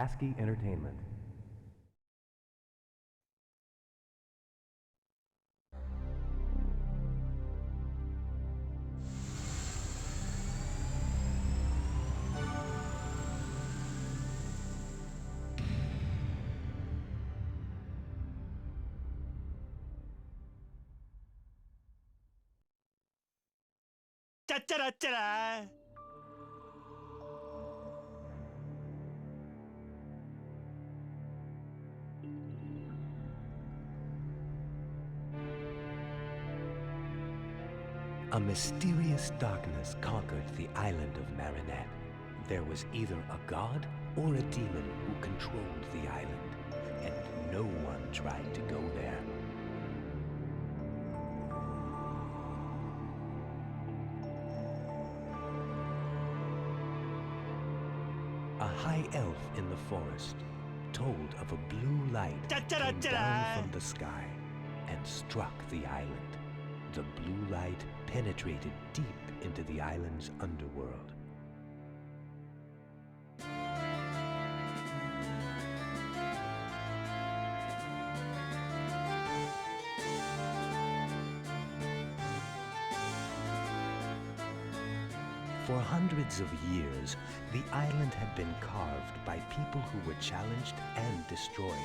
ASCII Entertainment. 짜짜라짜라. A mysterious darkness conquered the island of Marinette. There was either a god or a demon who controlled the island, and no one tried to go there. A high elf in the forest told of a blue light that came down from the sky and struck the island. The blue light penetrated deep into the island's underworld. For hundreds of years, the island had been carved by people who were challenged and destroyed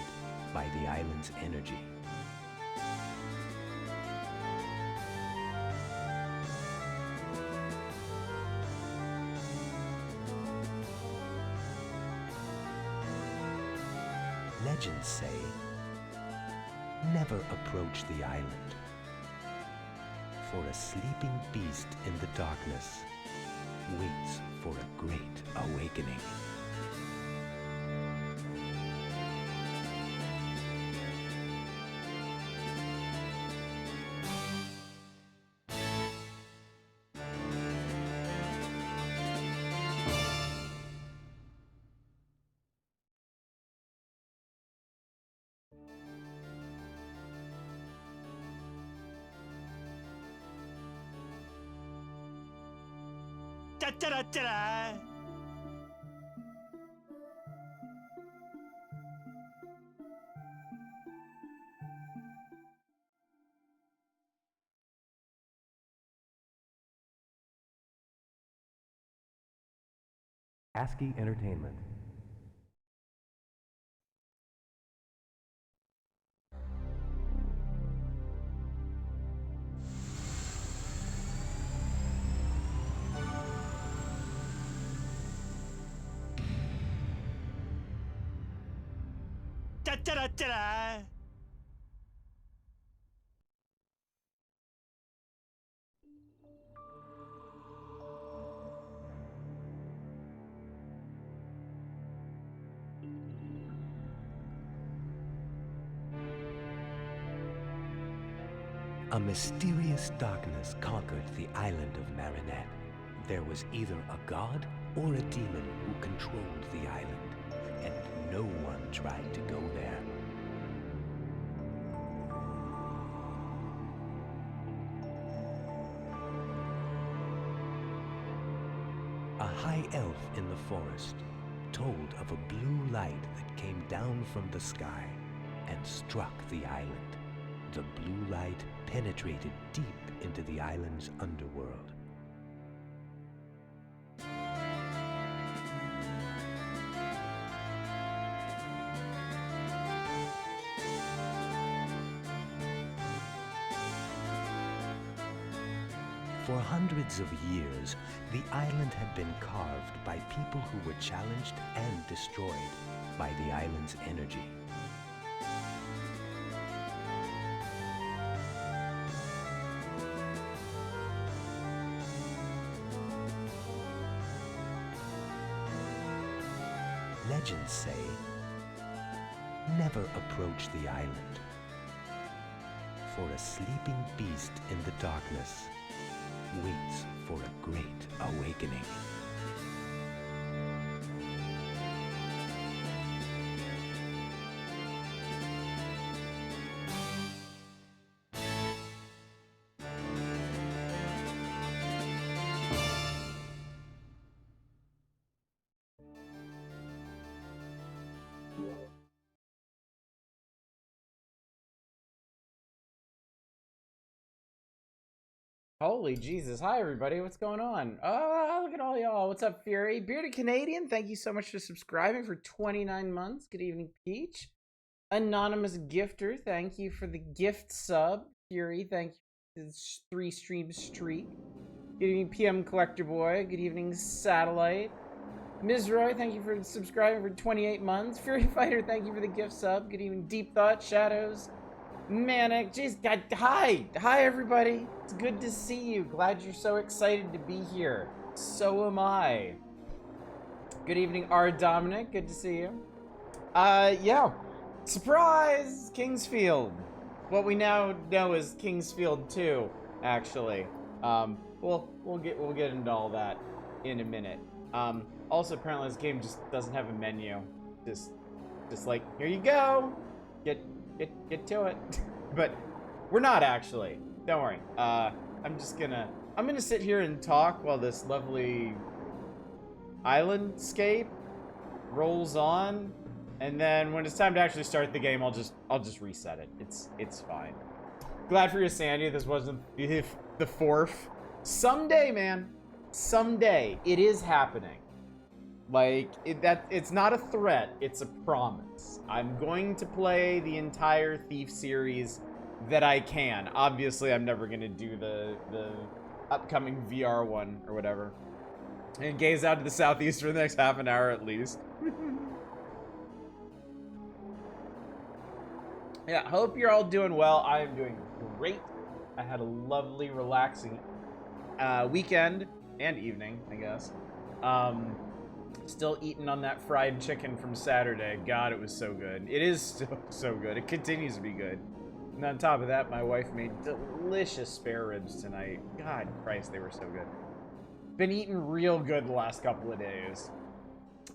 by the island's energy. Legends say, never approach the island, for a sleeping beast in the darkness waits for a great awakening. 짜짜라짜라. ASCII Entertainment. 짜짜라짜라. A mysterious darkness conquered the island of Marinette. There was either a god or a demon who controlled the island, and no one tried to go there. A high elf in the forest told of a blue light that came down from the sky and struck the island. The blue light penetrated deep into the island's underworld. For hundreds of years, the island had been carved by people who were challenged and destroyed by the island's energy. Legends say, never approach the island, for a sleeping beast in the darkness waits for a great awakening. Holy Jesus. Hi, everybody. What's going on? Oh, look at all y'all. What's up, Fury? Bearded Canadian, thank you so much for subscribing for 29 months. Good evening, Peach. Anonymous Gifter, thank you for the gift sub. Fury, thank you for the 3-stream streak. Good evening, PM Collector Boy. Good evening, Satellite. Ms. Roy, thank you for subscribing for 28 months. Fury Fighter, thank you for the gift sub. Good evening, Deep Thought, Shadows. Manic, jeez, God, hi everybody. It's good to see you. Glad you're so excited to be here. So am I. Good evening, R. Dominic. Good to see you. Yeah. Surprise, Kingsfield. What we now know is Kingsfield 2, actually. We'll get into all that in a minute. Also, apparently this game just doesn't have a menu. Just like, here you go. Get to it. But we're not actually. Don't worry. I'm gonna sit here and talk while this lovely islandscape rolls on, and then when it's time to actually start the game, I'll just reset it. It's fine. Glad for your sanity. This wasn't the fourth. Someday, man. Someday it is happening. Like, it's not a threat, it's a promise. I'm going to play the entire Thief series that I can. Obviously, I'm never going to do the upcoming VR one or whatever. And gaze out to the southeast for the next half an hour at least. Yeah, hope you're all doing well. I am doing great. I had a lovely, relaxing weekend and evening, I guess. Still eating on that fried chicken from Saturday. God, it was so good. It is still so good. It continues to be good. And on top of that, my wife made delicious spare ribs tonight. God Christ, they were so good. Been eating real good the last couple of days.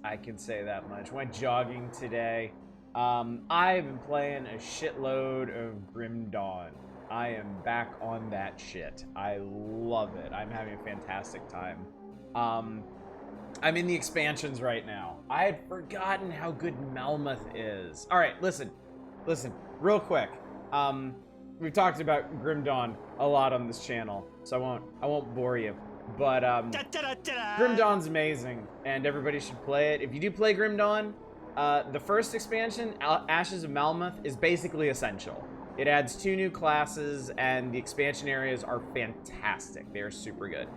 I can say that much. Went jogging today. I've been playing a shitload of Grim Dawn. I am back on that shit. I love it. I'm having a fantastic time. I'm in the expansions right now. I had forgotten how good Melmoth is. All right, listen, real quick. We've talked about Grim Dawn a lot on this channel, so I won't bore you. But Grim Dawn's amazing, and everybody should play it. If you do play Grim Dawn, the first expansion, Ashes of Melmoth, is basically essential. It adds 2 new classes, and the expansion areas are fantastic. They are super good.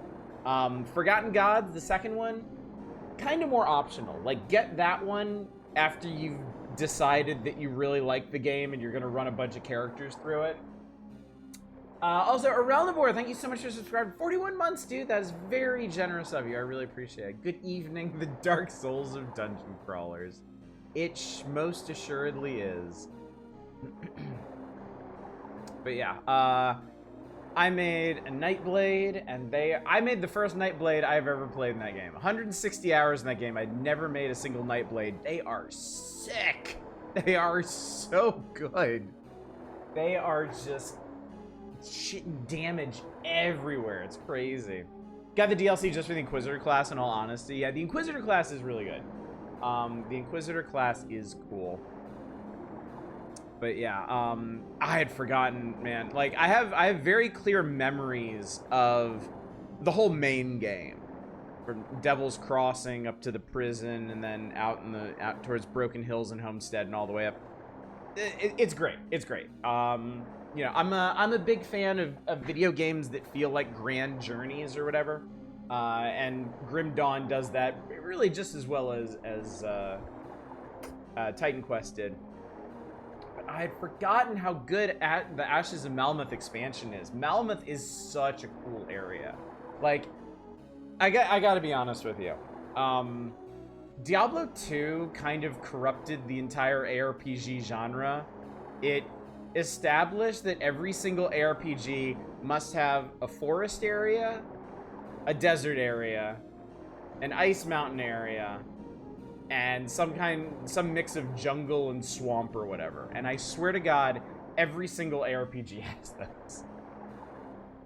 Forgotten Gods, the second one, kind of more optional. Like, get that one after you've decided that you really like the game and you're going to run a bunch of characters through it. Also, Around the Board, thank you so much for subscribing. 41 months, dude. That is very generous of you. I really appreciate it. Good evening, the Dark Souls of Dungeon Crawlers. It most assuredly is. But yeah, I made a Nightblade, and I made the first Nightblade I've ever played in that game. 160 hours in that game. I'd never made a single Nightblade. They are sick. They are so good. They are just shitting damage everywhere. It's crazy. Got the DLC just for the Inquisitor class, in all honesty. Yeah, the Inquisitor class is really good. The Inquisitor class is cool. But yeah, I had forgotten, man. Like, I have very clear memories of the whole main game, from Devil's Crossing up to the prison, and then out towards Broken Hills and Homestead, and all the way up. It's great. It's great. You know, I'm a big fan of video games that feel like grand journeys or whatever, and Grim Dawn does that really just as well as Titan Quest did. I had forgotten how good the Ashes of Melmoth expansion is. Melmoth is such a cool area. Like, I gotta be honest with you. Diablo 2 kind of corrupted the entire ARPG genre. It established that every single ARPG must have a forest area, a desert area, an ice mountain area, and some mix of jungle and swamp or whatever. And I swear to God, every single ARPG has those.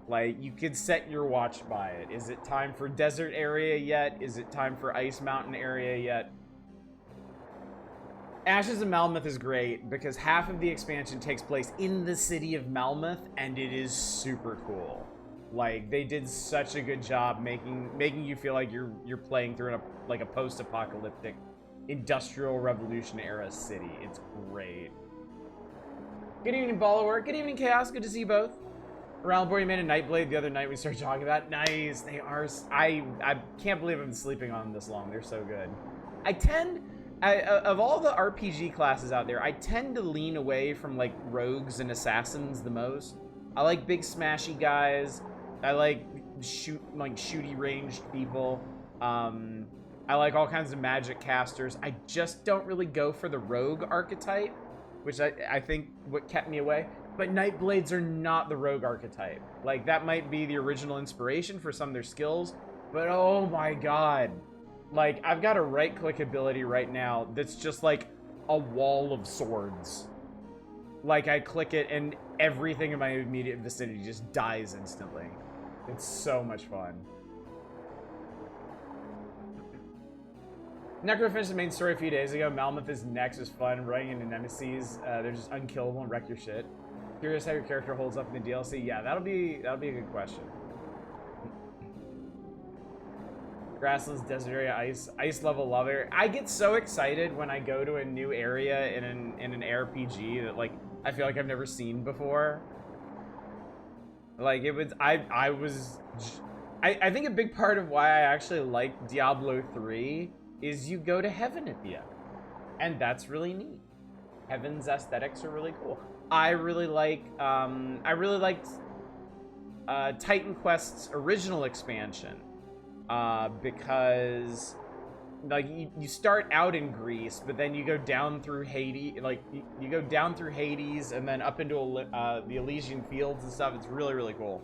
Like, you could set your watch by it. Is it time for desert area yet? Is it time for ice mountain area yet? Ashes of Melmoth is great because half of the expansion takes place in the city of Melmoth, and it is super cool. Like, they did such a good job making you feel like you're playing through a post-apocalyptic industrial revolution era city. It's great. Good evening, Follower. Good evening, Chaos. Good to see you both. Around board, you made a Nightblade the other night we started talking about. Nice. They are. I can't believe I've been sleeping on them this long. They're so good. Of all the RPG classes out there, I tend to lean away from like rogues and assassins the most. I like big smashy guys. I like shooty ranged people. I like all kinds of magic casters. I just don't really go for the rogue archetype, which I think what kept me away. But Nightblades are not the rogue archetype. Like, that might be the original inspiration for some of their skills, but oh my god. Like, I've got a right-click ability right now that's just like a wall of swords. Like, I click it and everything in my immediate vicinity just dies instantly. It's so much fun. Necro finished the main story a few days ago. Malmuth is next is fun. Running into nemesis, they're just unkillable and wreck your shit. Curious how your character holds up in the DLC. Yeah, that'll be a good question. Grasslands, desert area, ice level lover. I get so excited when I go to a new area in an RPG that like I feel like I've never seen before. Like it was, I think a big part of why I actually like Diablo 3 is you go to heaven at the end, and that's really neat. Heaven's aesthetics are really cool. I really liked Titan Quest's original expansion because like you start out in Greece, but then you go down through Hades, like you go down through Hades and then up into the Elysian Fields and stuff. It's really, really cool.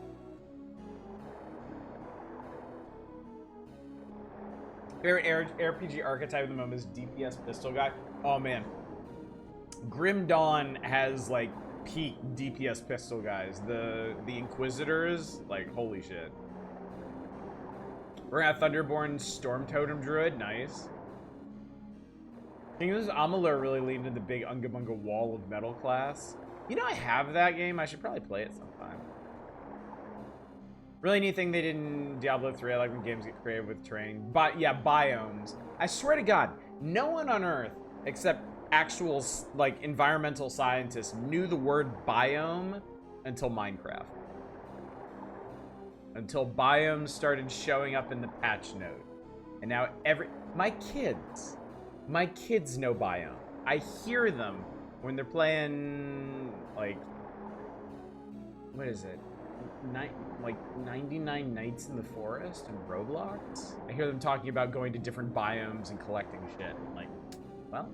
Favorite RPG archetype at the moment is DPS pistol guy. Oh man, Grim Dawn has like peak DPS pistol guys. The Inquisitors, like holy shit. We're gonna have Thunderborn Storm Totem Druid, nice. Kingdoms of Amalur really leaned into the big Unga Bunga Wall of Metal class. You know, I have that game. I should probably play it sometime. Really neat thing they did in Diablo 3. I like when games get creative with terrain. But yeah, biomes. I swear to God, no one on Earth except actual like environmental scientists knew the word biome until Minecraft. Until biomes started showing up in the patch note. And now my kids know biome. I hear them when they're playing like, what is it? 99 Nights in the Forest and Roblox. I hear them talking about going to different biomes and collecting shit. I'm like, well,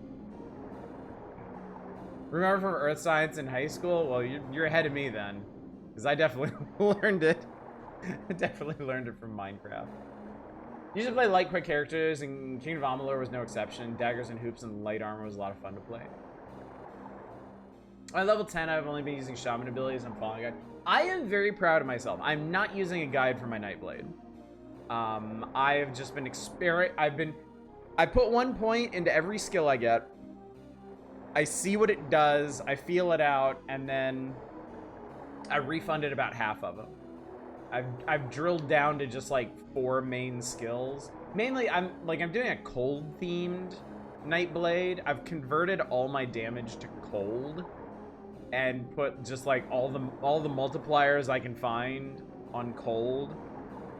remember from Earth Science in high school? Well, you're ahead of me then, because I definitely learned it. I definitely learned it from Minecraft. Usually play light, quick characters, and Kingdom of Amalur was no exception. Daggers and hoops and light armor was a lot of fun to play. At level 10, I've only been using shaman abilities. I'm following a guide. I am very proud of myself. I'm not using a guide for my Nightblade. I have just been I put 1 point into every skill I get. I see what it does. I feel it out, and then I refunded about half of them. I've drilled down to just like 4 main skills. Mainly, I'm doing a cold themed Nightblade. I've converted all my damage to cold and put just like all the multipliers I can find on cold,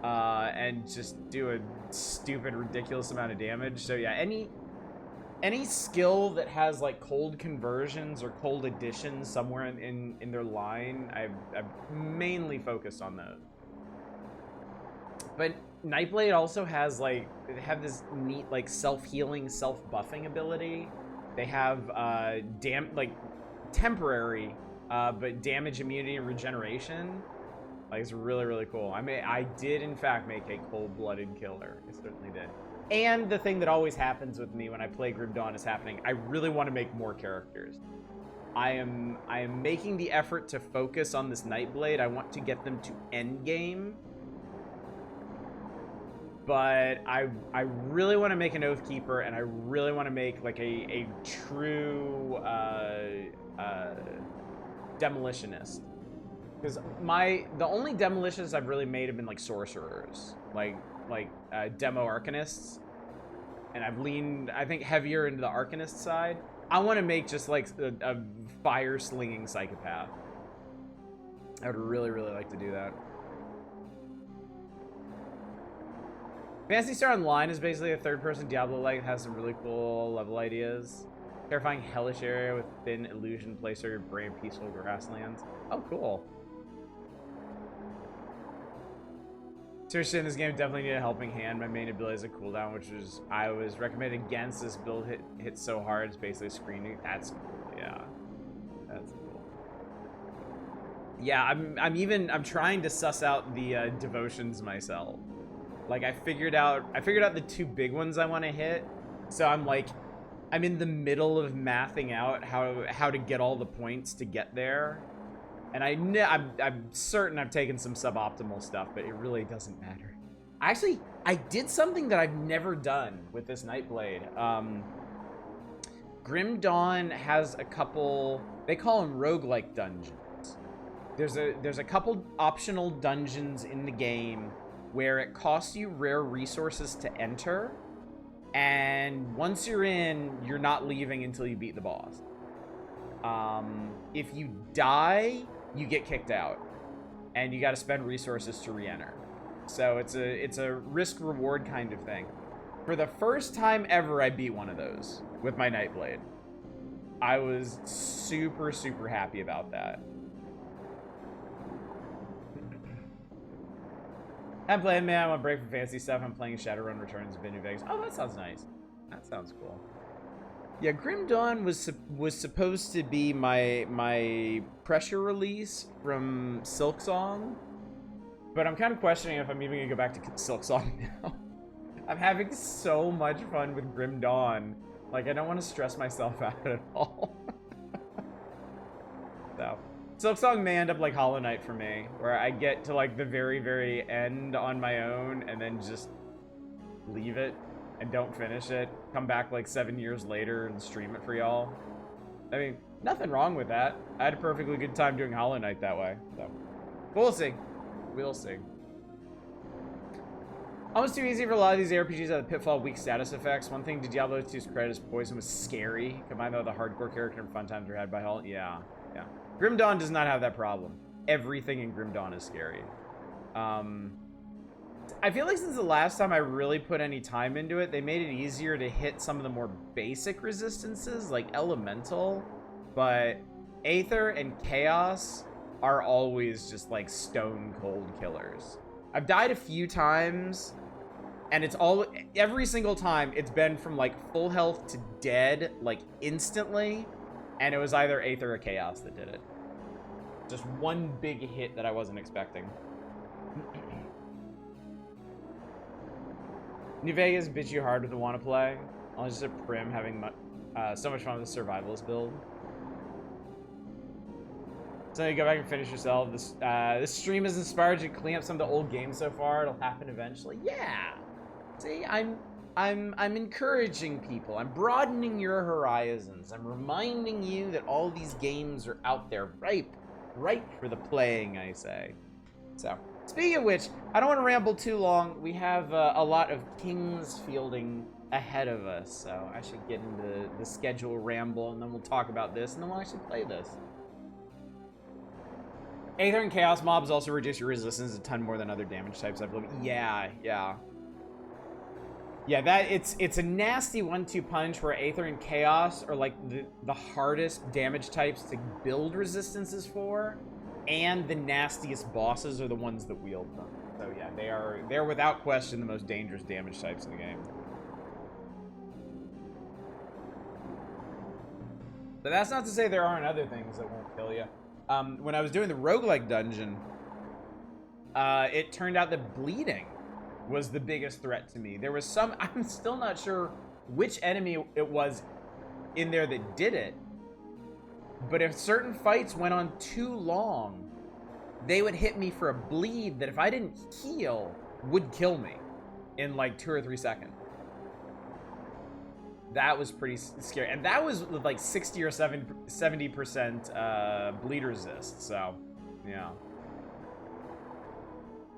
and just do a stupid, ridiculous amount of damage. So yeah, any skill that has like cold conversions or cold additions somewhere in their line, I've mainly focused on those. But Nightblade also has like, they have this neat like self-healing, self-buffing ability. They have temporary but damage, immunity, and regeneration. Like, it's really, really cool. I did in fact make a cold-blooded killer. I certainly did. And the thing that always happens with me when I play Grim Dawn is happening. I really want to make more characters. I am making the effort to focus on this Nightblade. I want to get them to endgame. But I really want to make an Oathkeeper, and I really want to make like a true demolitionist. Because the only demolitions I've really made have been like sorcerers, like demo arcanists, and I've leaned, I think, heavier into the arcanist side. I want to make just like a fire slinging psychopath. I would really, really like to do that. Phantasy Star Online is basically a third-person Diablo-like, has some really cool level ideas. Terrifying hellish area with thin illusion placer, brave peaceful grasslands. Oh, cool. Seriously, in this game, definitely need a helping hand. My main ability is a cooldown, which is I was recommended against. This build hits so hard, it's basically screening. That's cool. Yeah, that's cool. Yeah, I'm trying to suss out the devotions myself. Like I figured out the two big ones I want to hit. So I'm in the middle of mathing out how to get all the points to get there. And I'm certain I've taken some suboptimal stuff, but it really doesn't matter. Actually, I did something that I've never done with this Nightblade. Grim Dawn has a couple, they call them roguelike dungeons. There's a couple optional dungeons in the game where it costs you rare resources to enter, and once you're in, you're not leaving until you beat the boss. If you die, you get kicked out, and you got to spend resources to re-enter. So it's a risk-reward kind of thing. For the first time ever, I beat one of those with my Nightblade. I was super, super happy about that. I'm playing, man. I want to break from fancy stuff. I'm playing Shadowrun Returns of New Vegas. Oh, that sounds nice. That sounds cool. Yeah, Grim Dawn was supposed to be my pressure release from Silksong, but I'm kind of questioning if I'm even gonna go back to Silksong now. I'm having so much fun with Grim Dawn. Like, I don't want to stress myself out at all. So, Silksong may end up like Hollow Knight for me, where I get to like the very, very end on my own and then just leave it and don't finish it, come back like 7 years later and stream it for y'all. I mean, nothing wrong with that. I had a perfectly good time doing Hollow Knight that way, so. But we'll see. We'll see. Almost too easy for a lot of these RPGs that have pitfall weak status effects. One thing to Diablo 2's credit is Poison was scary, combined with the hardcore character and fun times we had by Hall. Yeah. Grim Dawn does not have that problem. Everything in Grim Dawn is scary. I feel like since the last time I really put any time into it, they made it easier to hit some of the more basic resistances, like Elemental, but Aether and Chaos are always just like stone cold killers. I've died a few times, and every single time it's been from like full health to dead, like instantly, and it was either Aether or Chaos that did it. Just one big hit that I wasn't expecting. New Vegas bit you hard with the wanna play. Only just a prim having so much fun with the survivalist build. So you go back and finish yourself. This stream has inspired you to clean up some of the old games so far. It'll happen eventually. Yeah. See, I'm encouraging people. I'm broadening your horizons. I'm reminding you that all these games are out there, ripe for the playing, I say. So, speaking of which, I don't want to ramble too long. We have a lot of Kings fielding ahead of us, so I should get into the schedule ramble, and then we'll talk about this, and then we'll actually play this. Aether and Chaos mobs also reduce your resistance a ton more than other damage types I've looked. Yeah, it's a nasty 1-2 punch where Aether and Chaos are like the hardest damage types to build resistances for, and the nastiest bosses are the ones that wield them. So yeah, they're without question the most dangerous damage types in the game. But that's not to say there aren't other things that won't kill you. When I was doing the roguelike dungeon, it turned out that bleeding was the biggest threat to me. There was some, I'm still not sure which enemy it was in there that did it, but if certain fights went on too long, they would hit me for a bleed that if I didn't heal, would kill me in like 2 or 3 seconds. That was pretty scary. And that was with like 60 or 70% bleed resist, so yeah.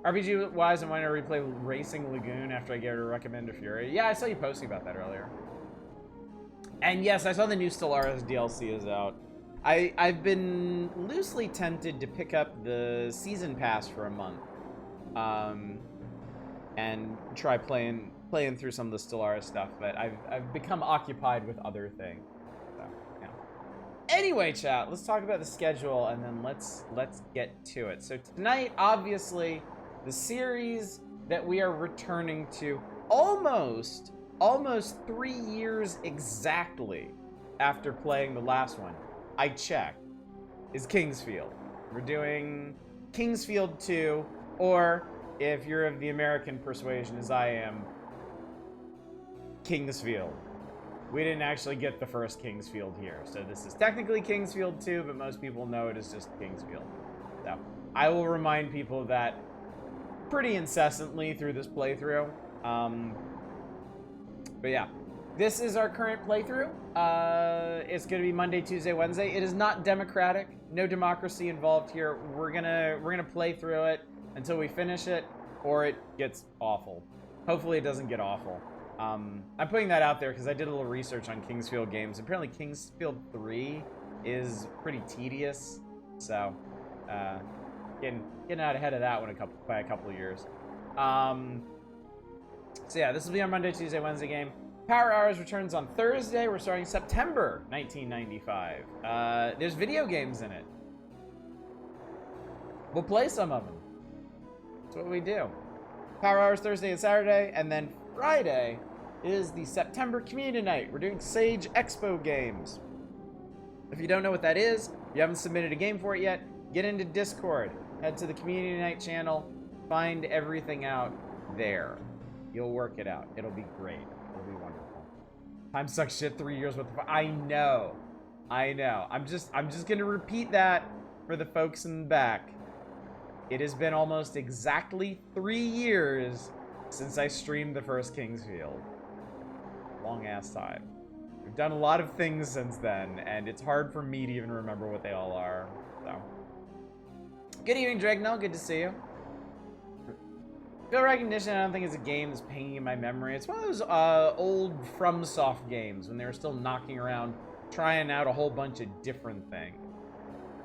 RPG-wise, I want to replay Racing Lagoon after I get a recommend to Fury. Yeah, I saw you posting about that earlier. And yes, I saw the new Stellaris DLC is out. I've been loosely tempted to pick up the season pass for a month, and try playing through some of the Stellaris stuff, but I've become occupied with other things. So, yeah. Anyway, chat, let's talk about the schedule and then let's get to it. So tonight, obviously, the series that we are returning to almost 3 years exactly after playing the last one, I checked, is Kingsfield. We're doing Kingsfield 2, or if you're of the American persuasion as I am, Kingsfield. We didn't actually get the first Kingsfield here, so this is technically Kingsfield 2, but most people know it as just Kingsfield. So I will remind people of that pretty incessantly through this playthrough. But yeah, this is our current playthrough. It's gonna be Monday, Tuesday, Wednesday. It is not democratic. No democracy involved here. We're gonna play through it until we finish it, or it gets awful. Hopefully it doesn't get awful. I'm putting that out there because I did a little research on Kingsfield games. Apparently Kingsfield 3 is pretty tedious, so getting out ahead of that one by a couple of years. So yeah, this will be our Monday, Tuesday, Wednesday game. Power Hours returns on Thursday. We're starting September 1995. There's video games in it. We'll play some of them. That's what we do. Power Hours Thursday and Saturday, and then Friday is the September Community Night. We're doing Sage Expo games. If you don't know what that is, you haven't submitted a game for it yet, get into Discord, head to the Community Night channel, find everything out there. You'll work it out. It'll be great. It'll be wonderful. Time sucks shit. 3 years with the... I know. I'm just gonna repeat that for the folks in the back. It has been almost exactly 3 years since I streamed the first Kingsfield. Long ass time. We've done a lot of things since then, and it's hard for me to even remember what they all are. So, good evening, Dragnell. Good to see you. Feel Recognition, I don't think it's a game that's pinging in my memory. It's one of those old FromSoft games when they were still knocking around, trying out a whole bunch of different things.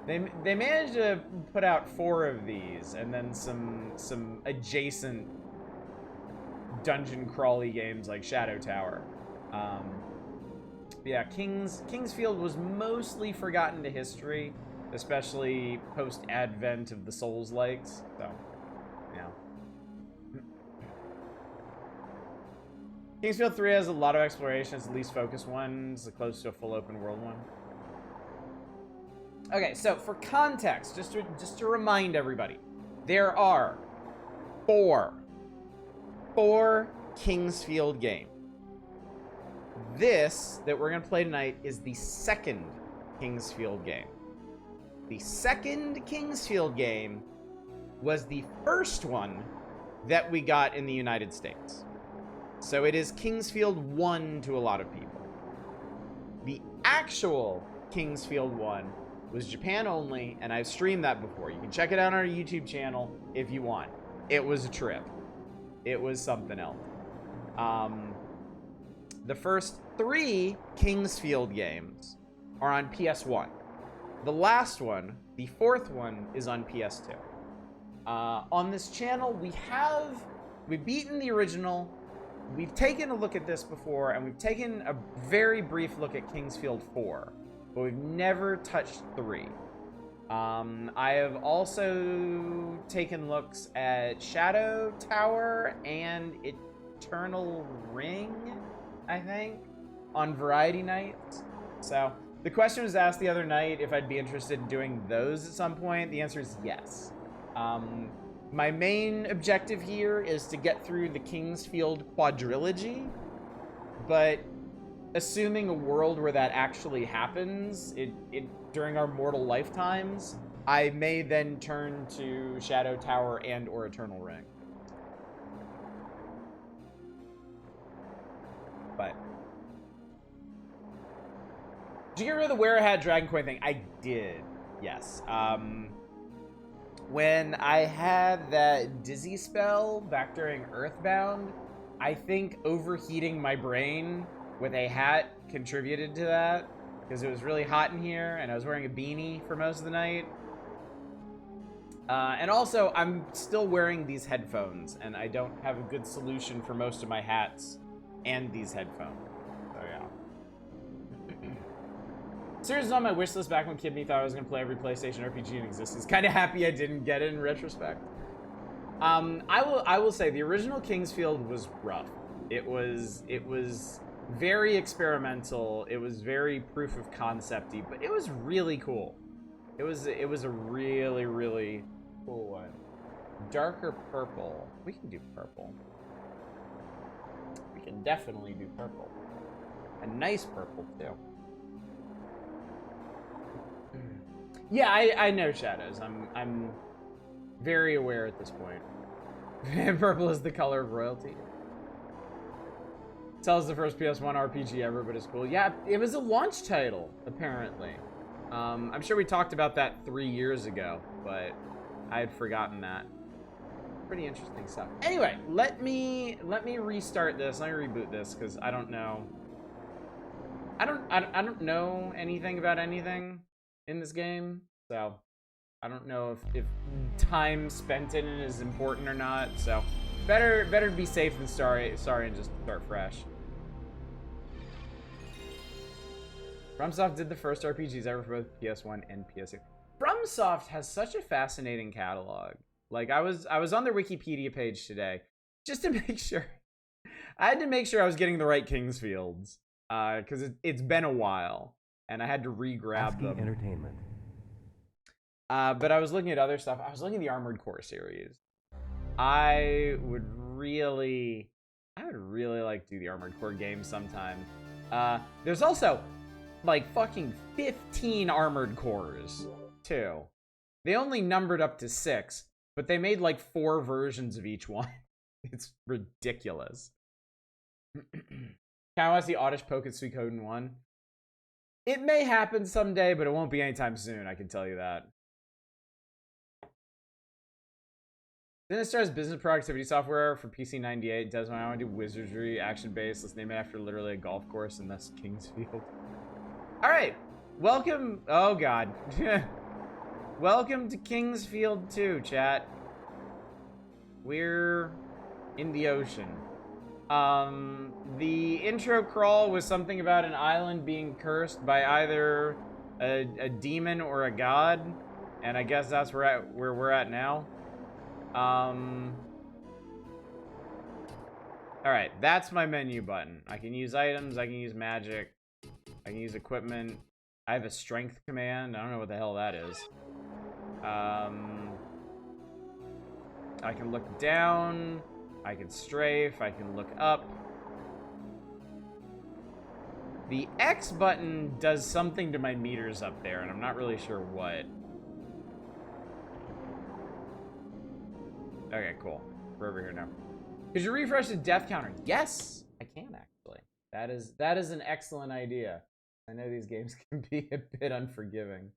They managed to put out 4 of these, and then some adjacent dungeon crawly games like Shadow Tower. Yeah, Kingsfield was mostly forgotten to history, especially post-advent of the Souls-likes. So, yeah. Kingsfield 3 has a lot of exploration. It's the least focused one. It's the closest to a full open world one. Okay, so for context, just to remind everybody, there are four Kingsfield games. This that we're gonna play tonight is the second Kingsfield game. The second Kingsfield game was the first one that we got in the United States. So it is Kingsfield 1 to a lot of people. The actual Kingsfield 1 was Japan only, and I've streamed that before. You can check it out on our YouTube channel if you want. It was a trip. It was something else. The first 3 Kingsfield games are on PS1. The last one, the 4th one, is on PS2. On this channel, we've beaten the original. We've taken a look at this before, and we've taken a very brief look at Kingsfield 4, but we've never touched 3. I have also taken looks at Shadow Tower and Eternal Ring, I think, on Variety Nights. So the question was asked the other night if I'd be interested in doing those at some point. The answer is yes. My main objective here is to get through the Kingsfield quadrilogy, but assuming a world where that actually happens during our mortal lifetimes, I may then turn to Shadow Tower and or Eternal Ring. But did you get rid of the Where I Had Dragon Coin thing? I did, yes. when I had that dizzy spell back during Earthbound, I think overheating my brain with a hat contributed to that, because it was really hot in here and I was wearing a beanie for most of the night. And also, I'm still wearing these headphones, and I don't have a good solution for most of my hats and these headphones. So, yeah. Series was on my wish list back when Kidney thought I was going to play every PlayStation RPG in existence. Kind of happy I didn't get it in retrospect. I will say, the original Kingsfield was rough. It was very experimental. It was very proof of concept-y, but it was really cool. It was a really, really cool one. Darker purple. We can do purple. We can definitely do purple. A nice purple, too. Yeah, I know Shadows. I'm very aware at this point. Purple is the color of royalty. Tells the first PS1 RPG ever, but it's cool. Yeah, it was a launch title, apparently. I'm sure we talked about that 3 years ago, but I had forgotten that. Pretty interesting stuff. Anyway, let me restart this. Let me reboot this because I don't know. I don't know anything about anything in this game, so I don't know if time spent in it is important or not. So better to be safe than sorry and just start fresh. FromSoft did the first RPGs ever for both PS1 and PS2. FromSoft has such a fascinating catalog. Like, I was on their Wikipedia page today just to make sure. I had to make sure I was getting the right Kingsfields because it's been a while and I had to re-grab them. Entertainment. But I was looking at other stuff. I was looking at the Armored Core series. I would really like to do the Armored Core game sometime. There's also like fucking 15 Armored Cores too. They only numbered up to 6, but they made like 4 versions of each one. It's ridiculous. Can I watch the Oddish Poke at Suikoden 1? It may happen someday, but it won't be anytime soon, I can tell you that. Then it starts business productivity software for PC 98. Does when I want to do wizardry, action-based. Let's name it after literally a golf course, and that's Kingsfield. All right, welcome. Oh God, welcome to Kingsfield 2, chat. We're in the ocean. The intro crawl was something about an island being cursed by either a demon or a god, and I guess that's where we're at now. All right, that's my menu button. I can use items, I can use magic, I can use equipment. I have a strength command. I don't know what the hell that is. I can look down, I can strafe, I can look up. The X button does something to my meters up there, and I'm not really sure what. Okay, cool. We're over here now. Could you refresh the death counter? Yes, I can actually. That is an excellent idea. I know these games can be a bit unforgiving.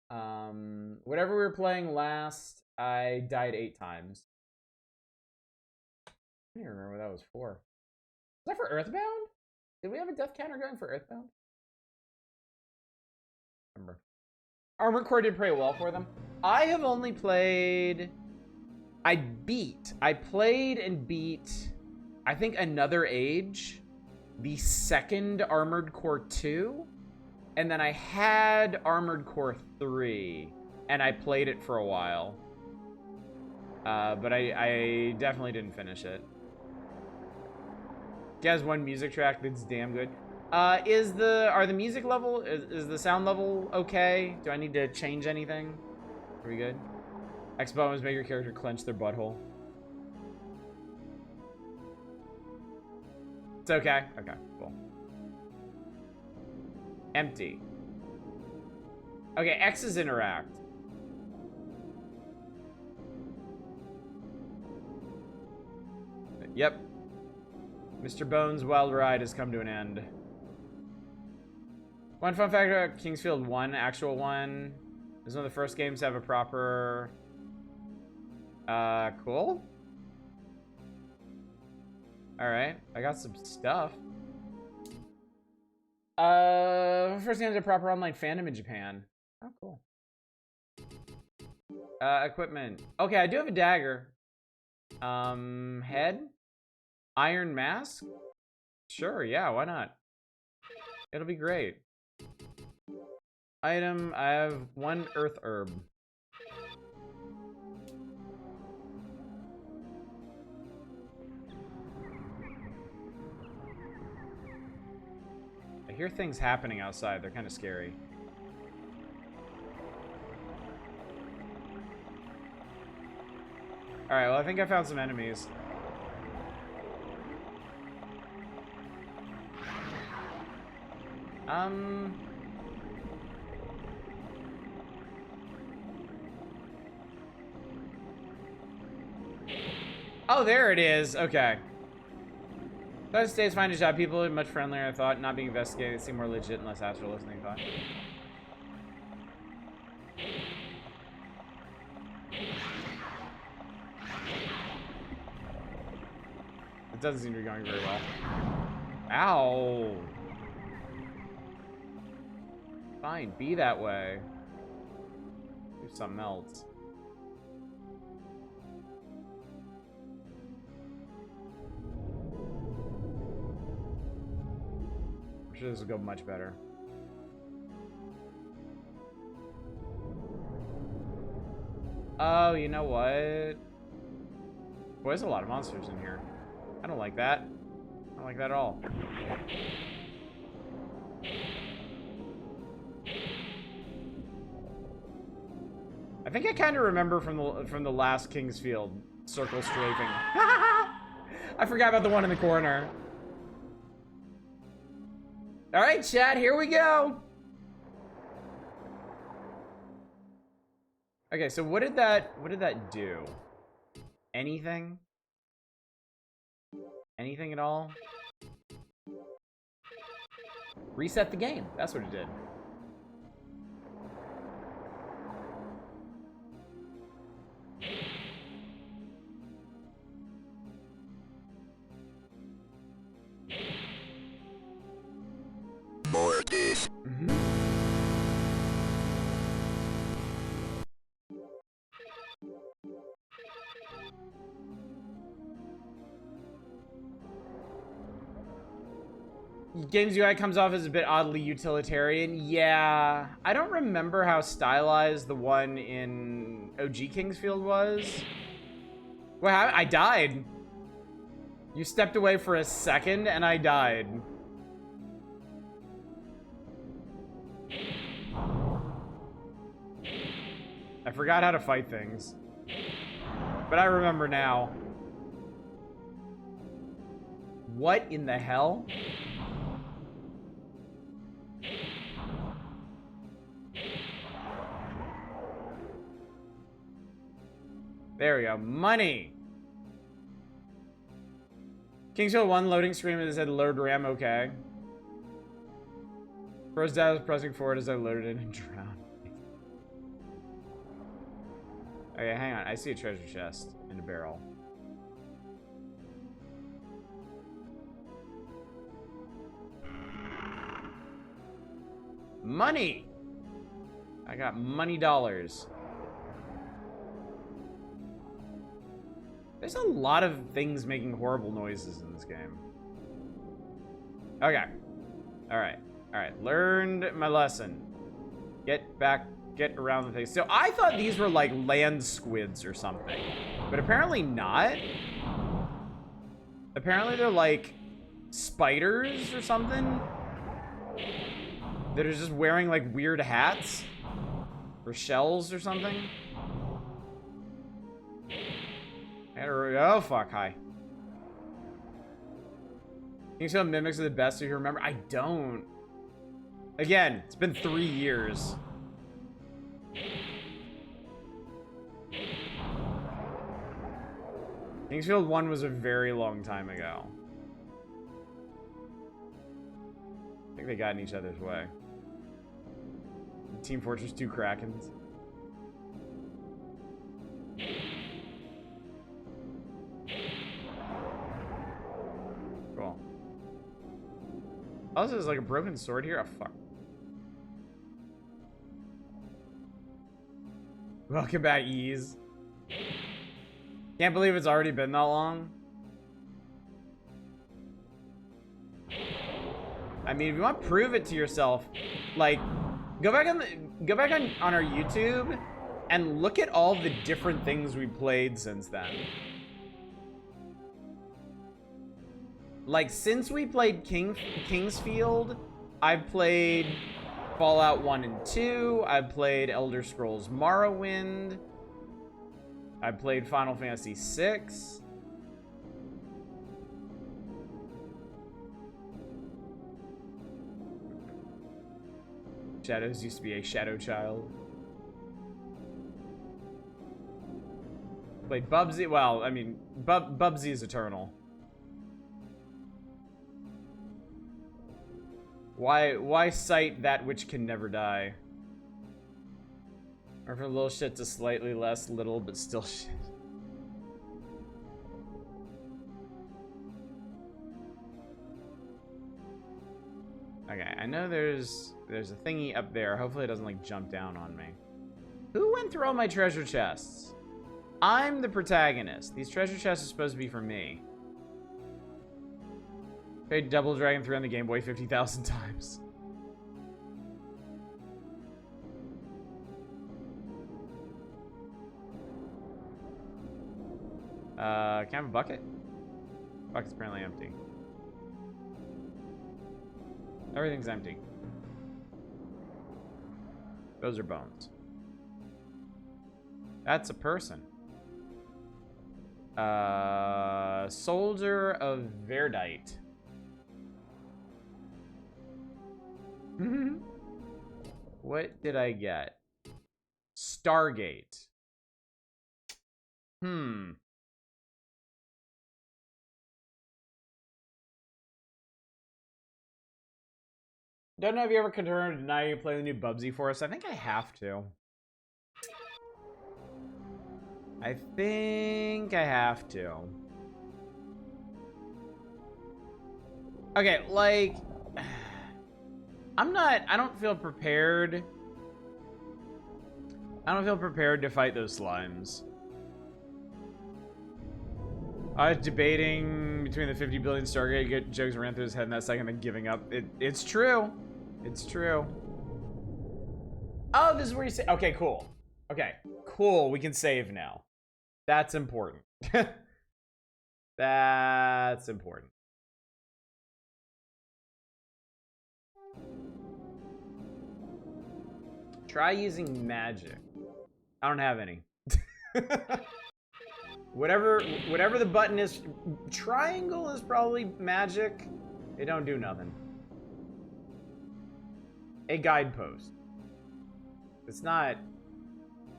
Whatever we were playing last, I died 8 times. I don't even remember what that was for. Was that for Earthbound? Did we have a death counter going for Earthbound? Remember. Armored Core did pretty well for them. I have only played... I played and beat, I think, Another Age, the second Armored Core 2, and then I had Armored Core 3, and I played it for a while. But I definitely didn't finish it. It has one music track that's damn good. Are the music level, is the sound level okay? Do I need to change anything? Are we good? X buttons make your character clench their butthole. It's okay. Okay, cool. Empty. Okay, X is interact. Yep. Mr. Bones' wild ride has come to an end. One fun fact about Kingsfield 1, actual one, is one of the first games to have a proper Cool. Alright, I got some stuff. First game to proper online fandom in Japan. Oh, cool. Equipment. Okay, I do have a dagger. Head? Iron mask? Sure, yeah, why not? It'll be great. Item, I have 1 earth herb. I hear things happening outside. They're kind of scary. Alright, well, I think I found some enemies. Oh, there it is. Okay. Those days find a job. People are much friendlier than I thought. Not being investigated seem more legit and less astral listening thought. It doesn't seem to be going very well. Ow. Fine, be that way. Do something else. I'm sure this will go much better. Oh, you know what? Boy, there's a lot of monsters in here. I don't like that. I don't like that at all. I think I kind of remember from the last King's Field circle strafing. I forgot about the one in the corner. All right, chat, here we go. Okay, so what did that do? Anything? Anything at all? Reset the game. That's what it did. More of this. Game's UI comes off as a bit oddly utilitarian. Yeah, I don't remember how stylized the one in OG King's Field was. Well, I died. You stepped away for a second and I died. I forgot how to fight things. But I remember now. What in the hell? There we go. Money! Kingsfield 1 loading screen that said load RAM okay. First dad was pressing forward as I loaded in and drowned. Okay, hang on. I see a treasure chest and a barrel. Money! I got money dollars. There's a lot of things making horrible noises in this game. Okay. Alright. Alright. Learned my lesson. Get around the thing. So I thought these were like land squids or something. But apparently not. Apparently they're like spiders or something. That are just wearing like weird hats. Or shells or something. Oh, fuck, hi. Kingsfield Mimics are the best if you remember. I don't. Again, it's been 3 years. Kingsfield 1 was a very long time ago. I think they got in each other's way. Team Fortress 2 Krakens. Also, there's like a broken sword here. Oh, fuck. Welcome back, Ease. Can't believe it's already been that long. I mean, if you want to prove it to yourself, like, go back on our YouTube and look at all the different things we played since then. Like, since we played Kingsfield, I've played Fallout 1 and 2. I've played Elder Scrolls Morrowind. I played Final Fantasy VI. Shadows used to be a shadow child. Played Bubsy. Well, I mean, Bubsy is eternal. Why cite that which can never die? Or from little shit to slightly less little, but still shit. Okay, I know there's a thingy up there. Hopefully it doesn't like jump down on me. Who went through all my treasure chests? I'm the protagonist. These treasure chests are supposed to be for me. Played Double Dragon 3 on the Game Boy 50,000 times. Can I have a bucket? Bucket's apparently empty. Everything's empty. Those are bones. That's a person. Soldier of Verdite. What did I get? Stargate. Don't know if you ever confirmed or deny you play the new Bubsy for us. I think I have to. I think I have to. Okay, like... I don't feel prepared. I don't feel prepared to fight those slimes. I was debating between the 50 billion Stargate jokes ran through his head in that second and giving up. It's true. It's true. Oh, this is where you say... Okay, cool. Okay, cool. We can save now. That's important. That's important. Try using magic. I don't have any. Whatever the button is, triangle is probably magic. It don't do nothing. A guidepost. It's not...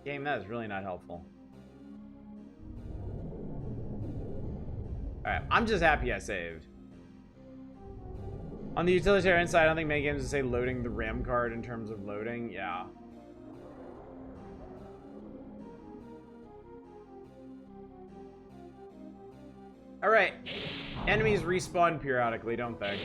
Game, that is really not helpful. Alright, I'm just happy I saved. On the utilitarian side, I don't think many games would say loading the RAM card in terms of loading. Yeah. Alright. Enemies respawn periodically, don't they?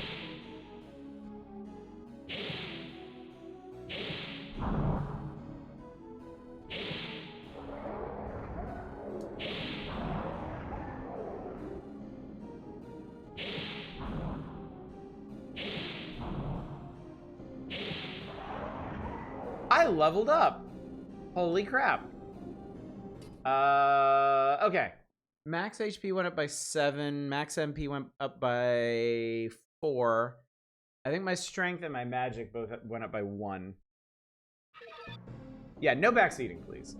I leveled up. Holy crap. Okay. Max HP went up by 7. Max MP went up by 4. I think my strength and my magic both went up by 1. Yeah, no backseating, please.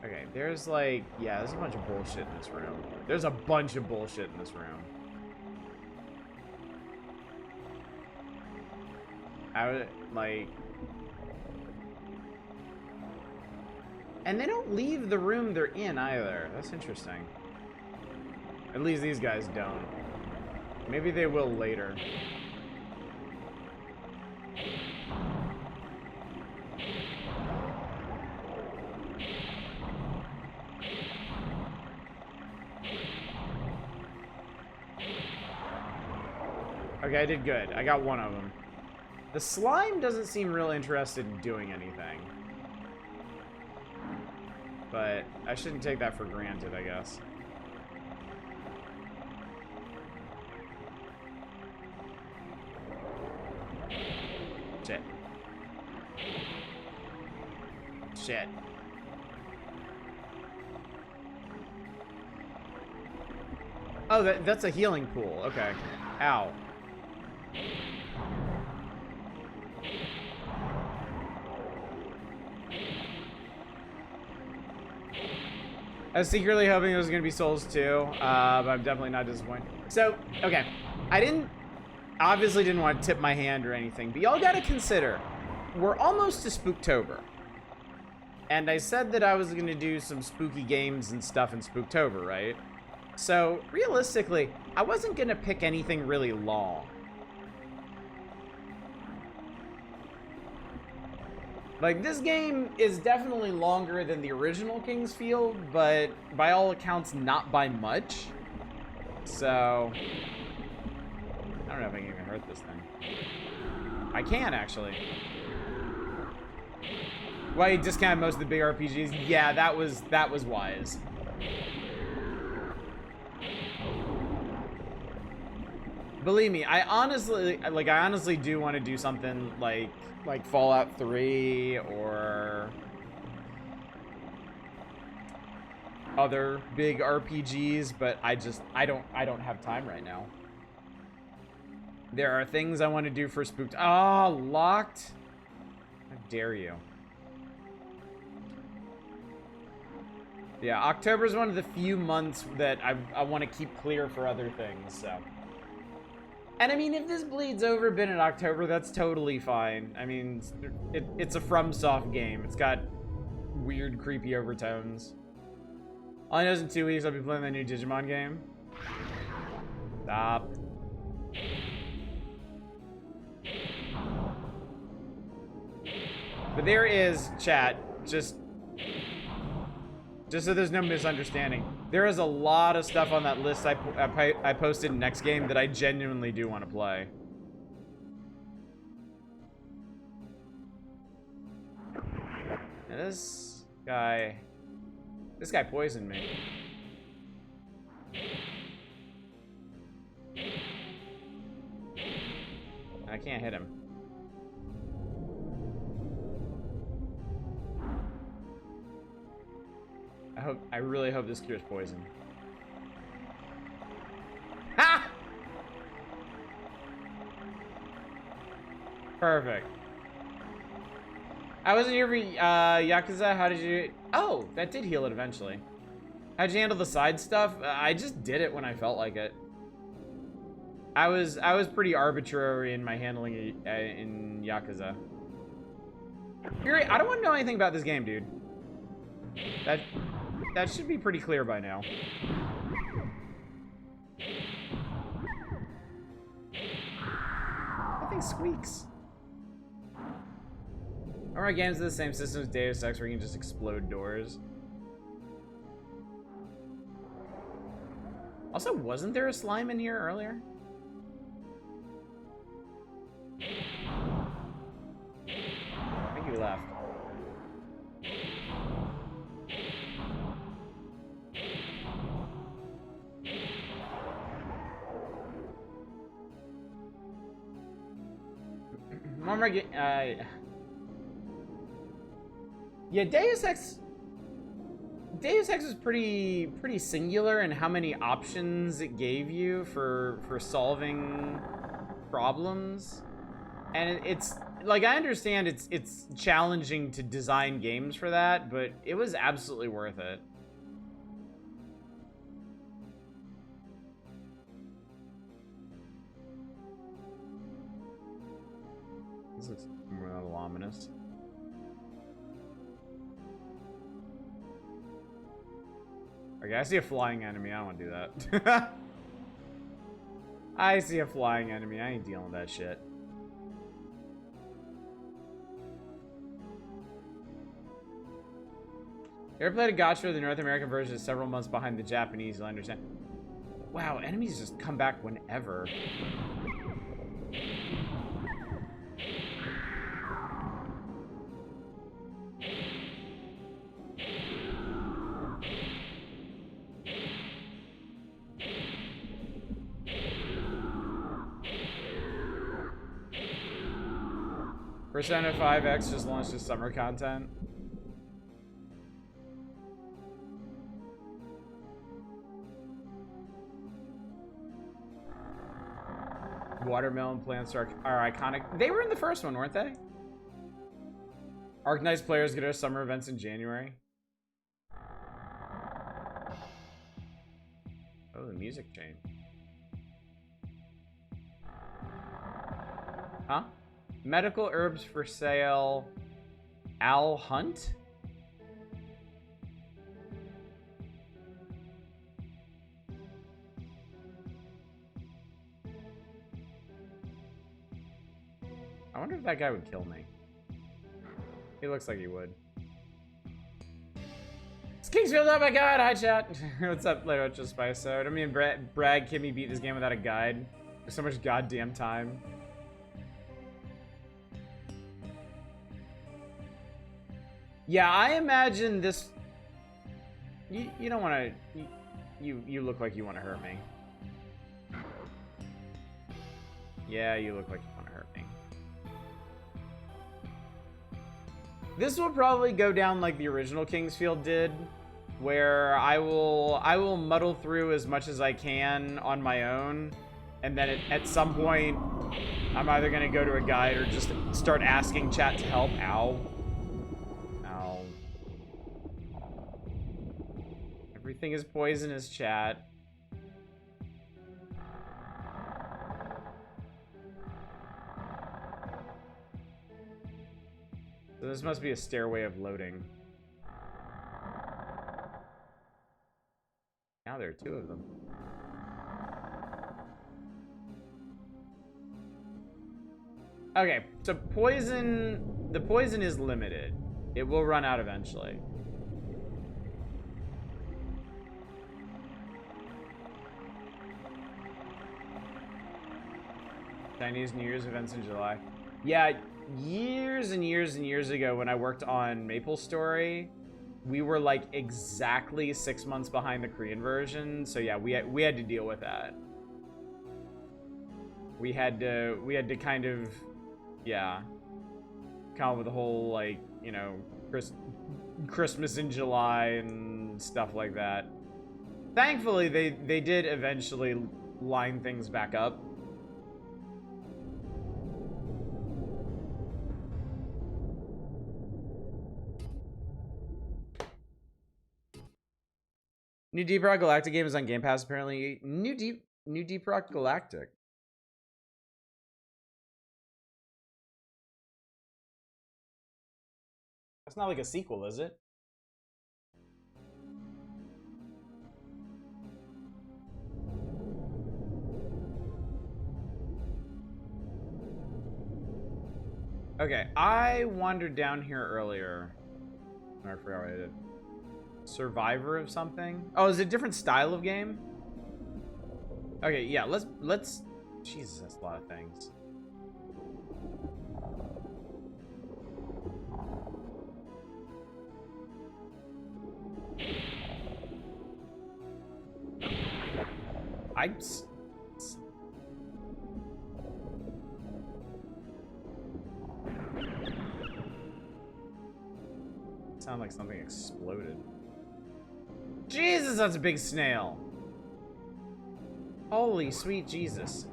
Okay, there's like, yeah, there's a bunch of bullshit in this room. There's a bunch of bullshit in this room. I would, like... And they don't leave the room they're in either. That's interesting. At least these guys don't. Maybe they will later. Okay, I did good. I got one of them. The slime doesn't seem real interested in doing anything. But I shouldn't take that for granted, I guess. Shit. Shit. Oh, that's a healing pool. Okay. Ow. I was secretly hoping it was going to be Souls 2, but I'm definitely not disappointed. So, okay. Obviously didn't want to tip my hand or anything, but y'all got to consider, we're almost to Spooktober. And I said that I was going to do some spooky games and stuff in Spooktober, right? So, realistically, I wasn't going to pick anything really long. Like, this game is definitely longer than the original King's Field, but by all accounts, not by much. So, I don't know if I can even hurt this thing. I can, actually. Why you discount most of the big RPGs? Yeah, that was wise. Believe me, I honestly do want to do something like Fallout 3 or other big RPGs, but I don't have time right now. There are things I want to do for Spooked. Oh, locked. How dare you? Yeah, October is one of the few months that I want to keep clear for other things, so. And I mean, if this bleeds over a bit in October, that's totally fine. I mean, it's a FromSoft game. It's got weird, creepy overtones. All I know is in 2 weeks I'll be playing the new Digimon game. Stop. But there is, chat, just so there's no misunderstanding, there is a lot of stuff on that list I posted in next game that I genuinely do want to play. And this guy poisoned me. I can't hit him. I really hope this cures poison. Ha! Perfect. I wasn't here for Yakuza. How did you... Oh, that did heal it eventually. How'd you handle the side stuff? I just did it when I felt like it. I was pretty arbitrary in my handling in Yakuza. Yuri, I don't want to know anything about this game, dude. That should be pretty clear by now. That thing squeaks. Are my games the same system as Deus Ex where you can just explode doors? Also, wasn't there a slime in here earlier? I think he left. Yeah, Deus Ex was pretty singular in how many options it gave you for solving problems. And it's like, I understand it's challenging to design games for that, but it was absolutely worth it. This looks more ominous. Okay, I see a flying enemy. I don't want to do that. I see a flying enemy. I ain't dealing with that shit. You ever played a gacha? The North American version is several months behind the Japanese, you'll understand. Wow, enemies just come back whenever. Persona 5X just launched its summer content. Watermelon plants are iconic. They were in the first one, weren't they? Arknight's players get our summer events in January. Oh, the music changed. Huh? Medical herbs for sale. Al Hunt? I wonder if that guy would kill me. He looks like he would. It's Kingsfield, oh my god, hi chat. What's up, Later Just Spice? So, I mean, Brad Kimmy beat this game without a guide. There's so much goddamn time. Yeah, I imagine this. You don't want to. You look like you want to hurt me. Yeah, you look like you want to hurt me. This will probably go down like the original Kingsfield did, where I will muddle through as much as I can on my own, and then at some point, I'm either gonna go to a guide or just start asking chat to help. Ow. Ow. Everything is poisonous, chat. So this must be a stairway of loading. Now there are two of them. Okay, so the poison is limited. It will run out eventually. Chinese New Year's events in July. Yeah, years and years and years ago when I worked on MapleStory, we were like exactly 6 months behind the Korean version. So yeah, we had to deal with that. We had to kind of, yeah, come up with the whole, like, you know, Christmas in July and stuff like that. Thankfully, they did eventually line things back up. New Deep Rock Galactic game is on Game Pass apparently. New Deep Rock Galactic. That's not like a sequel, is it? Okay, I wandered down here earlier. I forgot what I did. Survivor of something? Oh, is it a different style of game? Okay, yeah, let's Jesus, that's a lot of things. Sound like something exploded. Jesus, that's a big snail. Holy sweet Jesus.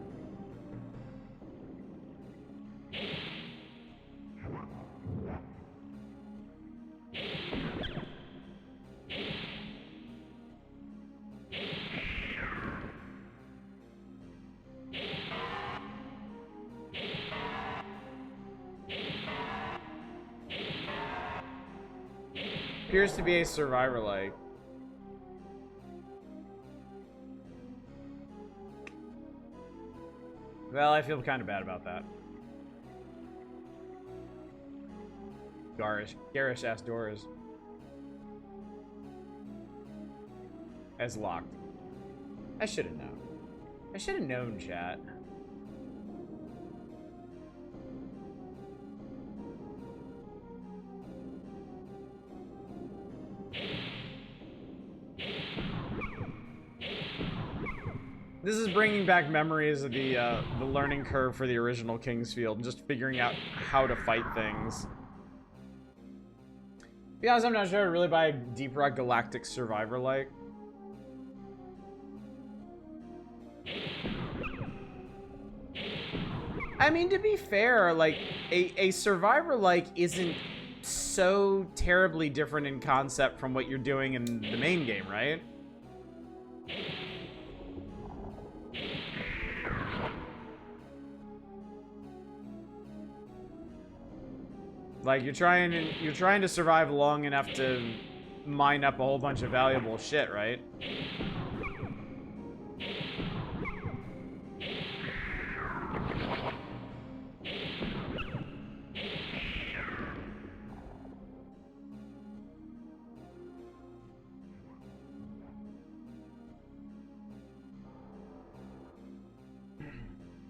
Appears to be a survivor-like. Well, I feel kind of bad about that. Garish ass doors. As locked. I should have known. I should have known, chat. This is bringing back memories of the learning curve for the original Kingsfield and just figuring out how to fight things. To be honest, I'm not sure I'd really buy a Deep Rock Galactic Survivor-like. I mean, to be fair, like, a Survivor-like isn't so terribly different in concept from what you're doing in the main game, right? Like, you're trying to survive long enough to mine up a whole bunch of valuable shit, right?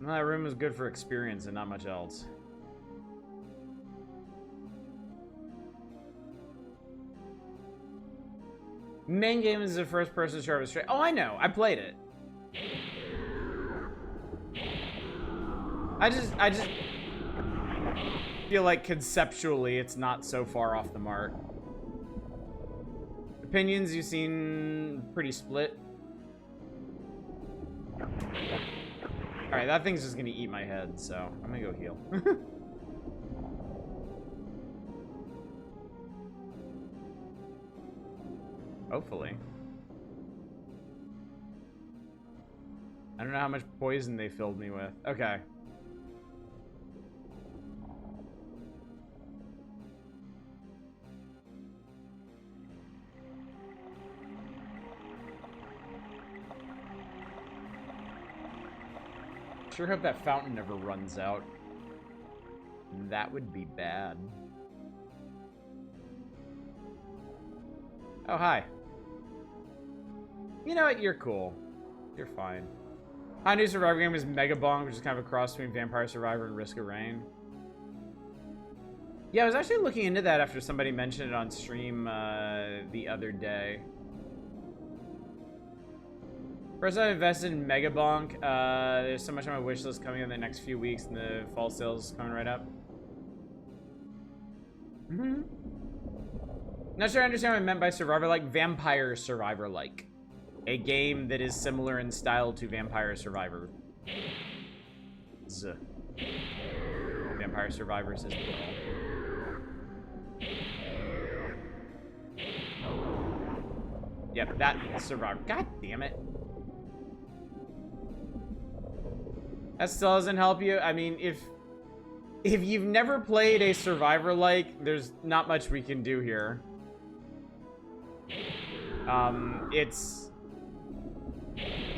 Well, that room is good for experience and not much else. Main game is a first-person shooter straight. Oh, I know. I played it. I just feel like conceptually it's not so far off the mark. Opinions you seen pretty split. Alright, that thing's just gonna eat my head, so I'm gonna go heal. Hopefully. I don't know how much poison they filled me with. Okay. Sure hope that fountain never runs out. That would be bad. Oh, hi. You know what? You're cool. You're fine. My new Survivor game is Mega Bong, which is kind of a cross between Vampire Survivor and Risk of Rain. Yeah, I was actually looking into that after somebody mentioned it on stream the other day. First, I invested in Mega Bonk. There's so much on my wish list coming in the next few weeks, and the fall sales coming right up. Not sure I understand what I meant by Survivor-like. Vampire Survivor-like. A game that is similar in style to Vampire Survivor. Vampire Survivors is Yep, that Survivor. God damn it. That still doesn't help you. I mean, if you've never played a Survivor-like, there's not much we can do here. It's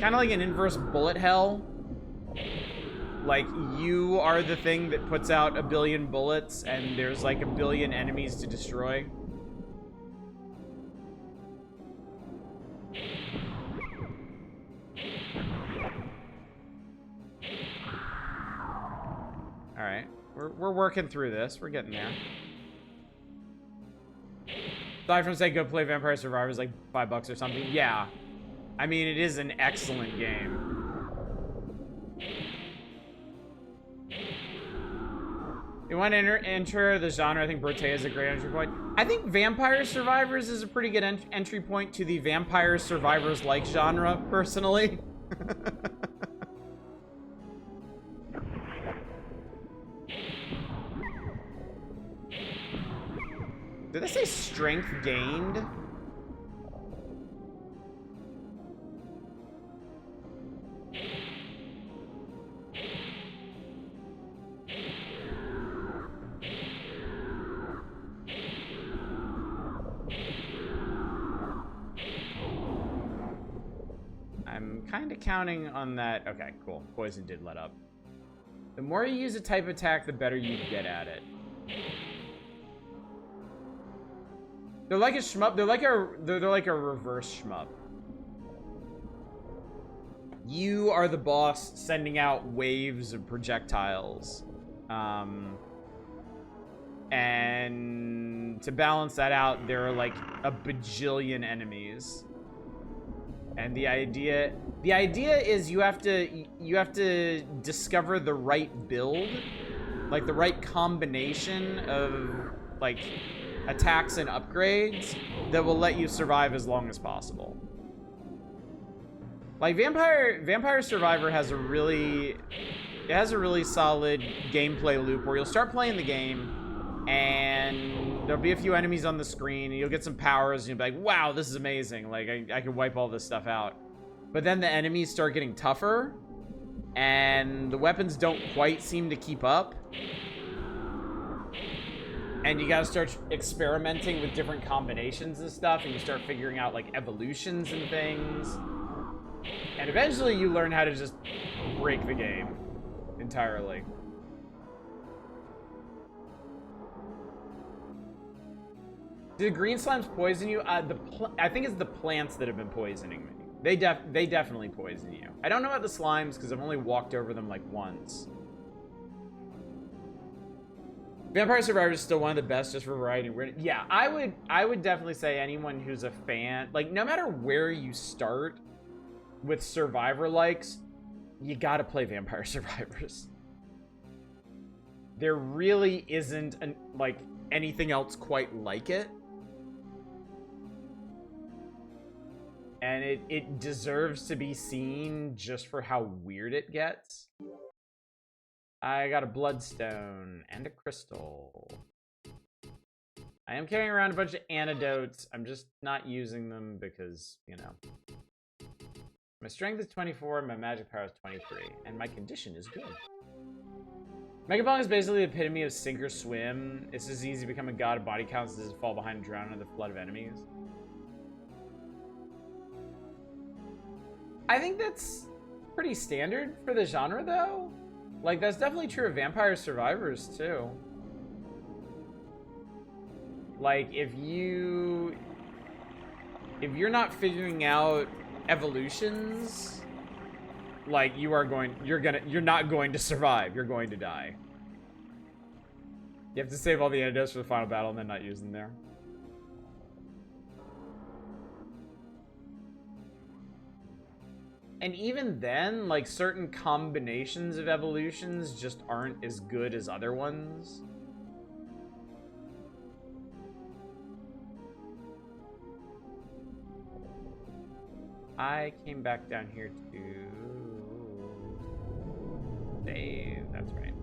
kind of like an inverse bullet hell. Like, you are the thing that puts out a billion bullets, and there's like a billion enemies to destroy. Alright, we're working through this. We're getting there. Aside from say go play Vampire Survivors like $5 or something. Yeah. I mean, it is an excellent game. You want to enter the genre, I think Brote is a great entry point. I think Vampire Survivors is a pretty good entry point to the Vampire Survivors-like genre, personally. Did I say strength gained? I'm kind of counting on that. Okay, cool. Poison did let up. The more you use a type attack, the better you get at it. They're like a shmup. They're like a reverse shmup. You are the boss sending out waves of projectiles. And to balance that out, there are like a bajillion enemies. And the idea is you have to discover the right build, like the right combination of like attacks and upgrades that will let you survive as long as possible. Like Vampire Survivor has a really solid gameplay loop where you'll start playing the game and there'll be a few enemies on the screen and you'll get some powers and you'll be like, wow, this is amazing. Like I can wipe all this stuff out. But then the enemies start getting tougher and the weapons don't quite seem to keep up. And you gotta start experimenting with different combinations and stuff, and you start figuring out like evolutions and things. And eventually you learn how to just break the game entirely. Do the green slimes poison you? I think it's the plants that have been poisoning me. They definitely poison you. I don't know about the slimes because I've only walked over them like once. Vampire Survivor is still one of the best just for variety. Yeah, I would definitely say anyone who's a fan, like no matter where you start with Survivor likes, you gotta play Vampire Survivors. There really isn't like anything else quite like it. And it deserves to be seen just for how weird it gets. I got a bloodstone and a crystal. I am carrying around a bunch of antidotes. I'm just not using them because, you know. My strength is 24, and my magic power is 23, and my condition is good. Mega Bong is basically the epitome of sink or swim. It's as easy to become a god of body counts as to fall behind and drown in the flood of enemies. I think that's pretty standard for the genre, though. Like, that's definitely true of Vampire Survivors, too. Like, if you're not figuring out evolutions, like, you're not going to survive. You're going to die. You have to save all the antidotes for the final battle and then not use them there. And even then, like, certain combinations of evolutions just aren't as good as other ones. I came back down here to save. That's right.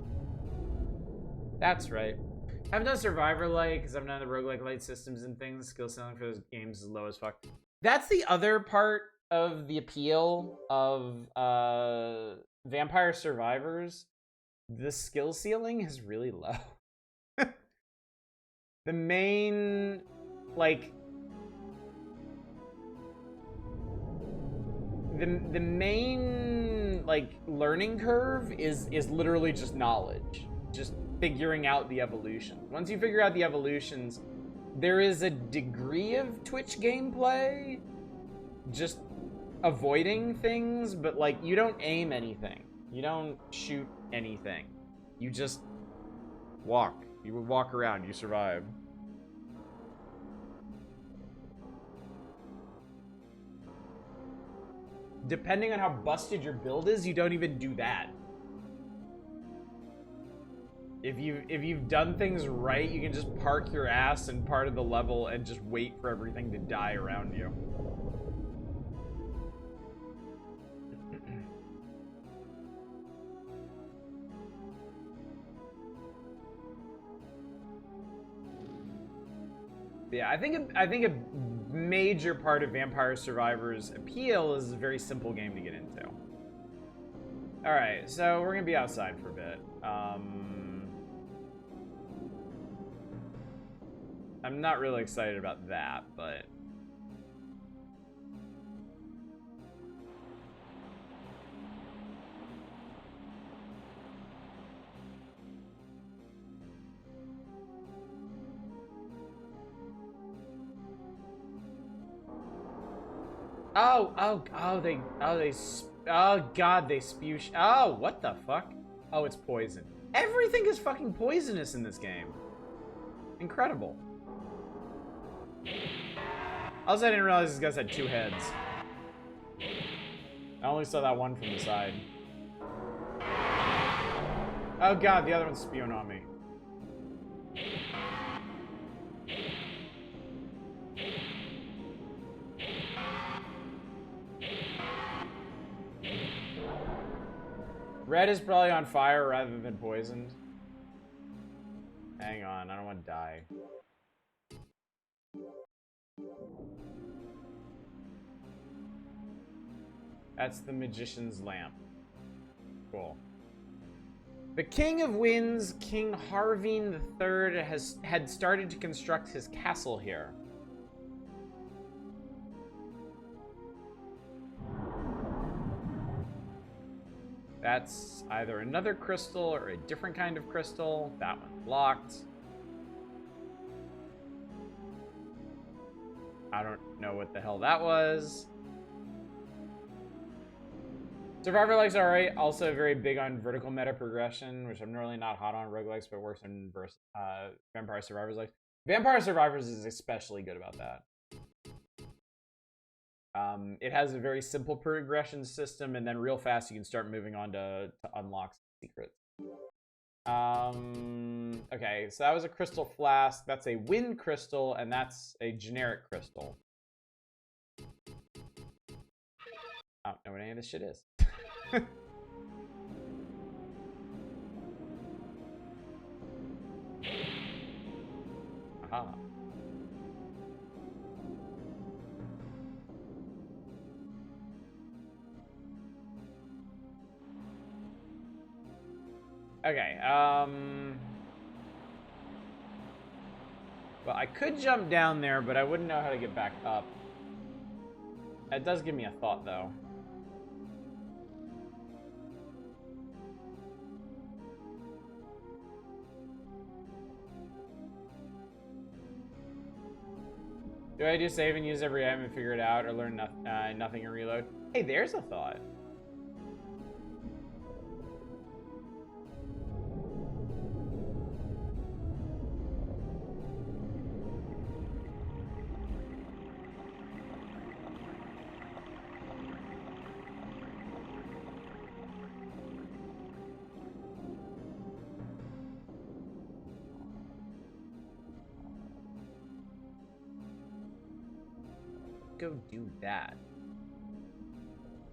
That's right. I haven't done Survivor Light because I'm not in the roguelike light systems and things. Skill ceiling for those games is low as fuck. That's the other part of the appeal of Vampire Survivors. The skill ceiling is really low. The main, like, the main, like, learning curve is literally just knowledge. Just figuring out the evolution. Once you figure out the evolutions, there is a degree of Twitch gameplay. Just avoiding things, but like you don't aim anything, you don't shoot anything, you just walk. You would walk around, you survive. Depending on how busted your build is, you don't even do that. If you've done things right, you can just park your ass in part of the level and just wait for everything to die around you. Yeah, I think a major part of Vampire Survivors' appeal is a very simple game to get into. All right, so we're gonna be outside for a bit. I'm not really excited about that, but Oh god, they spew oh, what the fuck? Oh, it's poison. Everything is fucking poisonous in this game. Incredible. Also, I didn't realize these guys had 2 heads. I only saw that one from the side. Oh god, the other one's spewing on me. Red is probably on fire rather than poisoned. Hang on, I don't want to die. That's the magician's lamp. Cool. The King of Winds, King Harveen III, had started to construct his castle here. That's either another crystal or a different kind of crystal. That one's locked. I don't know what the hell that was. Survivor likes alright. Also very big on vertical meta progression, which I'm really not hot on roguelikes, but works in Vampire Survivors like. Vampire Survivors is especially good about that. It has a very simple progression system, and then real fast you can start moving on to unlock secrets. Okay, so that was a crystal flask. That's a wind crystal, and that's a generic crystal. I don't know what any of this shit is. Aha. Okay, well, I could jump down there, but I wouldn't know how to get back up. That does give me a thought, though. Do I do save and use every item and figure it out, or learn nothing and reload? Hey, there's a thought. Go do that.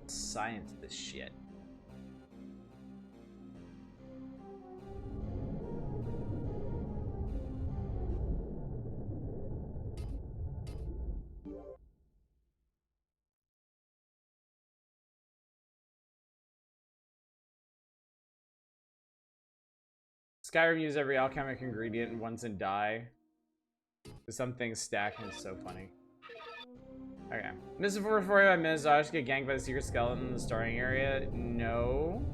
Science this shit. Skyrim uses every alchemic ingredient and once in dye. Some things stack and it's so funny. Okay. Mrs. 440 by Ms. I just get ganked by the secret skeleton in the starting area. No.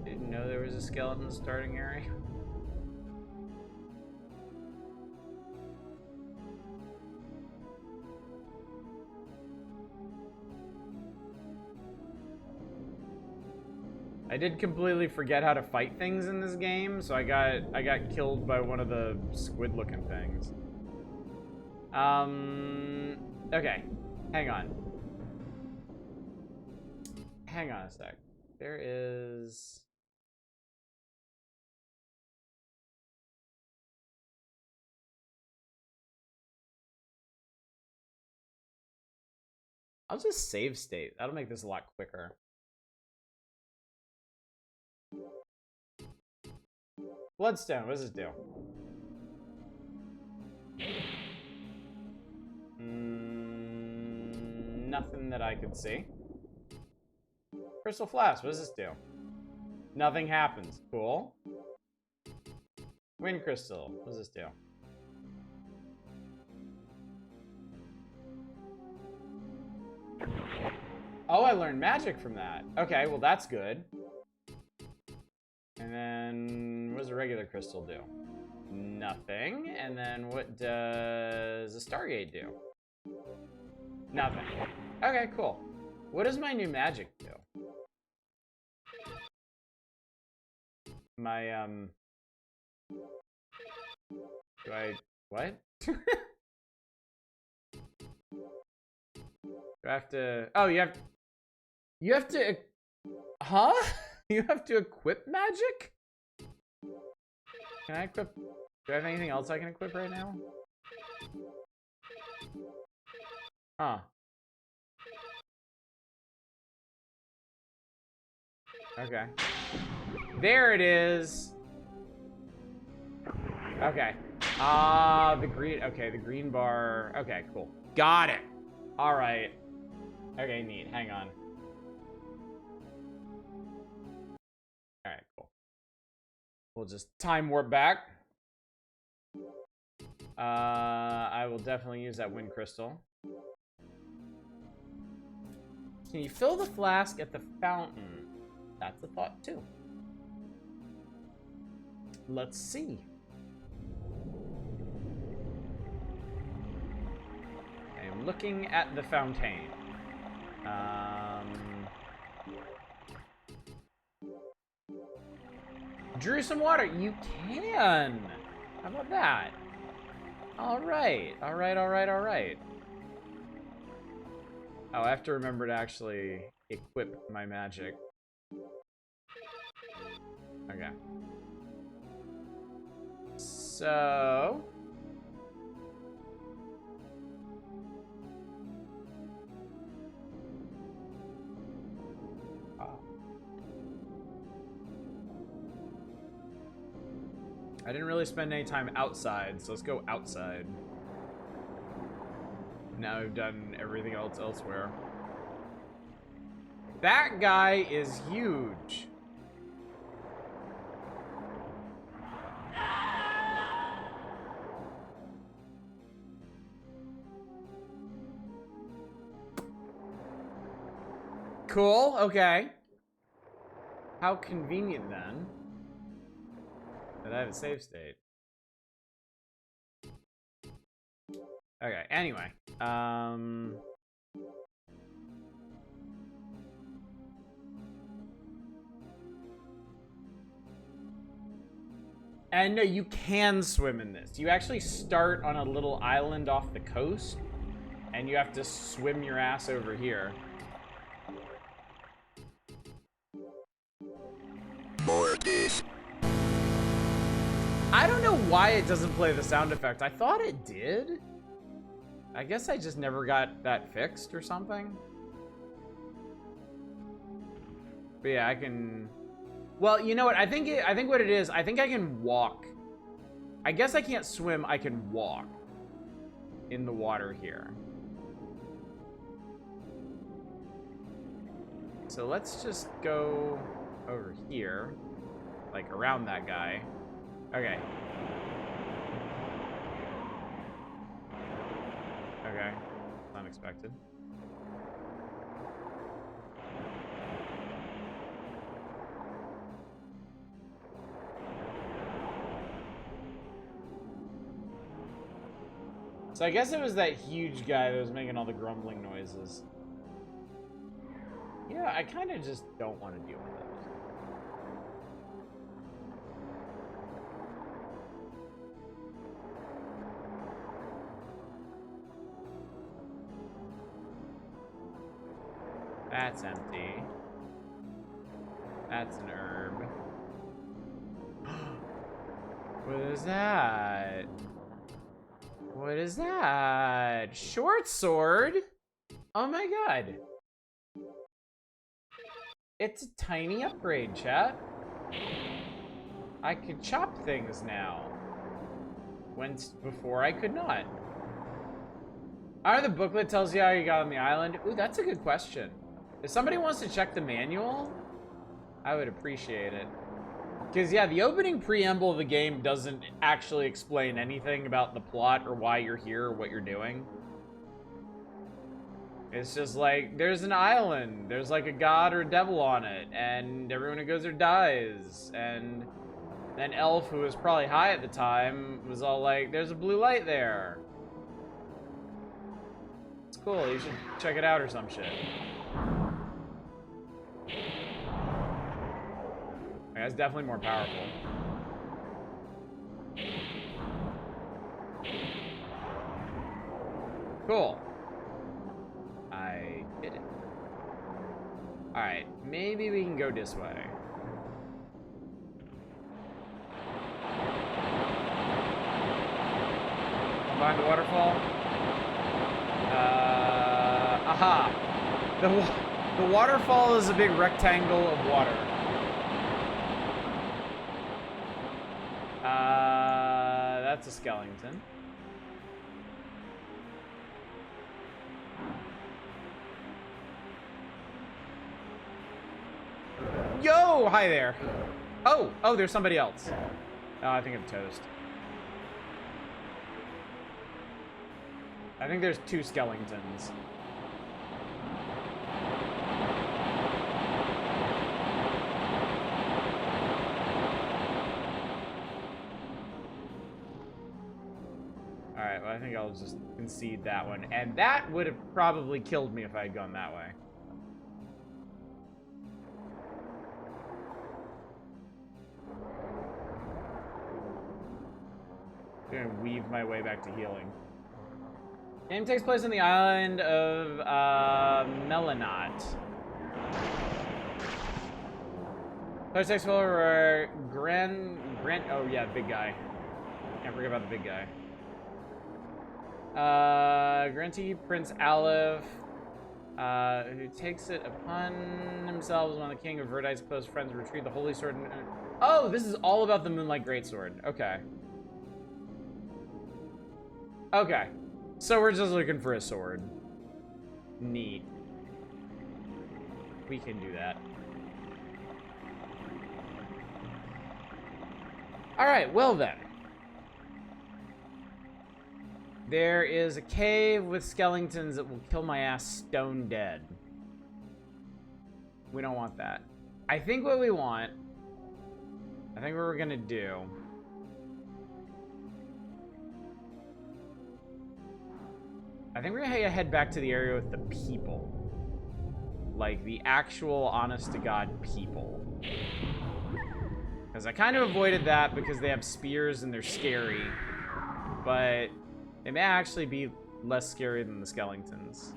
Didn't know there was a skeleton in the starting area. I did completely forget how to fight things in this game, so I got killed by one of the squid-looking things. Okay. Hang on. Hang on a sec. There is... I'll just save state. That'll make this a lot quicker. Bloodstone, what does this do? Nothing that I could see. Crystal Flask, what does this do? Nothing happens. Cool. Wind Crystal, what does this do? Oh, I learned magic from that. Okay, well that's good. And then, what does a regular crystal do? Nothing. And then what does a Stargate do? Nothing. Okay, cool. What does my new magic do? My, do I... What? Do I have to... Oh, you have... You have to... Huh? You have to equip magic? Can I equip... Do I have anything else I can equip right now? Huh. Okay. There it is! Okay. The green... Okay, the green bar... Okay, cool. Got it! Alright. Okay, neat. Hang on. Alright, cool. We'll just time warp back. I will definitely use that wind crystal. Can you fill the flask at the fountain? That's a thought, too. Let's see. I'm looking at the fountain. Drew some water. You can. How about that? All right. All right. All right. All right. Oh, I have to remember to actually equip my magic. Okay. So... I didn't really spend any time outside, so let's go outside. Now I've done everything else elsewhere. That guy is huge. Cool, okay. How convenient then that I have a save state. Okay, anyway. And no, you can swim in this. You actually start on a little island off the coast, and you have to swim your ass over here. Mortis. I don't know why it doesn't play the sound effect. I thought it did. I guess I just never got that fixed or something. But yeah, I can... Well, you know what? I think what it is, I think I can walk. I guess I can't swim, I can walk in the water here. So let's just go over here, like around that guy. Okay. Okay. Unexpected. So I guess it was that huge guy that was making all the grumbling noises. Yeah, I kind of just don't want to deal with it. That's empty. That's an herb. What is that? What is that? Short sword? Oh my god. It's a tiny upgrade, chat. I could chop things now. Before I could not. The booklet tells you how you got on the island. Ooh, that's a good question. If somebody wants to check the manual, I would appreciate it. Because, yeah, the opening preamble of the game doesn't actually explain anything about the plot or why you're here or what you're doing. It's just like, there's an island, there's like a god or a devil on it, and everyone who goes there dies. And then Elf, who was probably high at the time, was all like, there's a blue light there. It's cool. You should check it out or some shit. That's definitely more powerful. Cool. I did it. Alright, maybe we can go this way. Behind the waterfall? Aha! The waterfall is a big rectangle of water. That's a skeleton. Yo! Hi there. Oh, there's somebody else. Oh, I think I'm toast. I think there's two skeletons. Alright, well, I think I'll just concede that one. And that would have probably killed me if I had gone that way. I'm gonna weave my way back to healing. Game takes place on the island of Melanot. Players takes for Grant. Oh yeah, big guy. Can't forget about the big guy. Grantee Prince Aleph, who takes it upon himself as one of the king of Verdi's close friends, retrieve the holy sword. Oh, this is all about the Moonlight Greatsword. Okay. Okay. So we're just looking for a sword. Neat. We can do that. Alright, well then. There is a cave with skeletons that will kill my ass stone dead. We don't want that. I think what we want... I think what we're gonna do... I think we're gonna head back to the area with the people. Like, the actual, honest-to-God people. Because I kind of avoided that because they have spears and they're scary. But they may actually be less scary than the skeletons.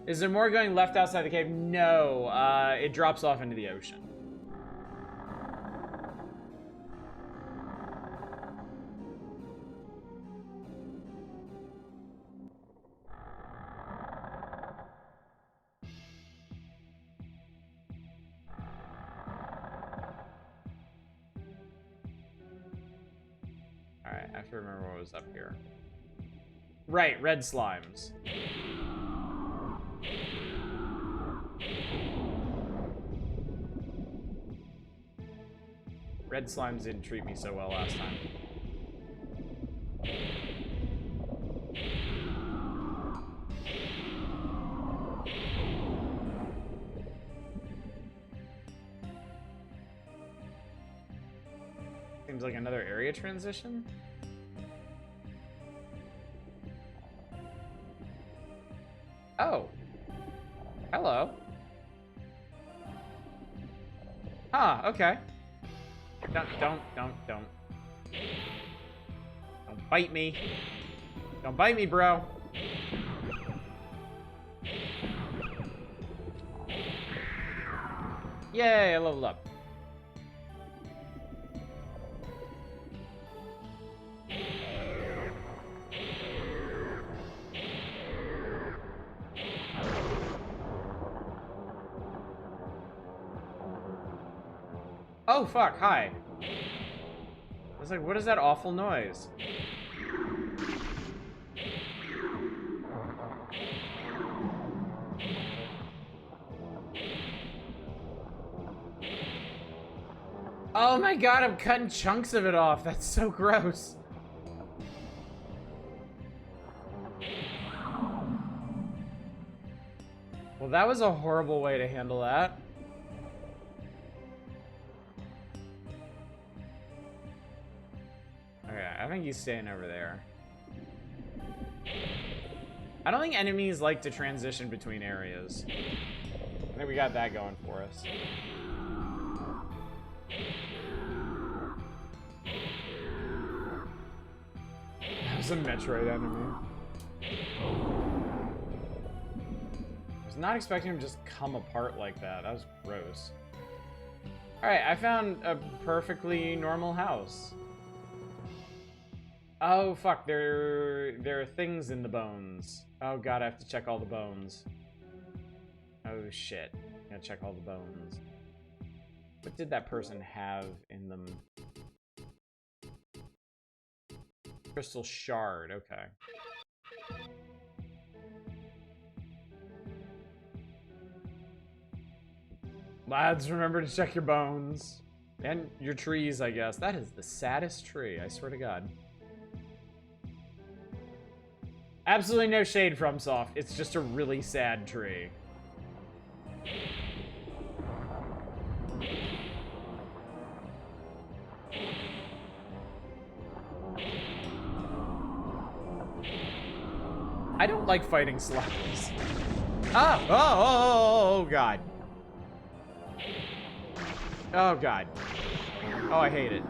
Is there more going left outside the cave? No, it drops off into the ocean. Alright, I have to remember what was up here. Right, red slimes. Red slimes didn't treat me so well last time. Seems like another area transition. Oh. Hello. Huh, okay. Don't bite me. Don't bite me, bro. Yay, I leveled up. Oh, fuck, hi. I was like, what is that awful noise? Oh my god, I'm cutting chunks of it off. That's so gross. Well, that was a horrible way to handle that. Okay, I think he's staying over there. I don't think enemies like to transition between areas. I think we got that going for us. That was a Metroid enemy. I was not expecting him to just come apart like that. That was gross. Alright, I found a perfectly normal house. Oh, fuck. There are things in the bones. Oh, God, I have to check all the bones. Oh, shit. Gotta check all the bones. What did that person have in them? Crystal shard, okay. Lads, remember to check your bones. And your trees, I guess. That is the saddest tree, I swear to God. Absolutely no shade, FromSoft. It's just a really sad tree. I don't like fighting slimes. Ah! Oh, God. Oh, God. Oh, I hate it.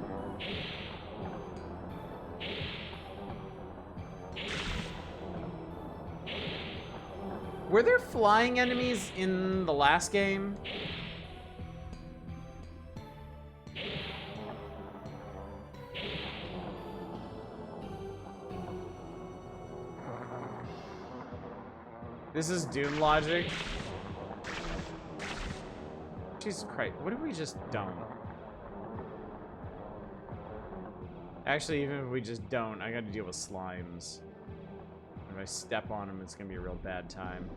Were there flying enemies in the last game? This is Doom logic. Jesus Christ, what if we just don't? Actually, even if we just don't, I gotta deal with slimes. If I step on them, it's gonna be a real bad time.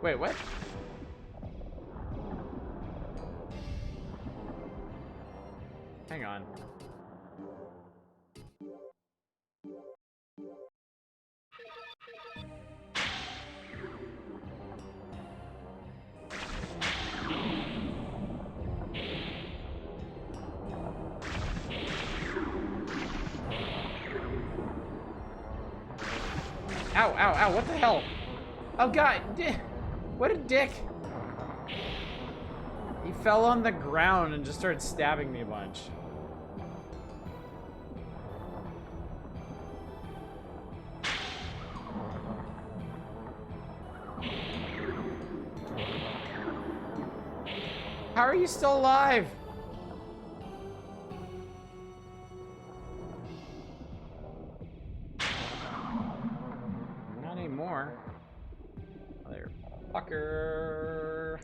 Wait, what? Hang on. Ow, ow, ow, what the hell? Oh, God. What a dick. He fell on the ground and just started stabbing me a bunch. How are you still alive? Not anymore. Motherfucker.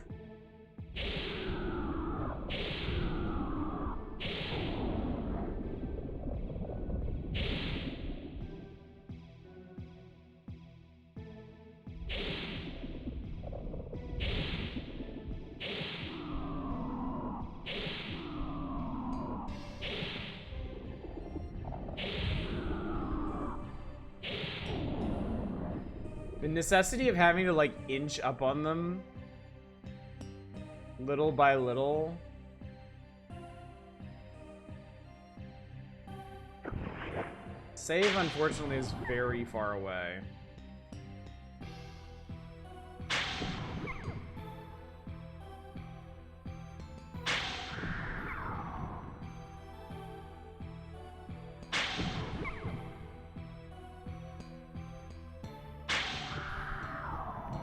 The necessity of having to, like, inch up on them little by little. Save, unfortunately, is very far away.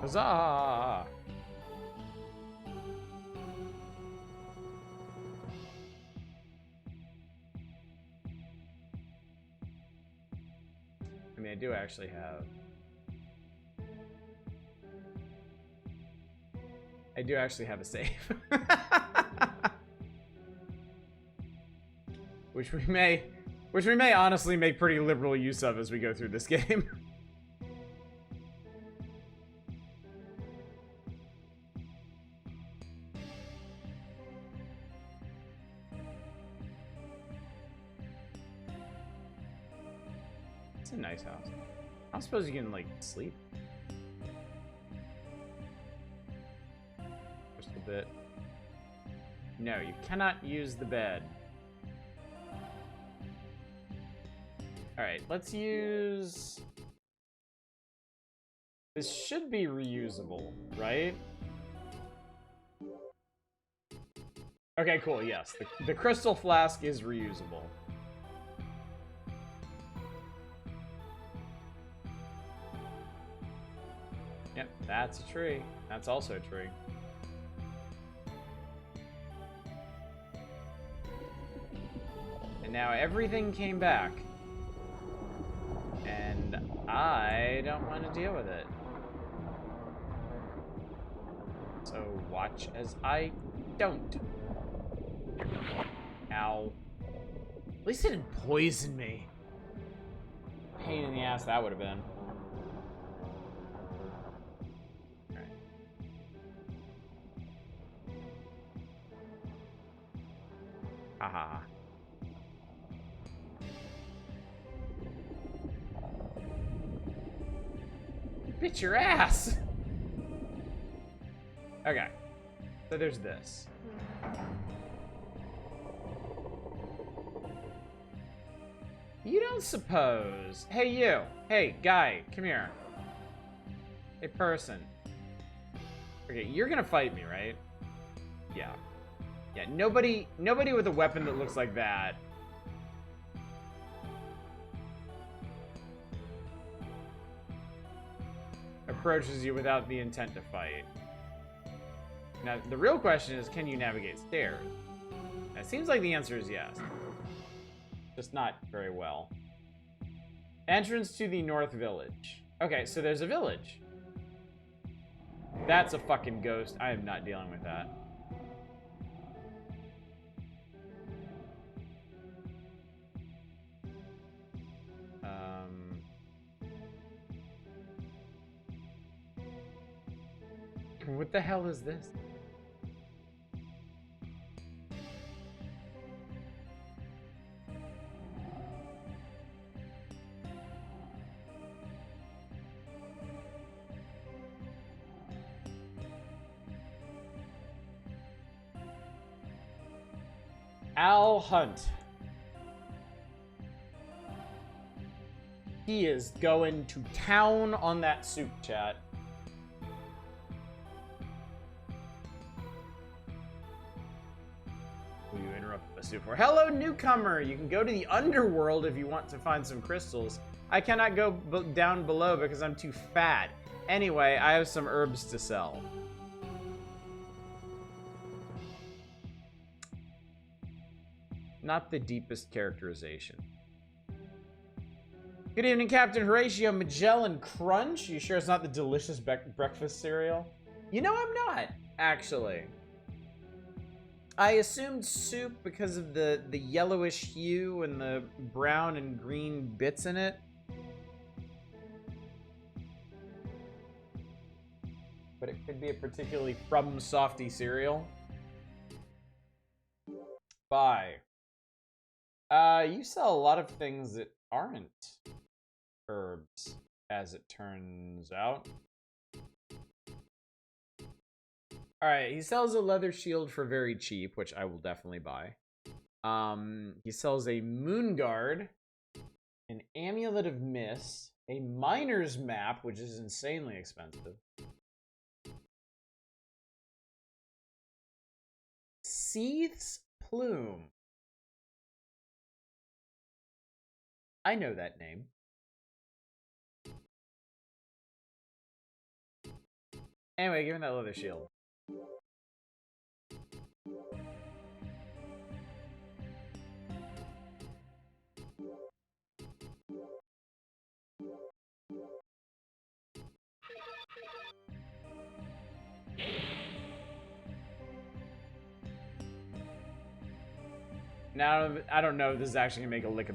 Huzzah! I mean, I do actually have... I do actually have a save. Which we may honestly make pretty liberal use of as we go through this game. It's a nice house. I don't suppose you can, like, sleep. Just a bit. No, you cannot use the bed. Alright, let's use... This should be reusable, right? Okay, cool, yes. The crystal flask is reusable. Yep, that's a tree. That's also a tree. And now everything came back. And I don't want to deal with it. So watch as I don't. Ow. At least it didn't poison me. Pain in the ass that would have been. Alright. Haha. Bitch your ass! Okay. So there's this. You don't suppose... Hey, you. Hey, guy. Come here. Hey, person. Okay, you're gonna fight me, right? Yeah. Yeah, nobody with a weapon that looks like that. Approaches you without the intent to fight. Now, the real question is, can you navigate stairs? It seems like the answer is yes. Just not very well. Entrance to the North Village. Okay, so there's a village. That's a fucking ghost. I am not dealing with that. What the hell is this? Al Hunt. He is going to town on that soup, chat. Will you interrupt the soup for? Hello, newcomer! You can go to the underworld if you want to find some crystals. I cannot go down below because I'm too fat. Anyway, I have some herbs to sell. Not the deepest characterization. Good evening, Captain Horatio Magellan Crunch. You sure it's not the delicious breakfast cereal? You know, I'm not, actually. I assumed soup because of the yellowish hue and the brown and green bits in it. But it could be a particularly from softy cereal. Bye. You sell a lot of things that aren't herbs, as it turns out. Alright, he sells a leather shield for very cheap, which I will definitely buy. He sells a moon guard, an amulet of mist, a miner's map, which is insanely expensive. Seeth's plume. I know that name. Anyway, give him that leather shield. Now, I don't know if this is actually gonna make a lick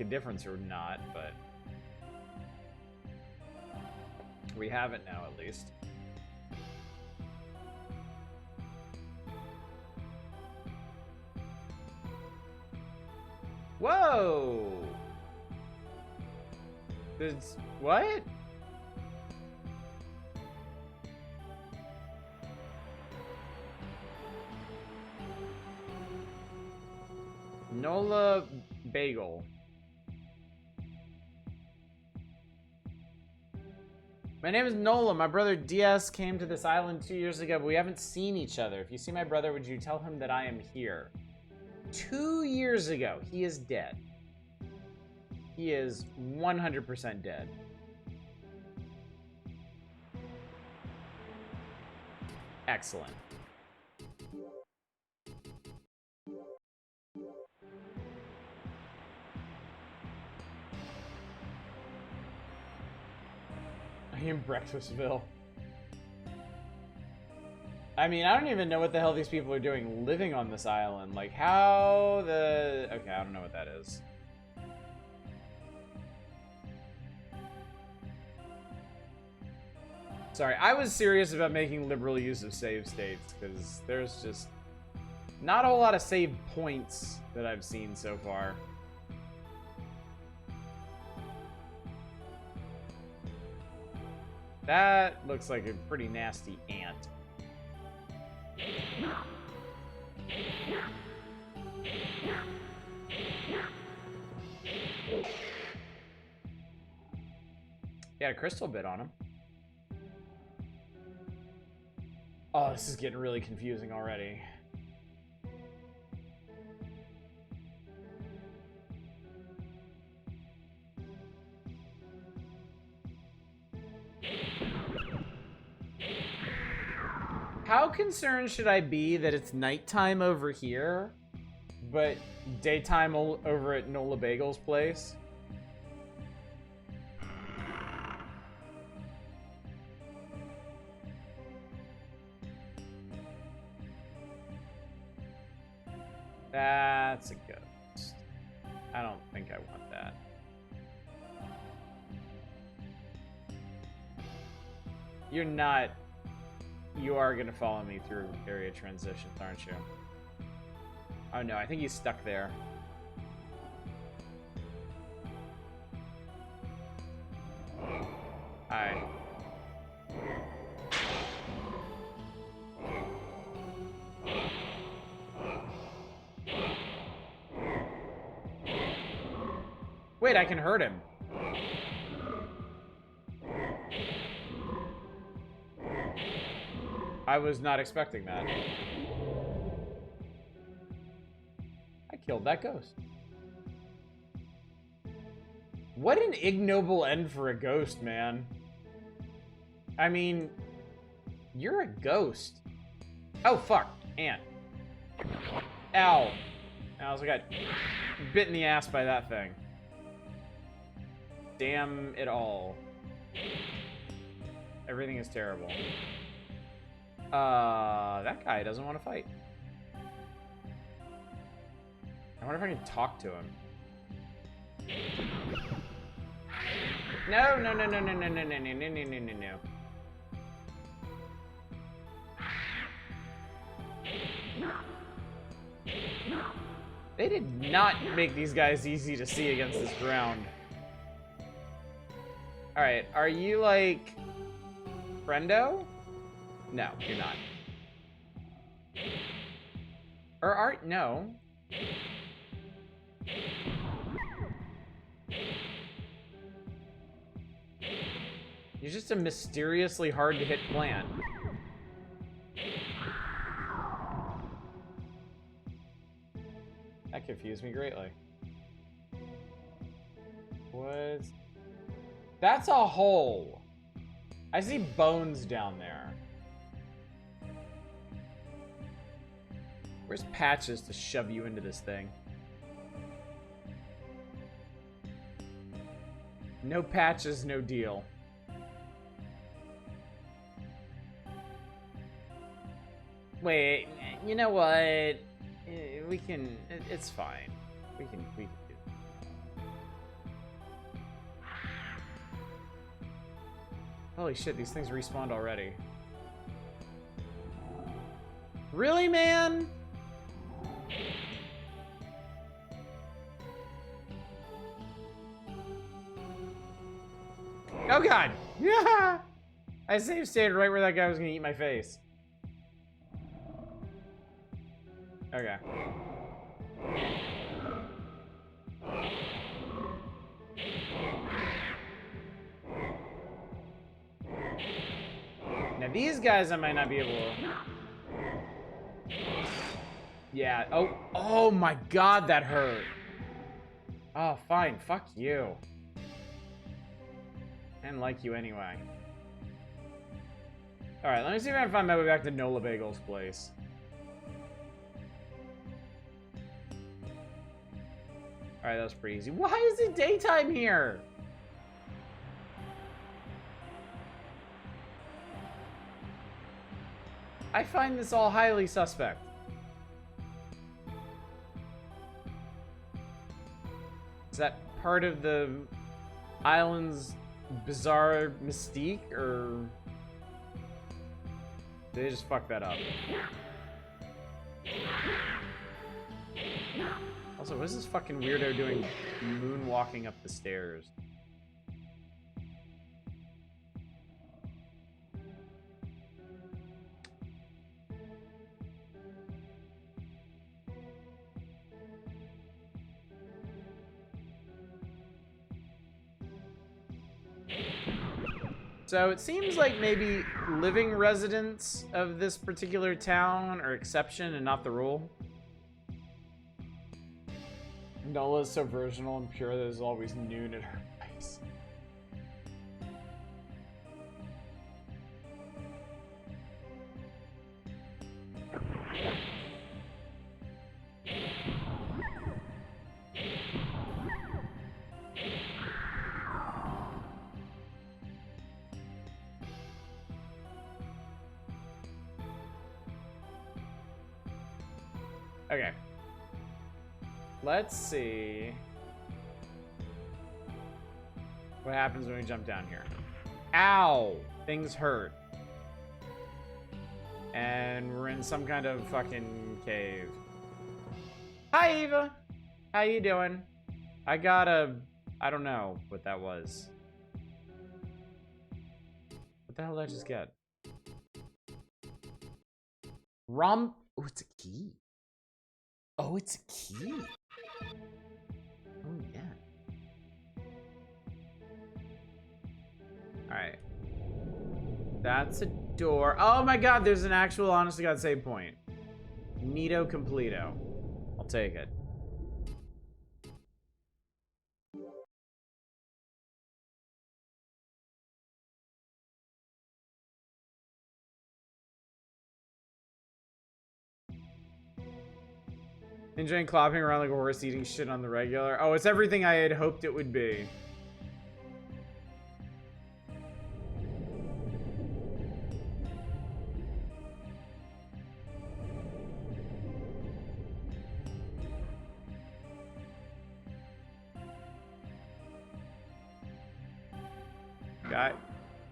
of difference or not, but we have it now at least. Whoa! This what? Nola Bagel. My name is Nola. My brother DS came to this island 2 years ago, but we haven't seen each other. If you see my brother, would you tell him that I am here? 2 years ago, he is dead. He is 100% dead. Excellent. I am Breakfastville. I mean, I don't even know what the hell these people are doing living on this island. Like, how the... Okay, I don't know what that is. Sorry, I was serious about making liberal use of save states, because there's just not a whole lot of save points that I've seen so far. That looks like a pretty nasty ant. He had a crystal bit on him. Oh, this is getting really confusing already. How concerned should I be that it's nighttime over here, but daytime over at Nola Bagel's place? That's a ghost. I don't think I want that. You're not... You are gonna follow me through area transitions, aren't you? Oh no, I think he's stuck there. Hi. Wait, I can hurt him. I was not expecting that. I killed that ghost. What an ignoble end for a ghost, man. I mean, you're a ghost. Oh, fuck. Ant. Ow. I also got bit in the ass by that thing. Damn it all. Everything is terrible. That guy doesn't want to fight. I wonder if I can talk to him. No, no, no, no, no, no, no, no, no, no, no, no, no, no. They did not make these guys easy to see against this ground. Alright, are you like... Friendo? No, you're not. Or art? No. You're just a mysteriously hard to hit plant. That confused me greatly. That's a hole. I see bones down there. Where's Patches to shove you into this thing? No Patches, no deal. Wait, you know what? We can, it's fine. We can do it. Holy shit, these things respawned already. Really, man? Oh god! Yeah! I save stayed right where that guy was gonna eat my face. Okay. Now these guys I might not be able to... Yeah. Oh my god, that hurt. Oh, fine. Fuck you. I didn't like you anyway. Alright, let me see if I can find my way back to Nola Bagel's place. Alright, that was pretty easy. Why is it daytime here? I find this all highly suspect. Is that part of the island's bizarre mystique, or did they just fuck that up? Also, what is this fucking weirdo doing moonwalking up the stairs? So it seems like maybe living residents of this particular town are exception and not the rule. Nola is so virginal and pure that there's always noon at her place. Okay. Let's see what happens when we jump down here. Ow! Things hurt. And we're in some kind of fucking cave. Hi, Eva! How you doing? I got a... I don't know what that was. What the hell did I just get? Oh, it's a key. Oh, it's a key. Oh, yeah. Alright. That's a door. Oh my god, there's an actual honest to god save point. Neato completo. I'll take it. Enjoying clopping around like a horse eating shit on the regular. Oh, it's everything I had hoped it would be.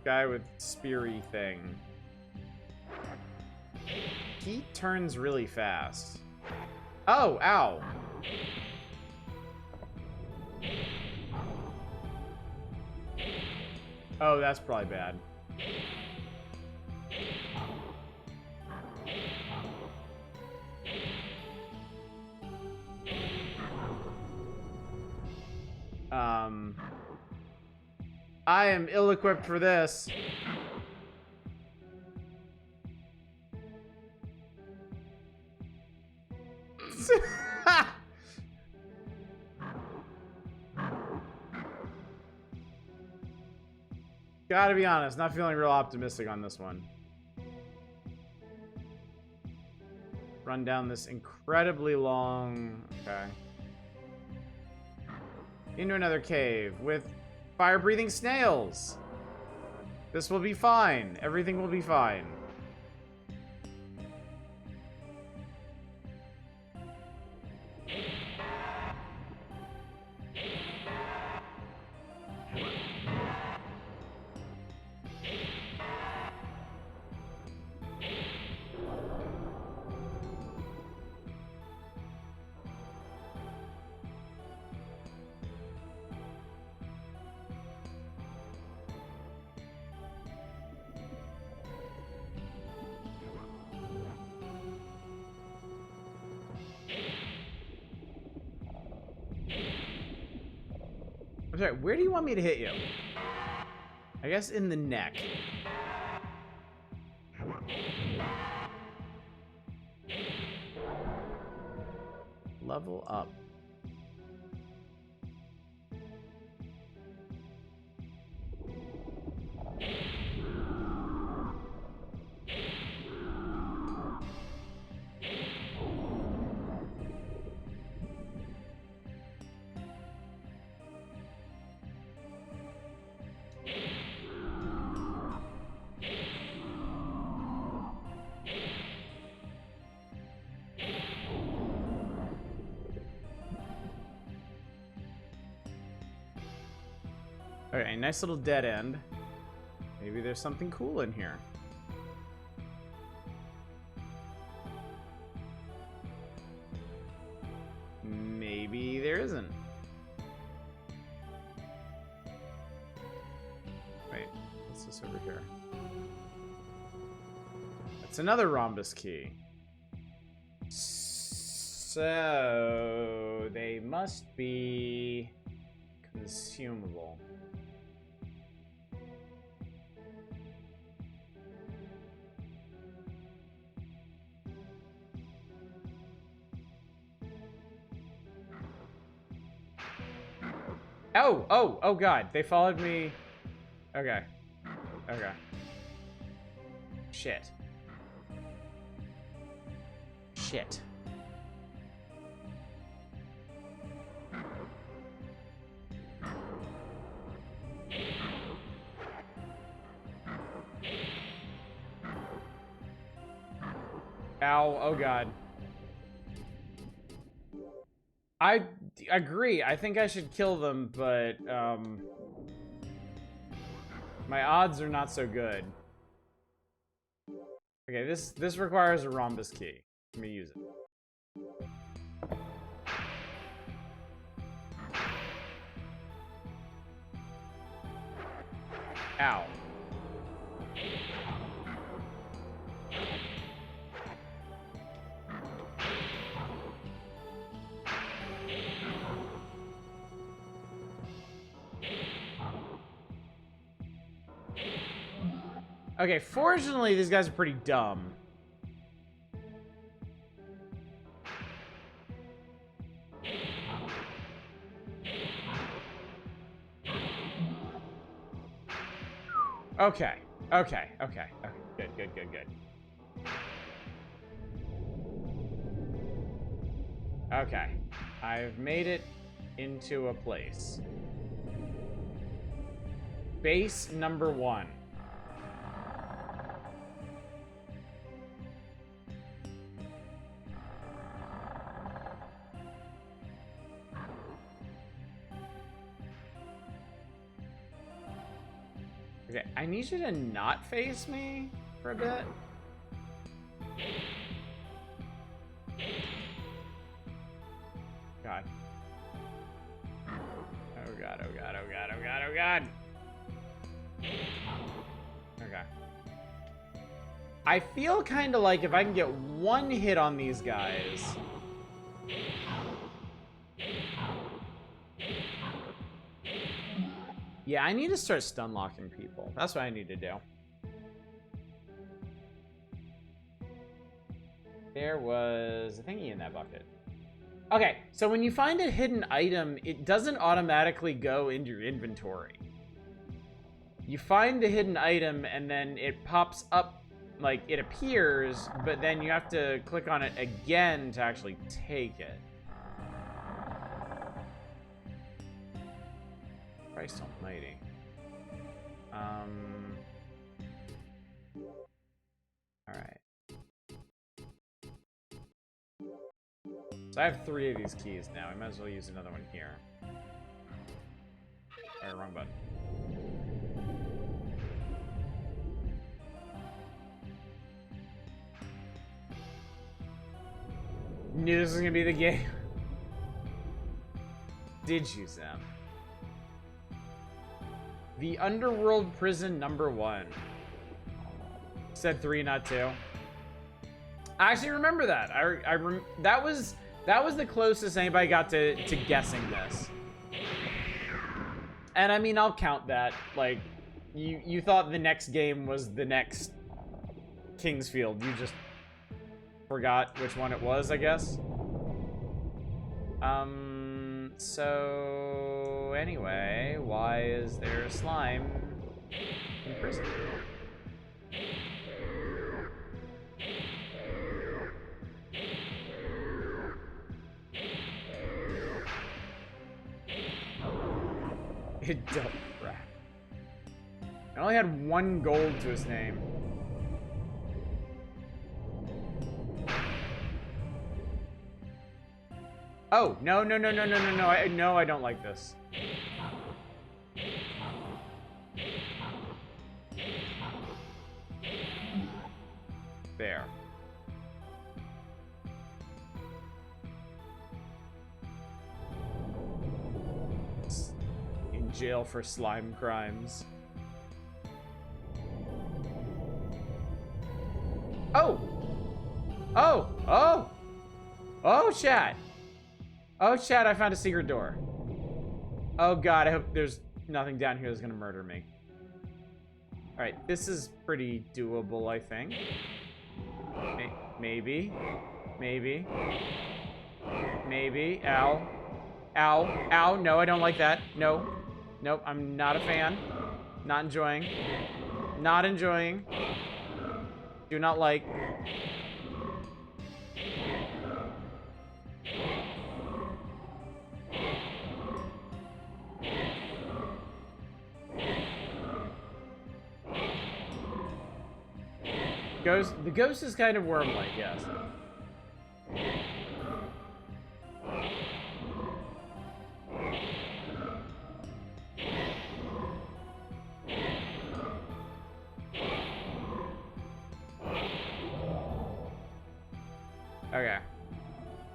Guy with speary thing. He turns really fast. Oh, ow. Oh, that's probably bad. I am ill-equipped for this. Gotta be honest, not feeling real optimistic on this one. Run down this incredibly long... Okay. Into another cave with fire-breathing snails. This will be fine. Everything will be fine. I'm sorry, where do you want me to hit you? I guess in the neck. Level up. Okay, nice little dead end. Maybe there's something cool in here. Maybe there isn't. Wait, what's this over here? That's another rhombus key. So they must be consumable. Oh god, they followed me. Okay. Okay. Shit. Shit. Ow, oh god. I agree. I think I should kill them, but my odds are not so good. Okay, this requires a rhombus key. Let me use it. Ow. Okay, fortunately, these guys are pretty dumb. Okay. Okay. Okay. Okay. Good. Okay. I've made it into a place. Base number 1. Okay, I need you to not face me for a bit. God. Oh god, oh god, oh god, oh god, oh god. Okay. I feel kind of like if I can get one hit on these guys. Yeah, I need to start stun locking people. That's what I need to do. There was a thingy in that bucket. Okay, so when you find a hidden item, it doesn't automatically go into your inventory. You find the hidden item and then it pops up, like it appears, but then you have to click on it again to actually take it. Christ almighty. Alright. So I have 3 of these keys now. I might as well use another one here. Alright, wrong button. Knew this was gonna be the game. Did you, Sam? The Underworld Prison number 1. Said 3, not 2. I actually remember that. That was the closest anybody got to guessing this. And I mean, I'll count that. Like, you thought the next game was the next Kingsfield. You just forgot which one it was, I guess. So anyway, why is there slime in prison? It does crap. It only had 1 gold to his name. Oh, no, no, no, no, no, no, no. No, I don't like this. There. In jail for slime crimes. Oh! Oh! Oh! Oh, chat! Oh, chat, I found a secret door. Oh, God, I hope there's nothing down here that's gonna murder me. Alright, this is pretty doable, I think. Maybe. Maybe. Maybe. Ow. Ow. Ow. No, I don't like that. No. Nope, I'm not a fan. Not enjoying. Not enjoying. Do not like. The ghost is kind of worm-like, yes. Okay.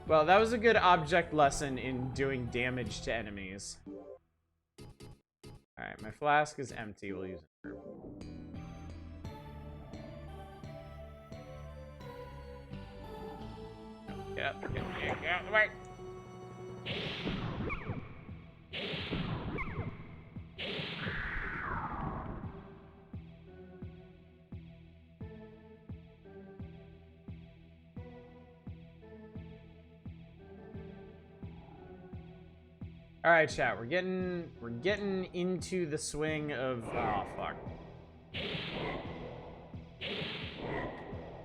Well, that was a good object lesson in doing damage to enemies. Alright, my flask is empty. We'll use it. Get out of the way. All right, chat. We're getting into the swing of oh fuck.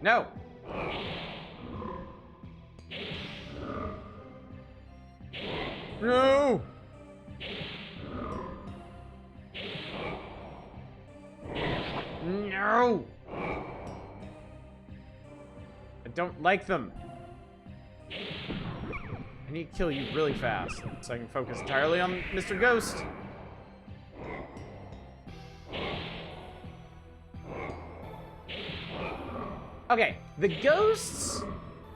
No. No! No! I don't like them. I need to kill you really fast so I can focus entirely on Mr. Ghost. Okay, the ghosts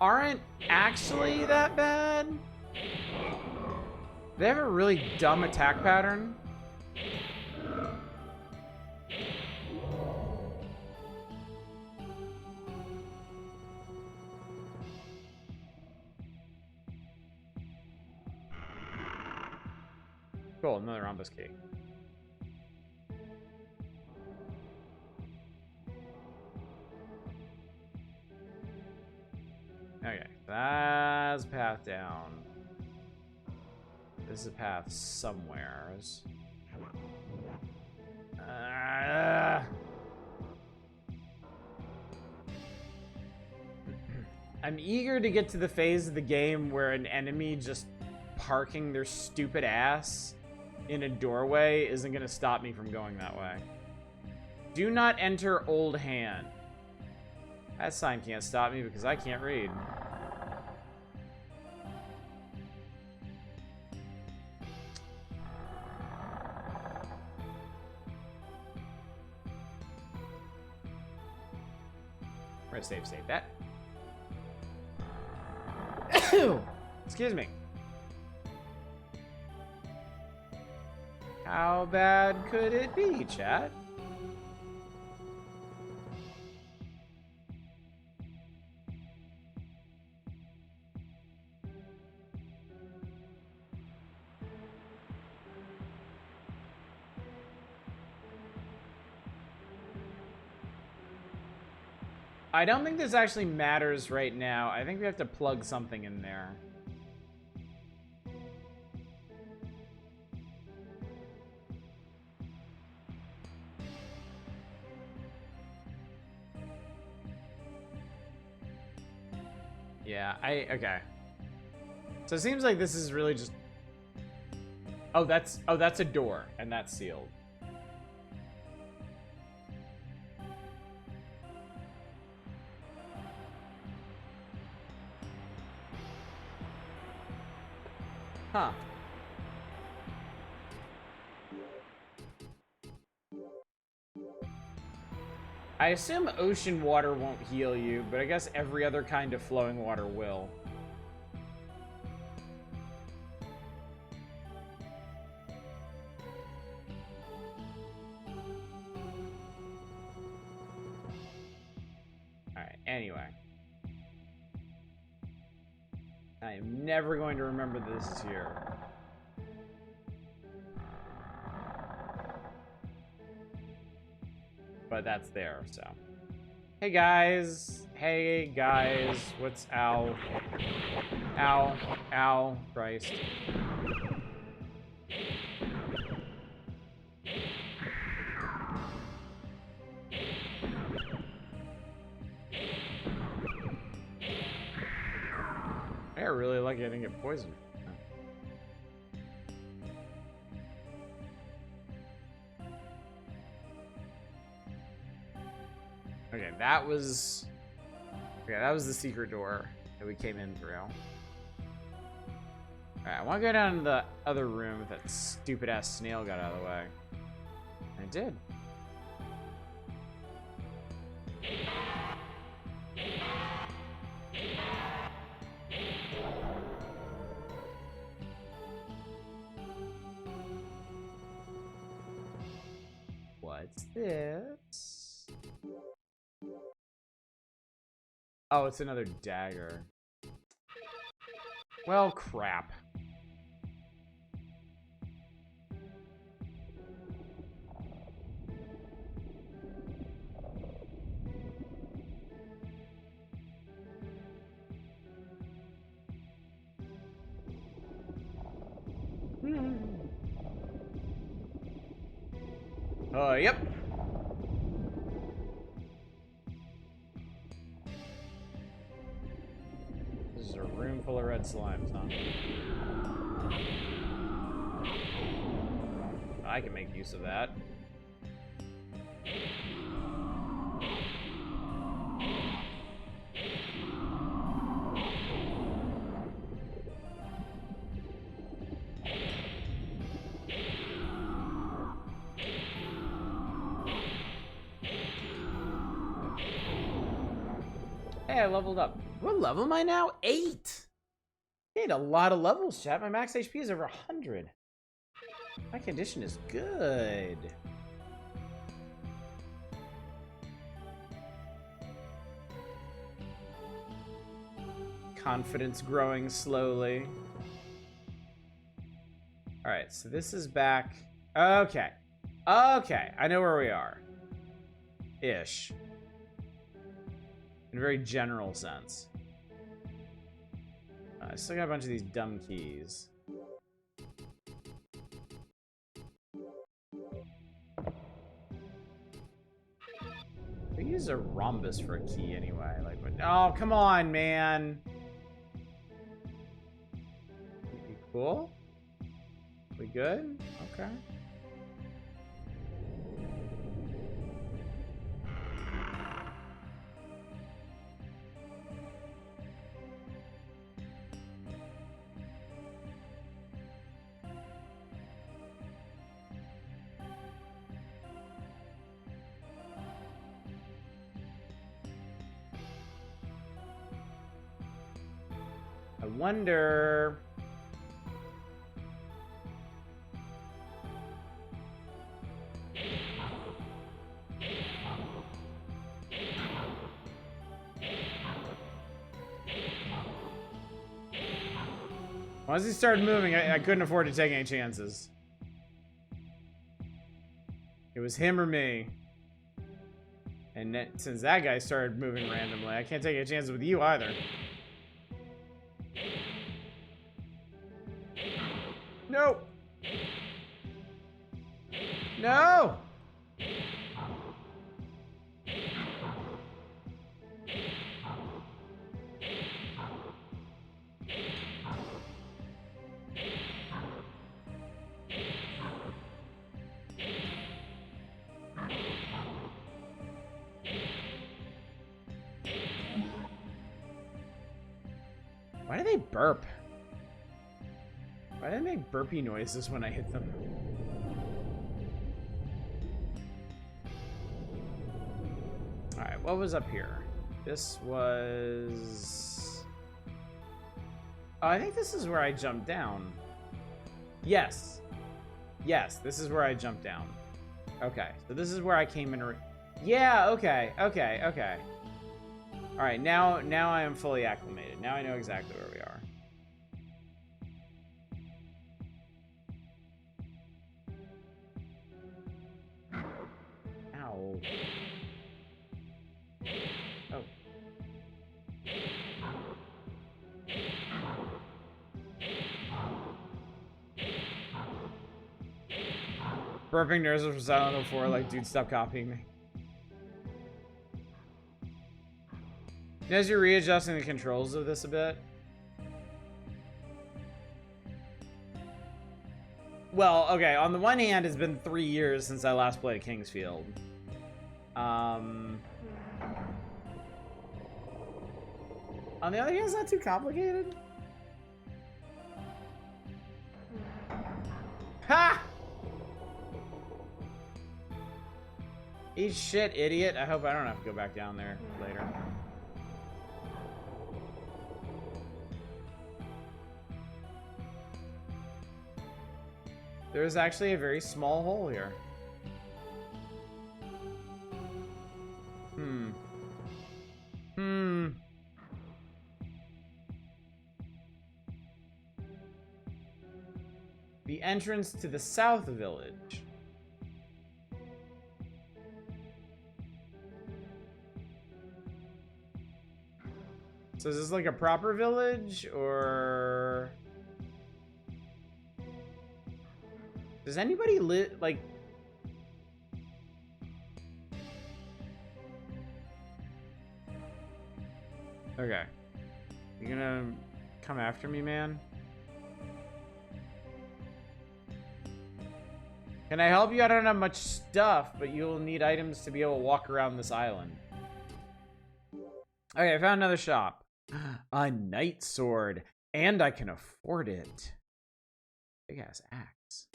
aren't actually that bad. They have a really dumb attack pattern. Cool, another rhombus key. Okay, that's a path down. This is a path somewheres. I'm eager to get to the phase of the game where an enemy just parking their stupid ass in a doorway isn't going to stop me from going that way. Do not enter Old Hand. That sign can't stop me because I can't read. We're gonna save that. Excuse me. How bad could it be, chat? I don't think this actually matters right now. I think we have to plug something in there. Yeah, okay. So it seems like this is really just... Oh, that's a door, and that's sealed. Huh. I assume ocean water won't heal you, but I guess every other kind of flowing water will. Alright, anyway. I am never going to remember this is here. But that's there, so. Hey guys. Hey guys. What's ow? Ow. Ow. Christ. I really lucky I didn't get poisoned. Okay, that was the secret door that we came in through. Alright, I want to go down to the other room if that stupid ass snail got out of the way. And it did. What's this? Oh, it's another dagger. Well, crap. Yep. This is a room full of red slimes, huh? I can make use of that. Hey, I leveled up. What level am I now? 8! Gained a lot of levels, chat. My max HP is over 100. My condition is good. Confidence growing slowly. Alright, so this is back. Okay. Okay, I know where we are. Ish. In a very general sense. I still got a bunch of these dumb keys. We use a rhombus for a key anyway. Like, oh, come on, man. We cool? We good? Okay. I wonder... Once he started moving, I couldn't afford to take any chances. It was him or me. And since that guy started moving randomly, I can't take any chances with you either. No! No! burp? Why do they make burpy noises when I hit them? Alright, what was up here? This was... Oh, I think this is where I jumped down. Yes. Yes, this is where I jumped down. Okay, so this is where I came in. Yeah, okay. Alright, now I am fully acclimated. Now I know exactly where we are. Ow. Oh. Burping nerves from Silent 04, like, dude, stop copying me. As you're readjusting the controls of this a bit. Well, okay, on the one hand, it's been 3 years since I last played Kingsfield. On the other hand, it's not too complicated. Ha! Eat shit, idiot. I hope I don't have to go back down there later. There is actually a very small hole here. The entrance to the South Village. So is this like a proper village, or... Does anybody live, like... Okay. You gonna come after me, man? Can I help you? I don't have much stuff, but you'll need items to be able to walk around this island. Okay, I found another shop. A night sword. And I can afford it. Big ass axe.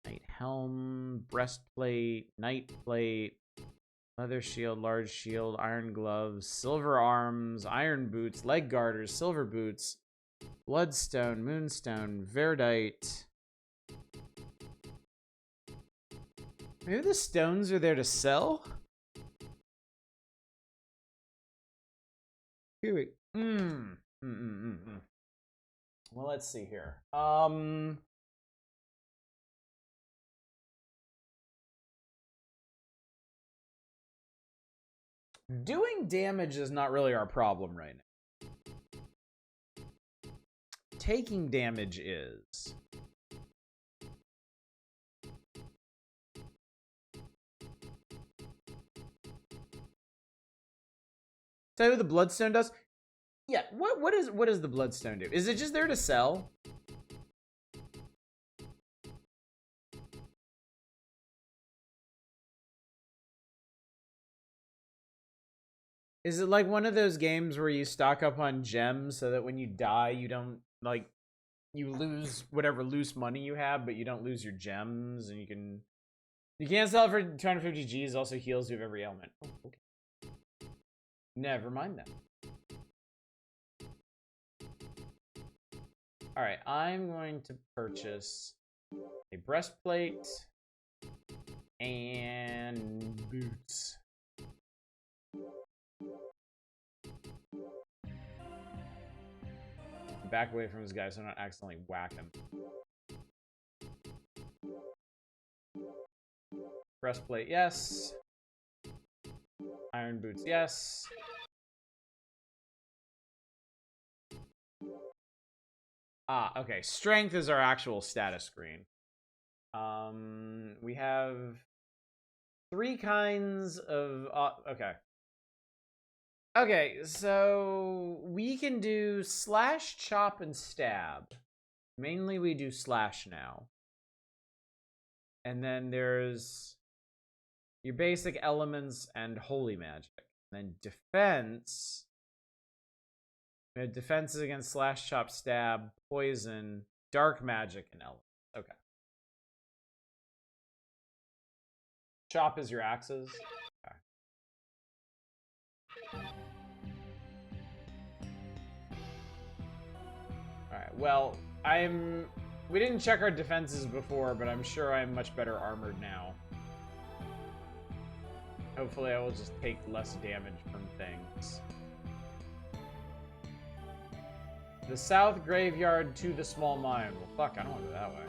Knight helm, breastplate, knight plate, leather shield, large shield, iron gloves, silver arms, iron boots, leg garters, silver boots, bloodstone, moonstone, verdite. Maybe the stones are there to sell? Here we... Well, let's see here. Doing damage is not really our problem right now. Taking damage is. Tell you what the bloodstone does? Yeah, what does the bloodstone do? Is it just there to sell? Is it like one of those games where you stock up on gems so that when you die, you don't, like, you lose whatever loose money you have, but you don't lose your gems, and you can't sell it for 250 G's, also heals you of every ailment. Oh, okay. Never mind that. Alright, I'm going to purchase a breastplate and boots. Back away from this guy so I'm not accidentally whack him. Breastplate, yes. Iron boots, yes. Ah, okay. Strength is our actual status screen. We have 3 kinds of... okay. Okay, so we can do slash, chop, and stab. Mainly we do slash now. And then there's your basic elements and holy magic. And then defense We have defenses against slash, chop, stab, poison, dark magic, and elements. Okay. Chop is your axes. Okay. Alright, well, we didn't check our defenses before, but I'm sure I'm much better armored now. Hopefully I will just take less damage from things. The south graveyard to the small mine. Well, fuck, I don't want to go that way.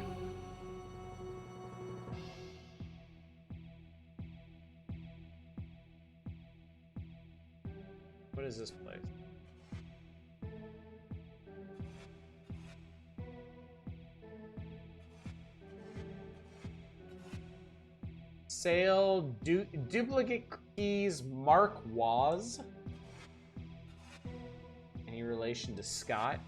What is this place? Sale duplicate keys Mark Waz. Any relation to Scott?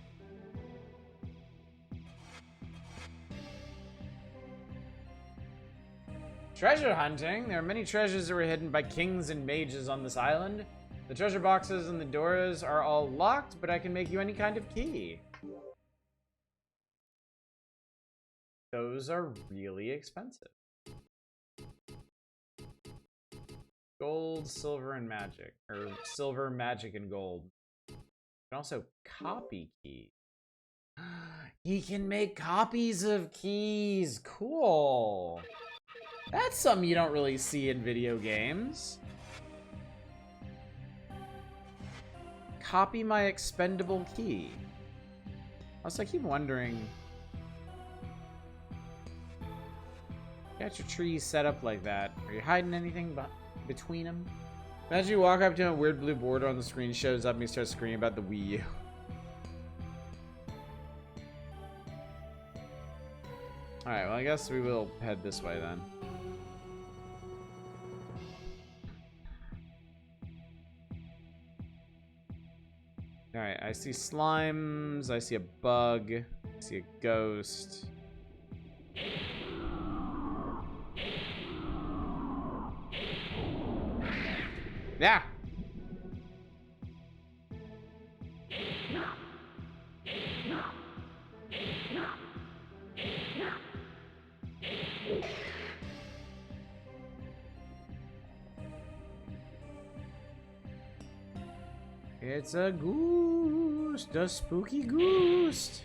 Treasure hunting. There are many treasures that were hidden by kings and mages on this island. The treasure boxes and the doors are all locked, but I can make you any kind of key. Those are really expensive. Gold, silver, and magic. Or silver, magic, and gold. And also copy key. He can make copies of keys. Cool. That's something you don't really see in video games. Copy my expendable key. Also, I keep wondering. Got your trees set up like that. Are you hiding anything between them? Imagine you walk up to him, a weird blue border on the screen shows up and he starts screaming about the Wii U. Alright, well I guess we will head this way then. Alright, I see slimes, I see a bug, I see a ghost. Yeah! It's a goose, a spooky goose.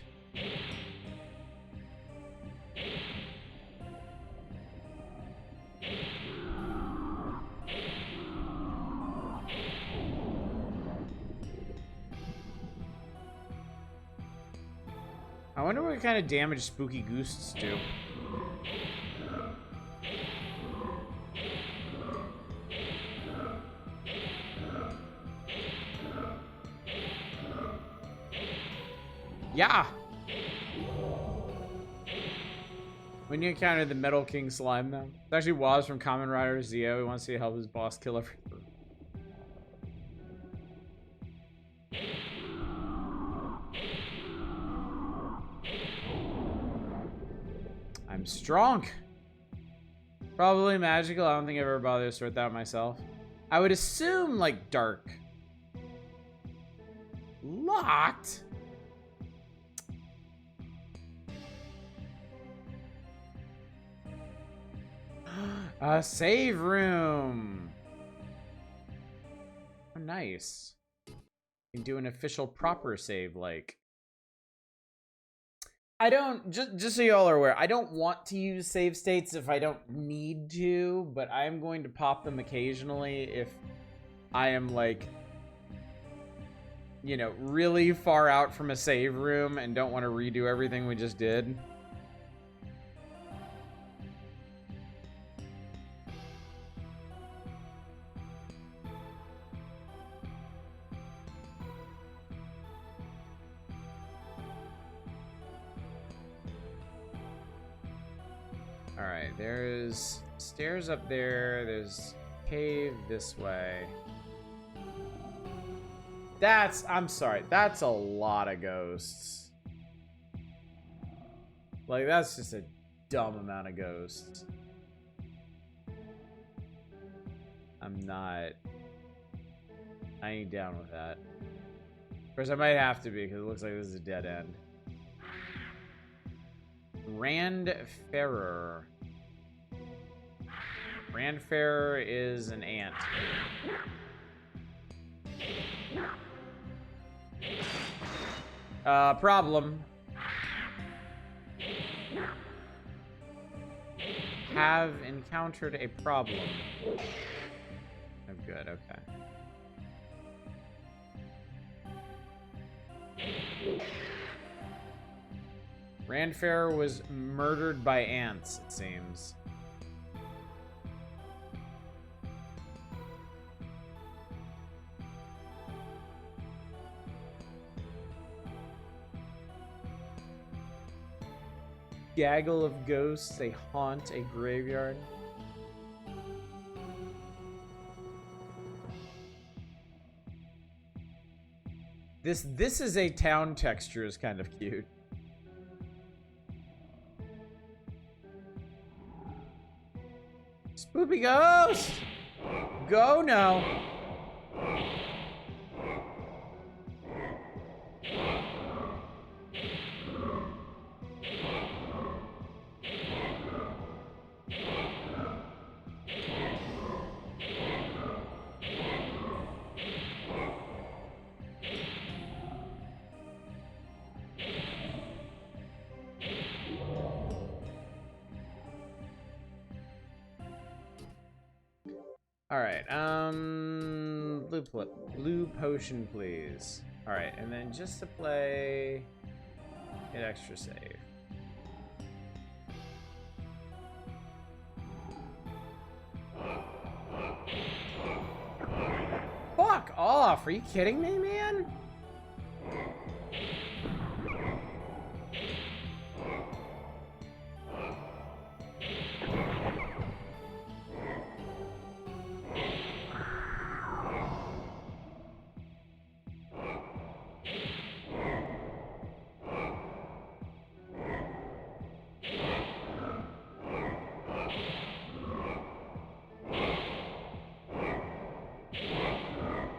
I wonder what kind of damage spooky ghosts do. Yeah! When you encounter the Metal King slime, though. It's actually Waz from Kamen Rider Zeo. He wants to help his boss kill everyone. I'm strong. Probably magical. I don't think I've ever bothered to sort that out myself. I would assume, like, dark. Locked? A save room. Oh, nice. You can do an official proper save, like. I don't, just so y'all are aware, I don't want to use save states if I don't need to, but I am going to pop them occasionally if I am, like, you know, really far out from a save room and don't want to redo everything we just did. Alright, there's stairs up there, there's cave this way. I'm sorry, that's a lot of ghosts. Like, that's just a dumb amount of ghosts. I ain't down with that. Of course, I might have to be, because it looks like this is a dead end. Rand Ferrer. Rand Ferrer is an ant. Problem. Have encountered a problem. Oh, good, okay. Rand Ferrer was murdered by ants, it seems. Gaggle of ghosts, they haunt a graveyard. This is a town texture is kind of cute. Spoopy ghost! Go now! Alright, blue potion, please. Alright, and then just to play, hit extra save. Fuck off! Are you kidding me, man?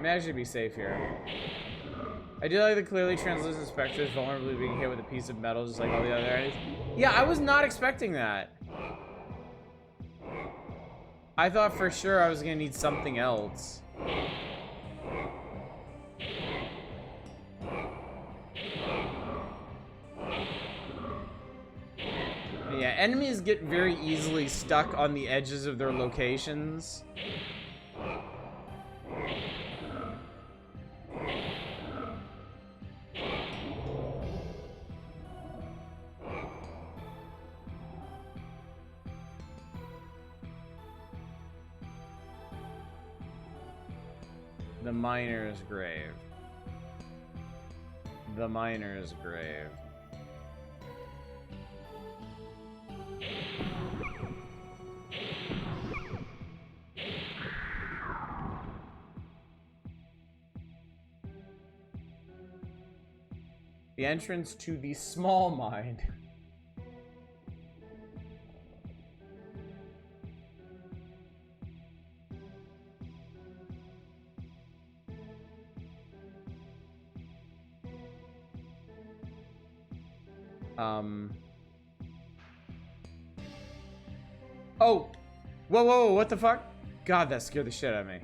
I should be safe here. I do like the clearly translucent specters vulnerably being hit with a piece of metal just like all the other enemies. Yeah, I was not expecting that. I thought for sure I was gonna need something else. Yeah, enemies get very easily stuck on the edges of their locations. The miner's grave. The miner's grave. The entrance to the small mine. Oh! Whoa, whoa, whoa, what the fuck? God, that scared the shit out of me.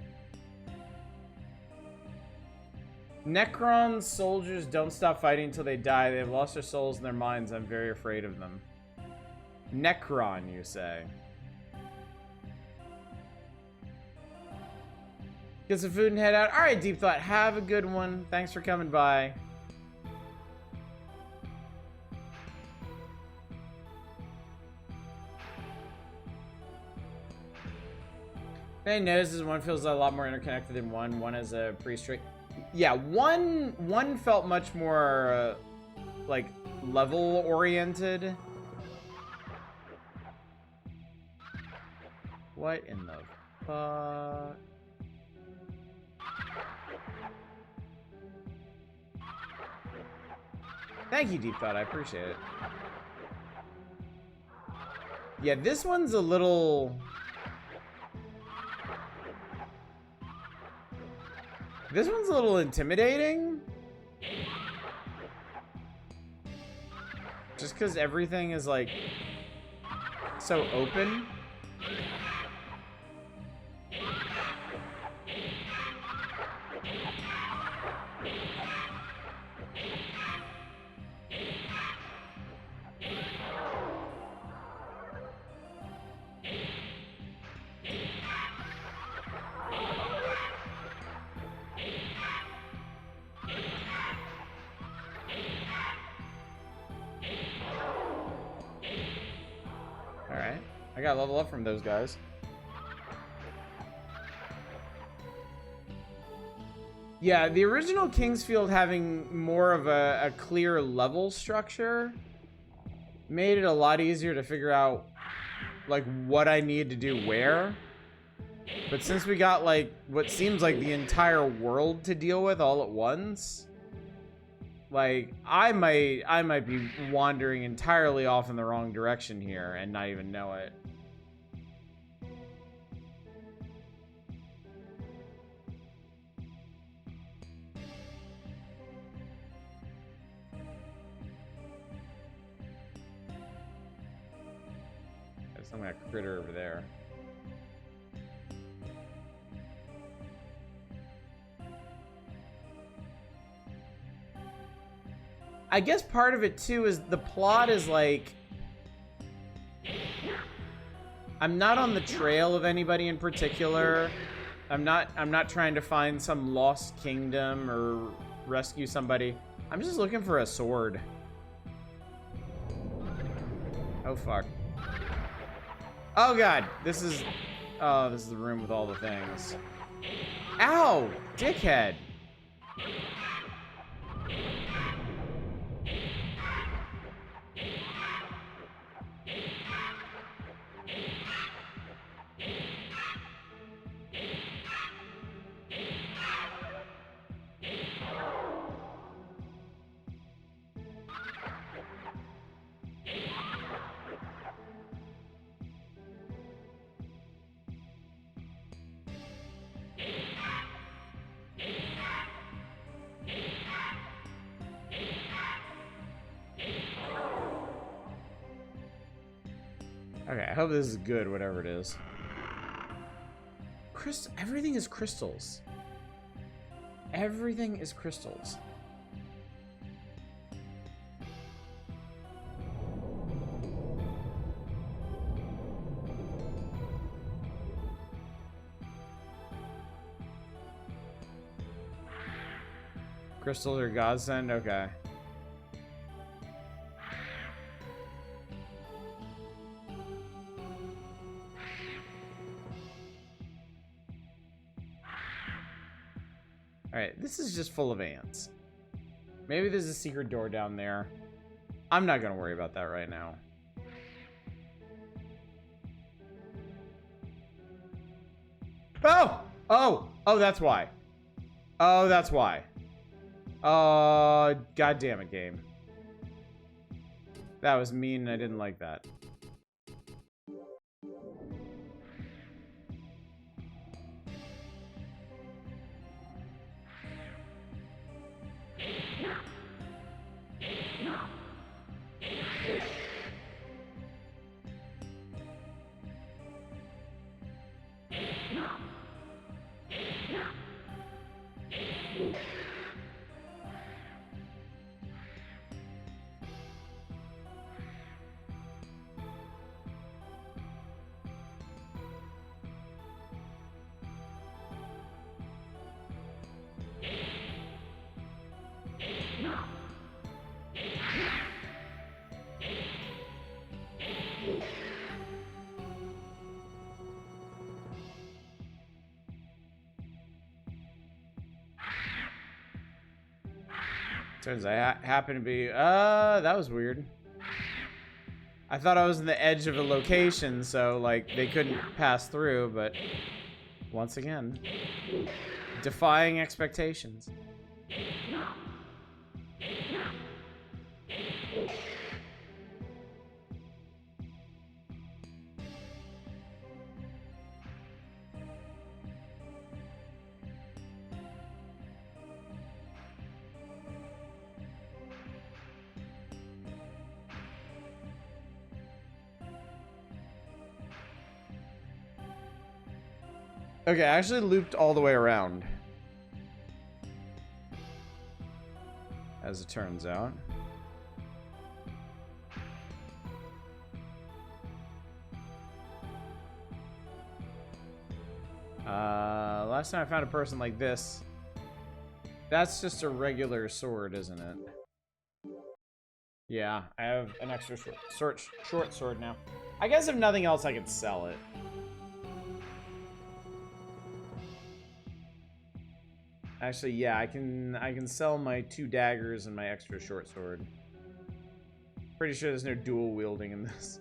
Necron soldiers don't stop fighting until they die. They have lost their souls and their minds. I'm very afraid of them. Necron, you say? Get some food and head out. Alright, Deep Thought. Have a good one. Thanks for coming by. They notices one feels a lot more interconnected than one. One has a pretty straight. Yeah, one felt much more like level oriented. What in the fuck? Thank you, Deep Thought. I appreciate it. Yeah, this one's a little. This one's a little intimidating. Just because everything is, like, so open. Alright. I got level up from those guys. Yeah, the original Kingsfield having more of a clear level structure made it a lot easier to figure out, like, what I need to do where. But since we got, like, what seems like the entire world to deal with all at once, like, I might be wandering entirely off in the wrong direction here and not even know it. There's some kind of critter over there. I guess part of it too is the plot is like, I'm not on the trail of anybody in particular. I'm not trying to find some lost kingdom or rescue somebody. I'm just looking for a sword. Oh fuck. Oh god, this is the room with all the things. Ow, dickhead. Okay, I hope this is good, whatever it is. Everything is crystals. Everything is crystals. Crystals are godsend? Okay. Alright, this is just full of ants. Maybe there's a secret door down there. I'm not gonna worry about that right now. Oh! Oh! Oh, that's why. Oh, that's why. God damn it, game. That was mean and I didn't like that. Turns I happen to be, that was weird. I thought I was in the edge of a location, so, like, they couldn't pass through, but once again, defying expectations. Okay, I actually looped all the way around. As it turns out. Last time I found a person like this. That's just a regular sword, isn't it? Yeah, I have an extra short sword now. I guess if nothing else, I could sell it. Actually, yeah, I can sell my 2 daggers and my extra short sword. Pretty sure there's no dual wielding in this.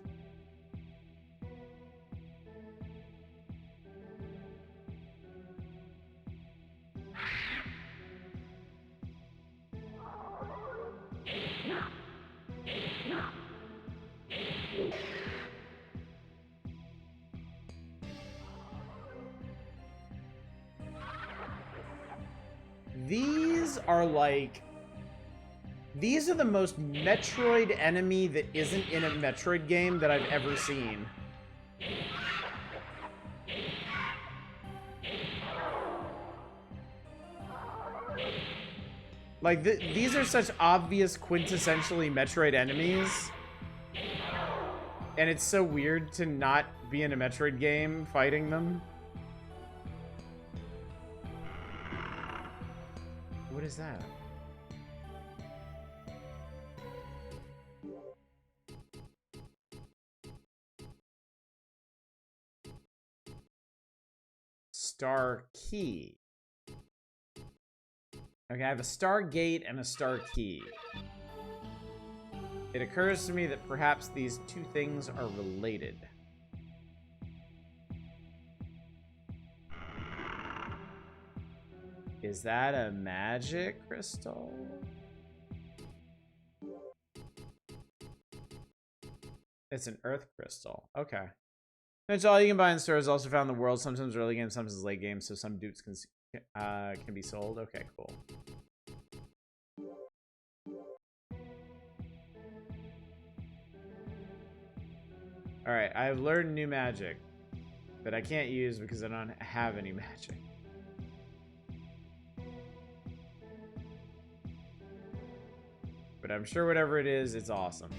These are like... These are the most Metroid enemy that isn't in a Metroid game that I've ever seen. Like, these are such obvious, quintessentially Metroid enemies. And it's so weird to not be in a Metroid game fighting them. What is that? Star key. Okay, I have a star gate and a star key. It occurs to me that perhaps these 2 things are related. Is that a magic crystal? It's an earth crystal. Okay. That's all you can buy in stores. Also found in the world. Sometimes early game, sometimes late game. So some dupes can be sold. Okay, cool. All right, I've learned new magic that I can't use because I don't have any magic. But I'm sure whatever it is, it's awesome.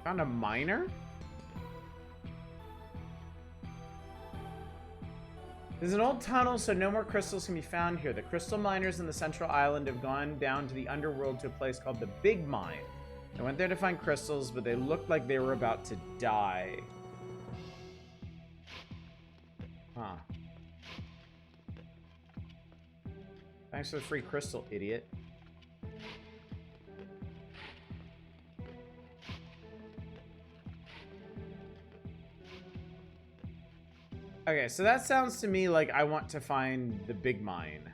Found a miner? There's an old tunnel, so no more crystals can be found here. The crystal miners in the central island have gone down to the underworld to a place called the Big Mine. I went there to find crystals, but they looked like they were about to die. Huh. Thanks for the free crystal, idiot. Okay, so that sounds to me like I want to find the big mine.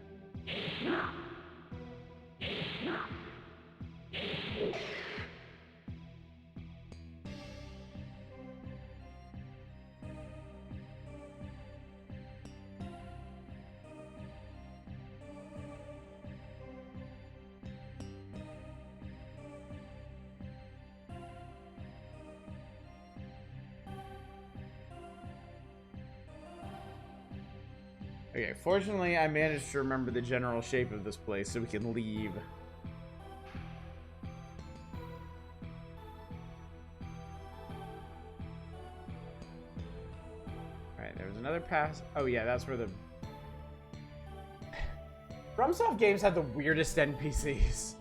Okay, fortunately, I managed to remember the general shape of this place so we can leave. Alright, there was another pass. Oh yeah, that's where the... FromSoft games have the weirdest NPCs.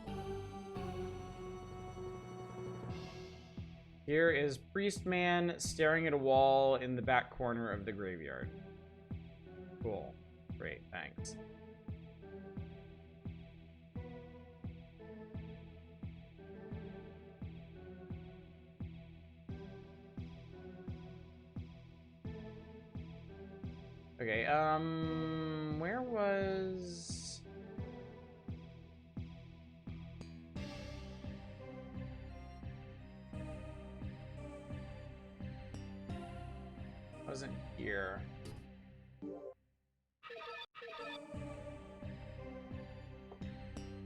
Here is Priestman staring at a wall in the back corner of the graveyard. Cool. Great, thanks. Okay, where was... here.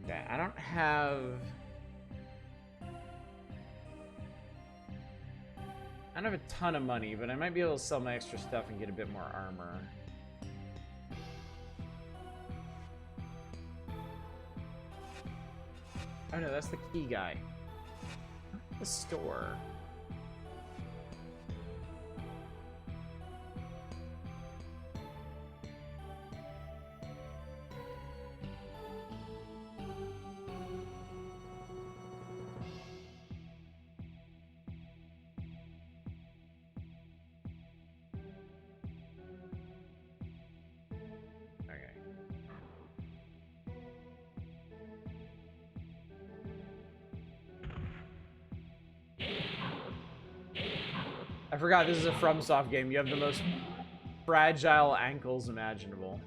Okay, I don't have a ton of money, but I might be able to sell my extra stuff and get a bit more armor. Oh no, that's the key guy. The store. I forgot this is a FromSoft game. You have the most fragile ankles imaginable.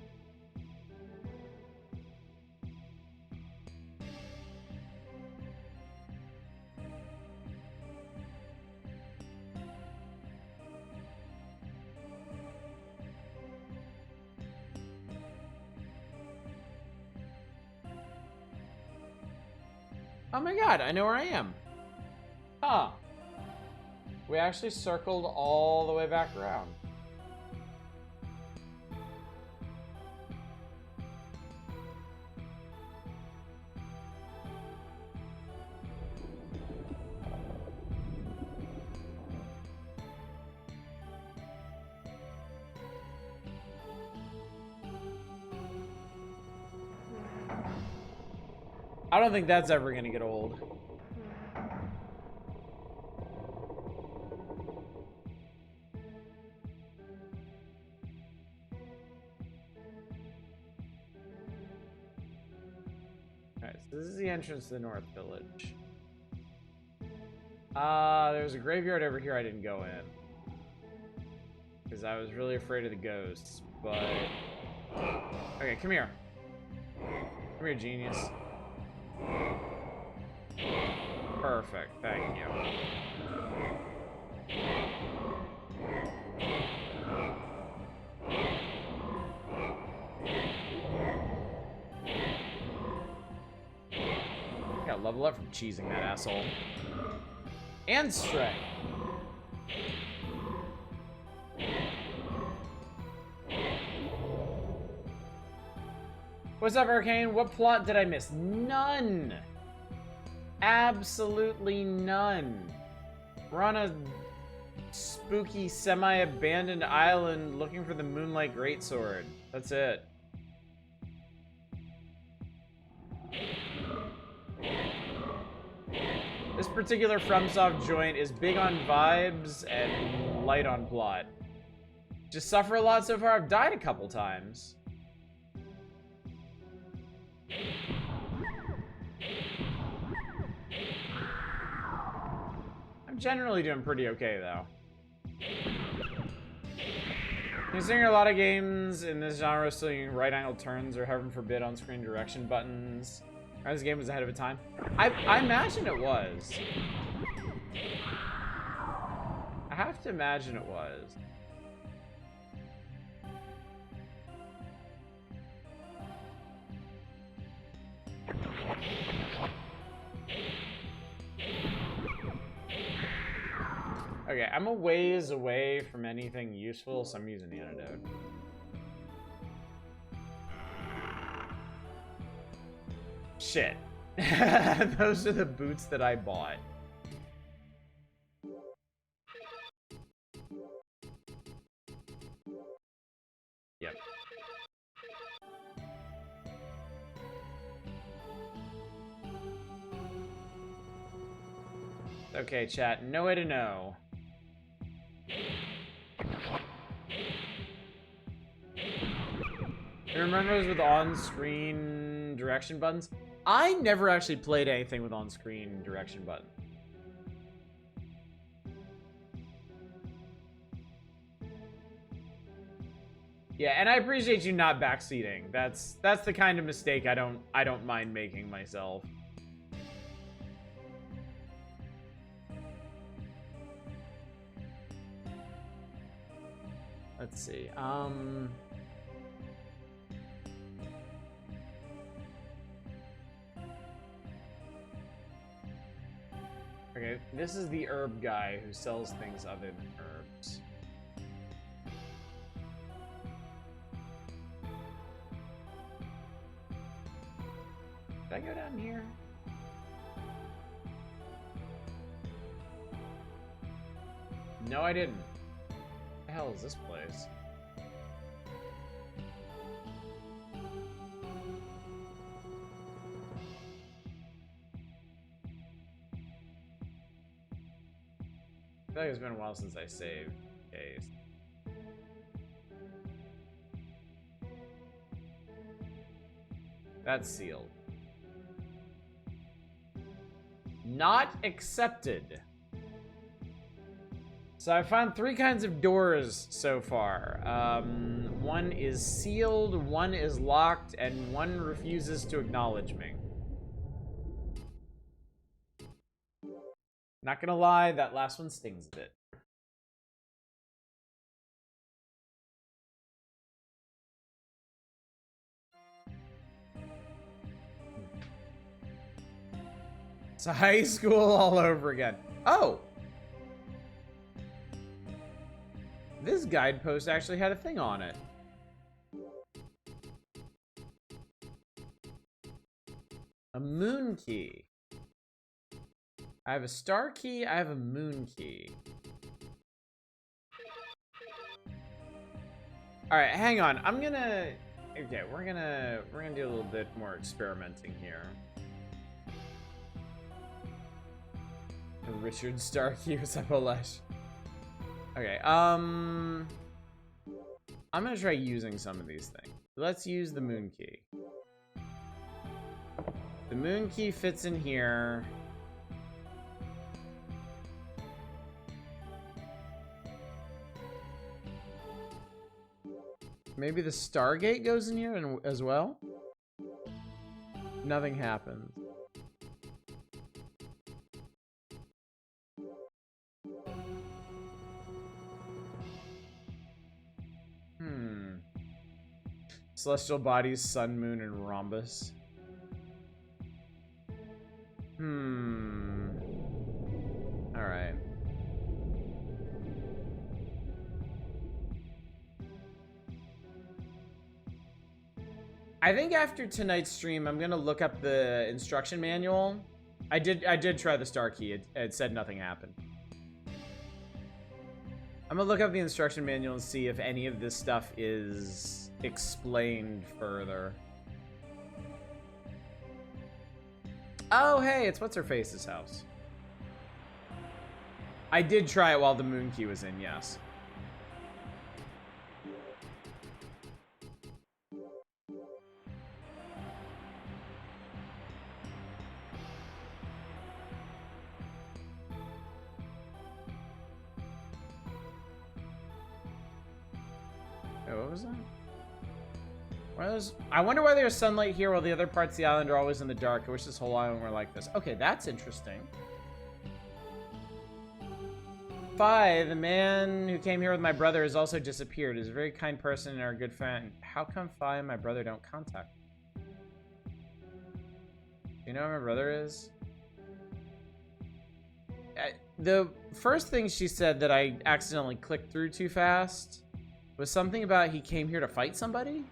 Oh my god, I know where I am. Huh. We actually circled all the way back around. I don't think that's ever gonna get old. This is the entrance to the North Village. There's a graveyard over here I didn't go in. Because I was really afraid of the ghosts, but... Okay, come here. Come here, genius. Perfect, thank you. Gotta level up from cheesing that asshole. And Stray. What's up, Arcane? What plot did I miss? None! Absolutely none. We're on a spooky, semi-abandoned island looking for the Moonlight Greatsword. That's it. This particular FromSoft joint is big on vibes and light on plot. Just suffer a lot so far. I've died a couple times. I'm generally doing pretty okay, though. Considering a lot of games in this genre still using right-angle turns or heaven forbid on-screen direction buttons, this game was ahead of its time. I imagine it was. I have to imagine it was. Okay, I'm a ways away from anything useful, so I'm using the antidote. Shit. Those are the boots that I bought. Yep. Okay, chat. No way to know. You remember those with on-screen direction buttons? I never actually played anything with on-screen direction buttons. Yeah, and I appreciate you not backseating. That's the kind of mistake I don't mind making myself. Let's see. Okay, this is the herb guy who sells things other than herbs. Did I go down here? No, I didn't. What the hell is this place? I feel like it's been a while since I saved. Case. That's sealed. Not accepted. So I found 3 kinds of doors so far. One is sealed, one is locked, and one refuses to acknowledge me. Not gonna lie, that last one stings a bit. It's high school all over again. Oh! This guidepost actually had a thing on it. A moon key. I have a star key, I have a moon key. Alright, hang on. I'm gonna... Okay, we're gonna do a little bit more experimenting here. Richard Starkey, what's up, Olesh? Okay, I'm gonna try using some of these things. Let's use the moon key. The moon key fits in here. Maybe the Stargate goes in here as well? Nothing happens. Celestial bodies, sun, moon, and rhombus. Alright. I think after tonight's stream, I'm gonna look up the instruction manual. I did try the star key. It said nothing happened. I'm gonna look up the instruction manual and see if any of this stuff is explained further. Oh, hey, it's what's-her-face's house. I did try it while the moon key was in, yes. Oh, what was that? I wonder why there's sunlight here while the other parts of the island are always in the dark. I wish this whole island were like this. Okay, that's interesting. Phi, the man who came here with my brother, has also disappeared. He's a very kind person and our good friend. How come Phi and my brother don't contact me? You know where my brother is? The first thing she said that I accidentally clicked through too fast was something about he came here to fight somebody?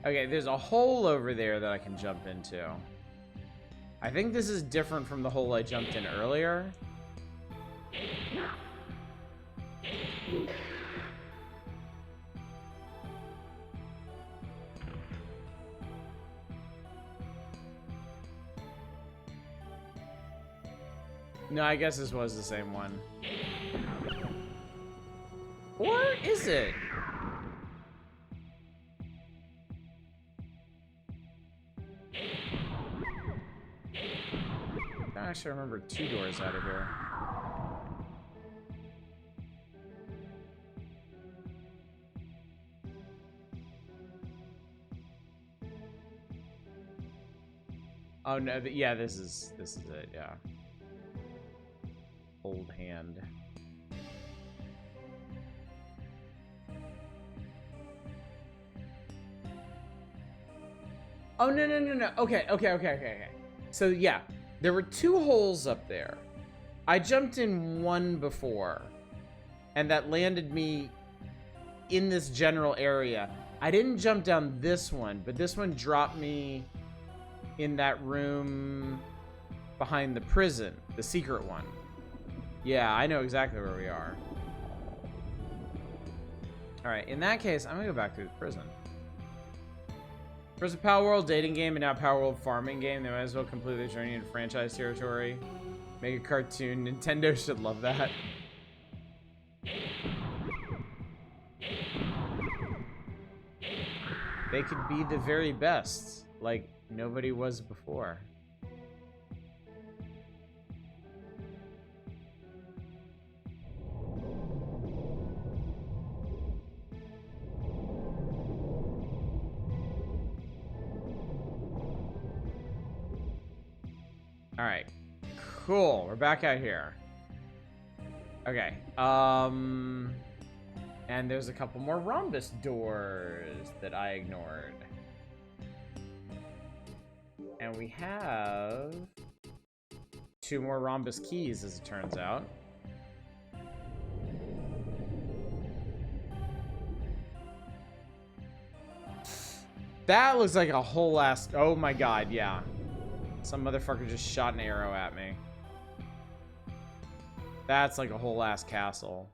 Okay, there's a hole over there that I can jump into. I think this is different from the hole I jumped in earlier. No, I guess this was the same one. Or is it? actually remember 2 doors out of here. Oh no, yeah, this is it, yeah. Old hand. Oh no. Okay. So yeah, there were 2 holes up there. I jumped in one before, and that landed me in this general area. I didn't jump down this one, but this one dropped me in that room behind the prison, the secret one. Yeah, I know exactly where we are. All right, in that case, I'm gonna go back to the prison. First a Power World dating game and now Power World farming game. They might as well complete the journey into franchise territory. Make a cartoon. Nintendo should love that. They could be the very best, like nobody was before. All right, cool. We're back out here. Okay. And there's a couple more rhombus doors that I ignored. And we have 2 more rhombus keys, as it turns out. That looks like a whole ass... Oh my god, yeah. Some motherfucker just shot an arrow at me. That's like a whole ass castle.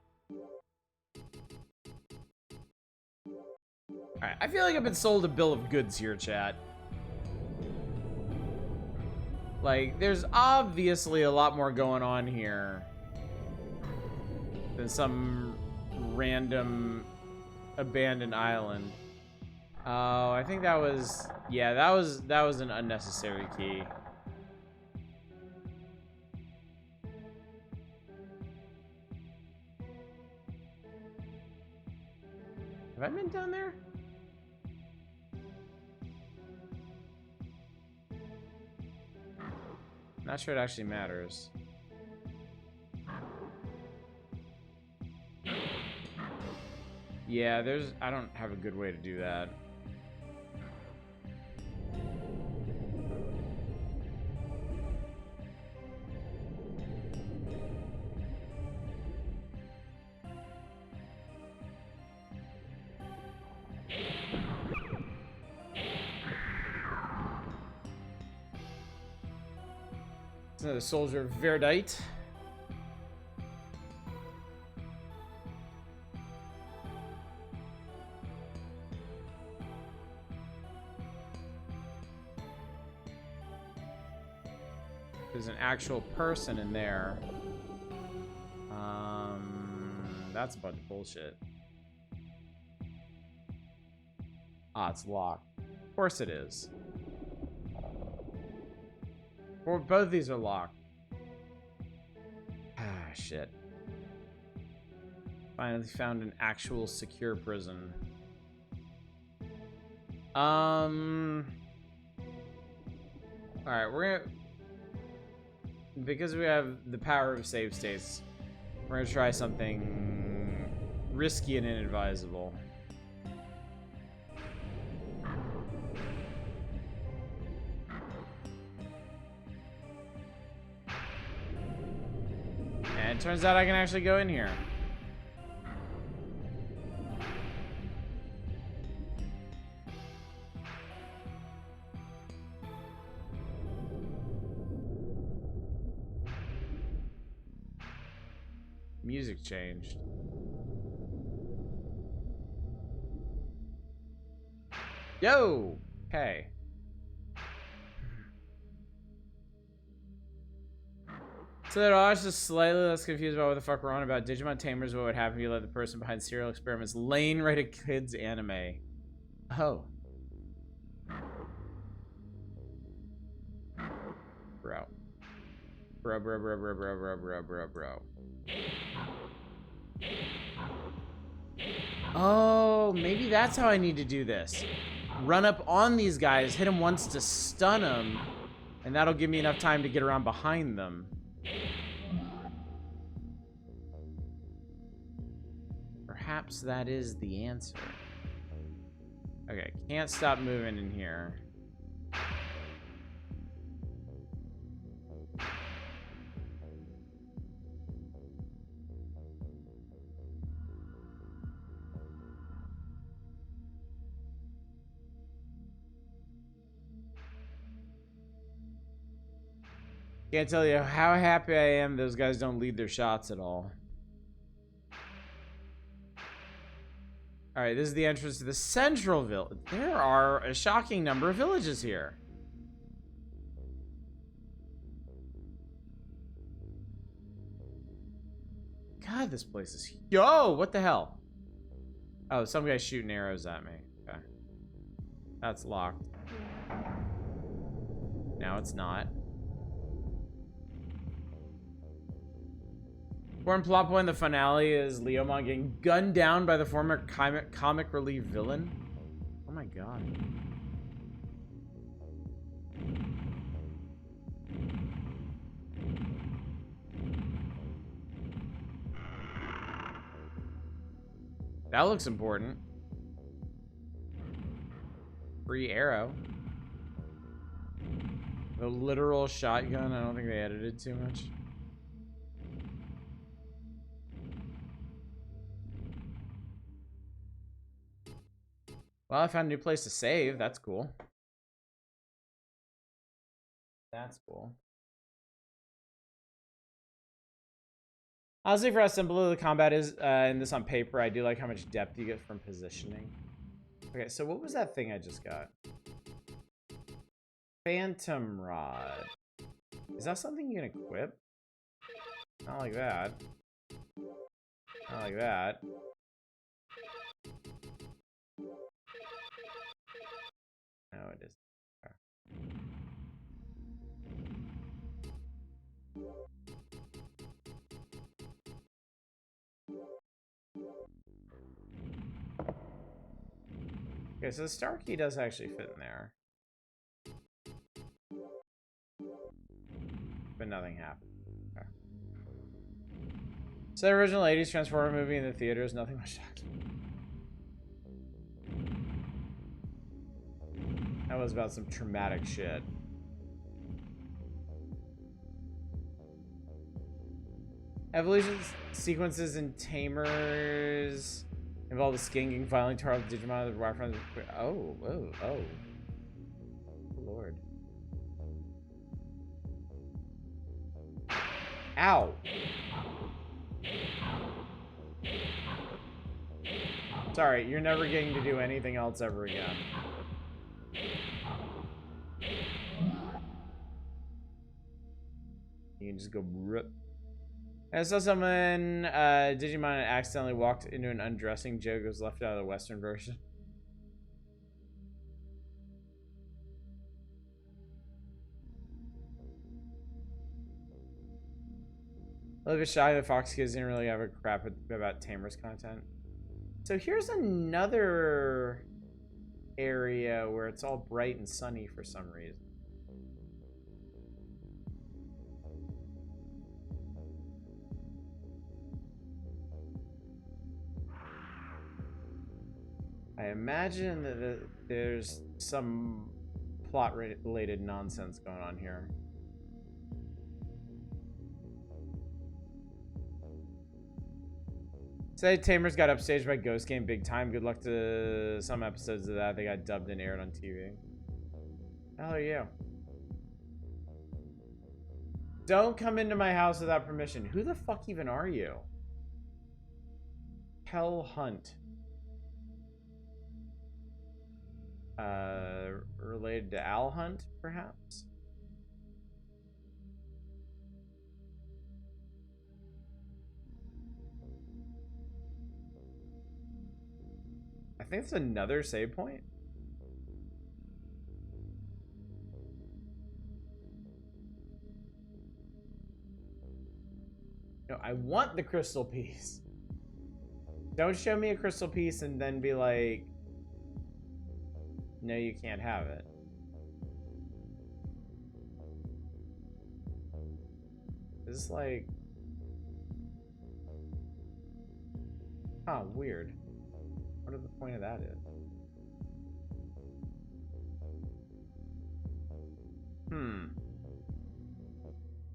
Alright, I feel like I've been sold a bill of goods here, chat. Like, there's obviously a lot more going on here than some random abandoned island. Oh, I think that was... Yeah, that was an unnecessary key. Have I been down there? Not sure it actually matters. Yeah, I don't have a good way to do that. Another soldier of Verdite. There's an actual person in there. That's a bunch of bullshit. Ah, it's locked. Of course it is. Or both of these are locked. Ah, shit. Finally found an actual secure prison. Alright, we're gonna... Because we have the power of save states, we're gonna try something risky and inadvisable. And it turns out I can actually go in here. Music changed. Yo! Okay. So that I was just slightly less confused about what the fuck we're on about. Digimon Tamers, what would happen if you let the person behind Serial Experiments lane right a kid's anime? Oh. Bro. Bro. Oh, maybe that's how I need to do this. Run up on these guys, hit them once to stun them, and that'll give me enough time to get around behind them. Perhaps that is the answer. Okay, can't stop moving in here. Can't tell you how happy I am those guys don't lead their shots at all. Alright, this is the entrance to the central village. There are a shocking number of villages here. God, this place is... Yo, what the hell? Oh, some guy's shooting arrows at me. Okay. That's locked. Now it's not. Important plot point in the finale is Leomon getting gunned down by the former comic relief villain. Oh my god. That looks important. Free arrow. The literal shotgun, I don't think they edited too much. Well, I found a new place to save. That's cool. That's cool. Honestly, for how simple the combat is in this on paper, I do like how much depth you get from positioning. Okay, so what was that thing I just got? Phantom Rod. Is that something you can equip? Not like that. Not like that. No, it isn't. Okay, so the star key does actually fit in there. But nothing happened. Okay. So the original 80s Transformer movie in the theaters, nothing much talked about. That was about some traumatic shit. Evolution sequences in Tamers involve the skinking, filing tar of Digimon, the reference. Oh. Lord. Ow. Sorry, you're never getting to do anything else ever again. You can just go rip. I saw someone, Digimon accidentally walked into an undressing joke that was left out of the Western version. A little bit shy that Fox Kids didn't really have a crap about Tamers content. So here's another area where it's all bright and sunny for some reason. I imagine that there's some plot-related nonsense going on here. Say Tamers got upstaged by Ghost Game big time. Good luck to some episodes of that. They got dubbed and aired on TV. How are you? Don't come into my house without permission. Who the fuck even are you? Hell Hunt. Related to Al Hunt, perhaps? I think it's another save point. No, I want the crystal piece. Don't show me a crystal piece and then be like, no, you can't have it. This is like... Huh, weird. What the point of that is?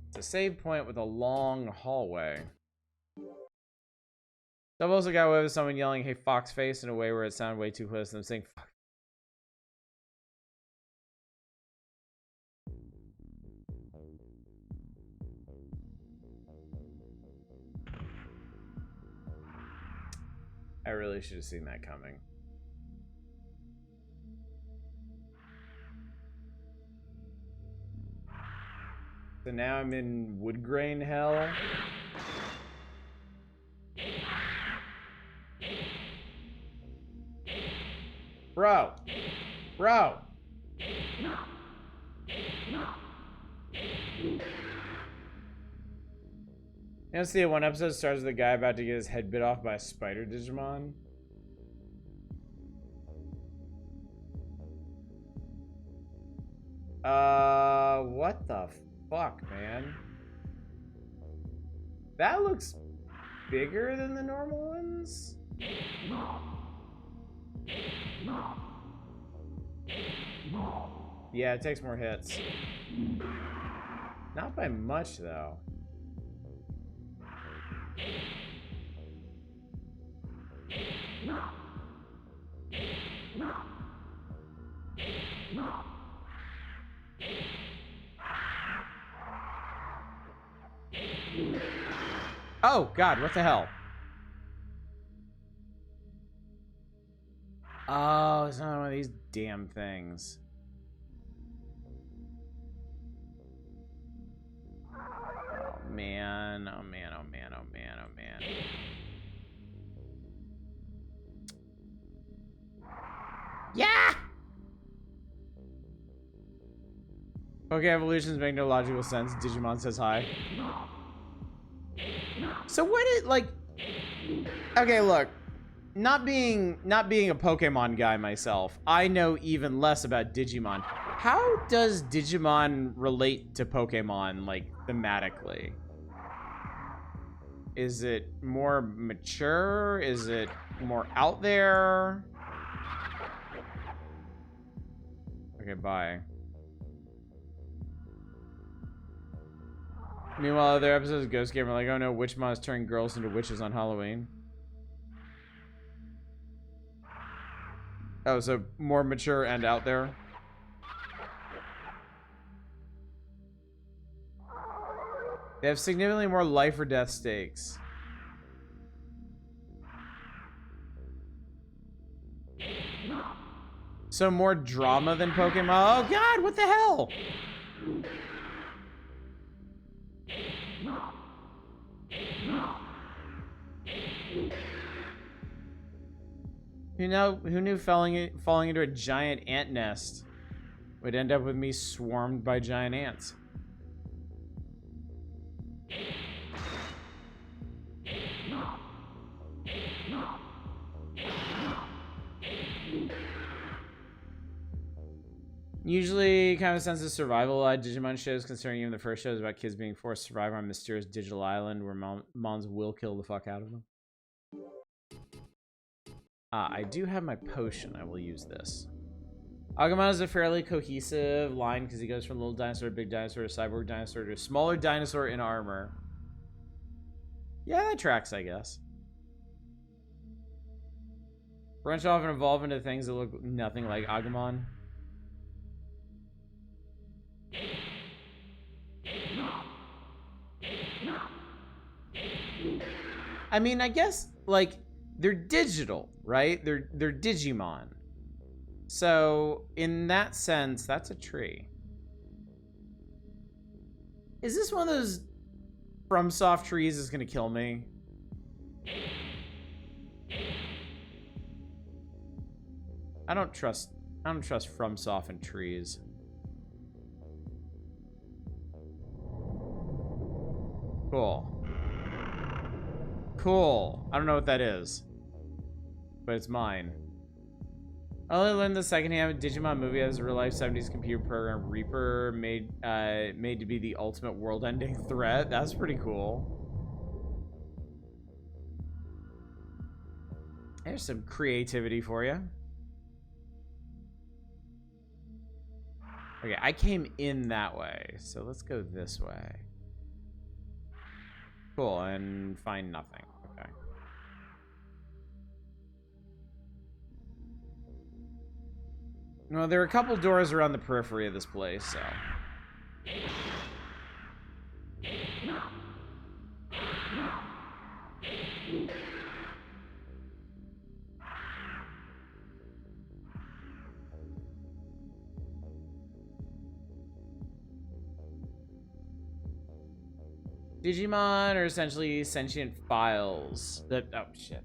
It's a save point with a long hallway. I've also got away with someone yelling, "Hey, fox face," in a way where it sounded way too close to them saying, "Fuck." I really should have seen that coming. So now I'm in wood grain hell. Bro. Bro. You know, see, one episode starts with a guy about to get his head bit off by a spider Digimon. What the fuck, man? That looks bigger than the normal ones? Yeah, it takes more hits. Not by much, though. Oh, God, what the hell? Oh, it's not one of these damn things. Oh, man. Oh, man. Oh, man. Oh, man. Oh, man. Yeah! Okay, evolutions make no logical sense. Digimon says hi. So what is, like... Okay, look. Not being a Pokemon guy myself, I know even less about Digimon. How does Digimon relate to Pokemon, like, thematically? Is it more mature? Is it more out there? Okay, bye. Meanwhile, other episodes of Ghost Game are like, oh no, Witchmon is turning girls into witches on Halloween. Oh, so more mature and out there. They have significantly more life or death stakes. So more drama than Pokemon. Oh God, what the hell? Who knew falling into a giant ant nest would end up with me swarmed by giant ants? Usually kind of a sense of survival Digimon shows, considering even the first show is about kids being forced to survive on a mysterious digital island where mons will kill the fuck out of them. I do have my potion. I will use this. Agumon is a fairly cohesive line because he goes from little dinosaur to big dinosaur to cyborg dinosaur to smaller dinosaur in armor. Yeah, that tracks, I guess. Branch off and evolve into things that look nothing like Agumon. I mean, I guess, like, they're digital, right? They're Digimon. So, in that sense, that's a tree. Is this one of those FromSoft trees that's gonna kill me? I don't trust FromSoft and trees. Cool. Cool. I don't know what that is, but it's mine. I only learned the secondhand Digimon movie as a real-life 70s computer program Reaper made to be the ultimate world-ending threat. That's pretty cool. There's some creativity for you. Okay, I came in that way, so let's go this way. Cool, and find nothing. Okay. Well, there are a couple doors around the periphery of this place, so. Digimon are essentially sentient files that, oh shit.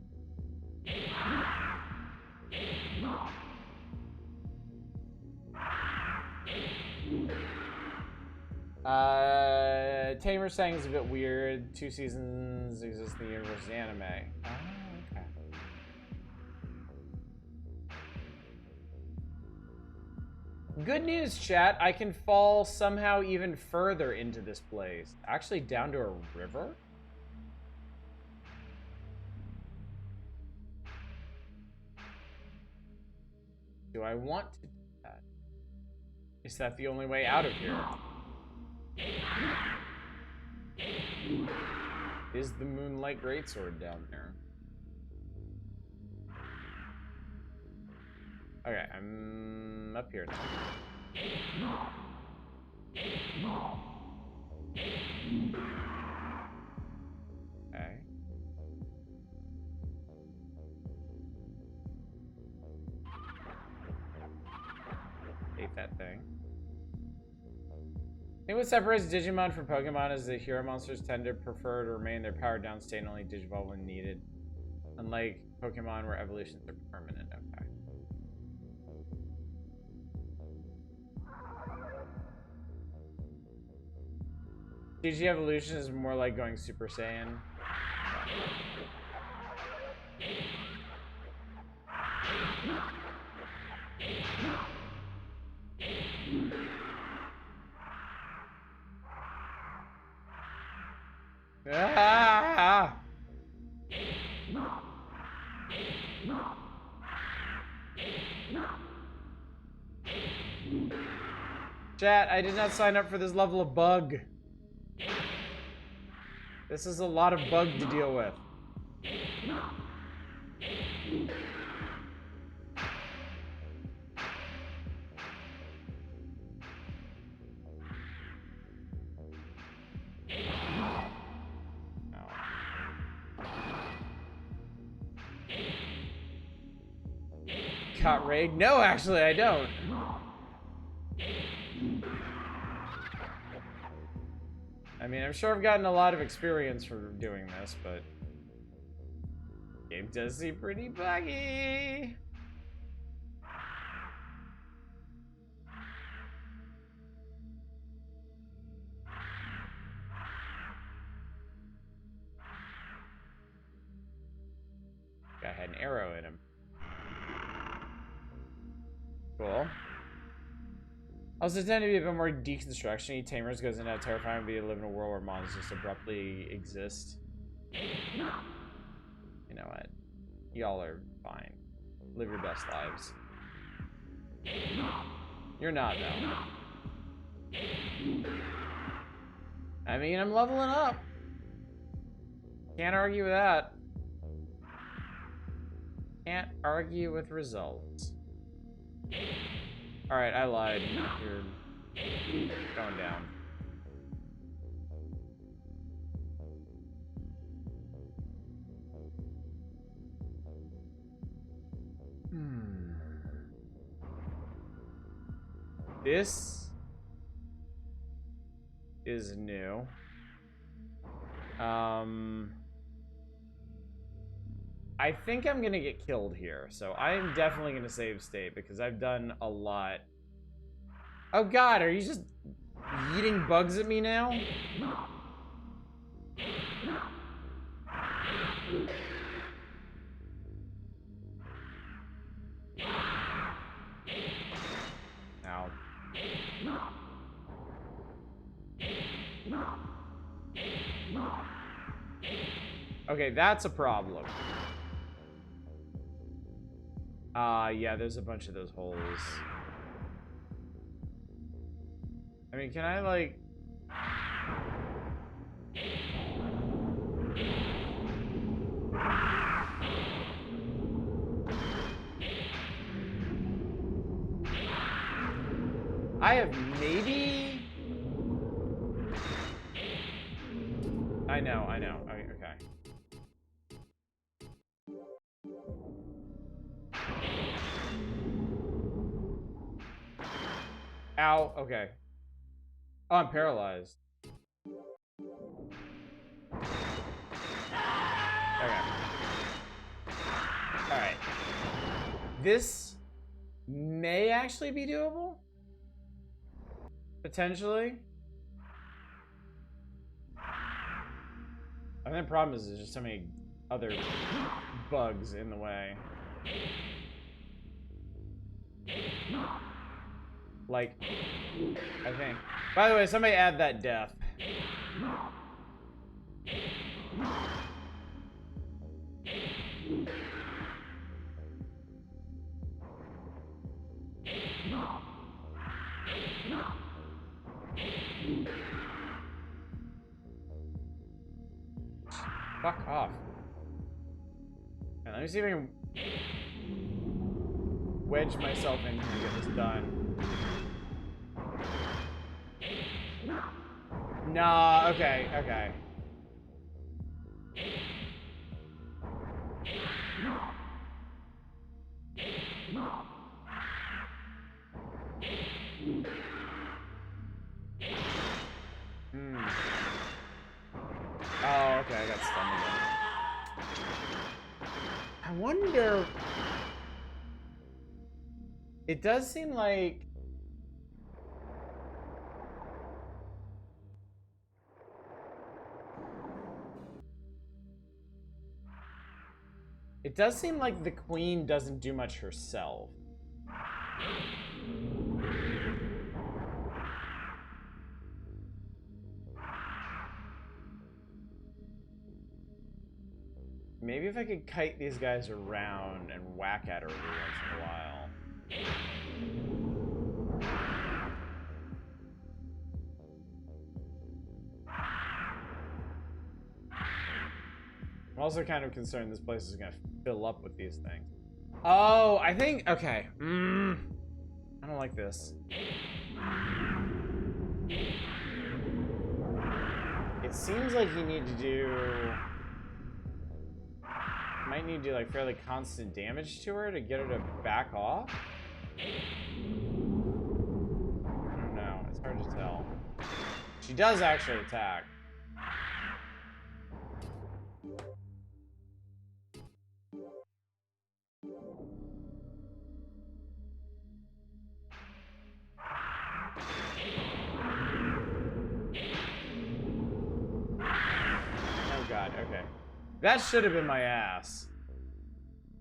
Tamer saying is a bit weird. 2 seasons exist in the universe of anime. Oh, okay. Good news, chat. I can fall somehow even further into this place. Actually, down to a river? Do I want to do that? Is that the only way out of here? Is the Moonlight Greatsword down there? Okay, I'm up here now. Okay. Ate that thing. I think what separates Digimon from Pokemon is that hero monsters tend to prefer to remain in their powered down state and only digivolve when needed. Unlike Pokemon where evolutions are permanent. Okay. Digi-evolution is more like going Super Saiyan. Ah! Chat, I did not sign up for this level of bug. This is a lot of bug to deal with. Got raid? No, actually, I don't. I mean, I'm sure I've gotten a lot of experience from doing this, but the game does seem pretty buggy. Guy had an arrow in him. Cool. Also, tend to be a bit more deconstruction. Tamers goes into how terrifying it would be to live in a world where monsters just abruptly exist. You know what? Y'all are fine. Live your best lives. You're not, though. I mean, I'm leveling up. Can't argue with that. Can't argue with results. Alright, I lied. You're going down. This is new. I think I'm gonna get killed here, so I'm definitely gonna save state because I've done a lot. Oh god, are you just eating bugs at me now? Ow. Okay, that's a problem. Yeah, there's a bunch of those holes. I mean, can I, like... I have maybe... I know. Okay. Ow, okay. Oh, I'm paralyzed. Okay. Alright. This may actually be doable? Potentially? I think the problem is there's just so many other bugs in the way. Like, I think. By the way, somebody add that death. Fuck off. And let me see if I can wedge myself in here and get this done. Nah, okay. Oh, okay, I got stunned again. I wonder... It does seem like... It does seem like the queen doesn't do much herself. Maybe if I could kite these guys around and whack at her every once in a while. I'm also kind of concerned this place is gonna fill up with these things. Oh, I think, okay. I don't like this. It seems like you need to do... Might need to do like fairly constant damage to her to get her to back off. I don't know, it's hard to tell. She does actually attack. Oh god, okay. That should have been my ass.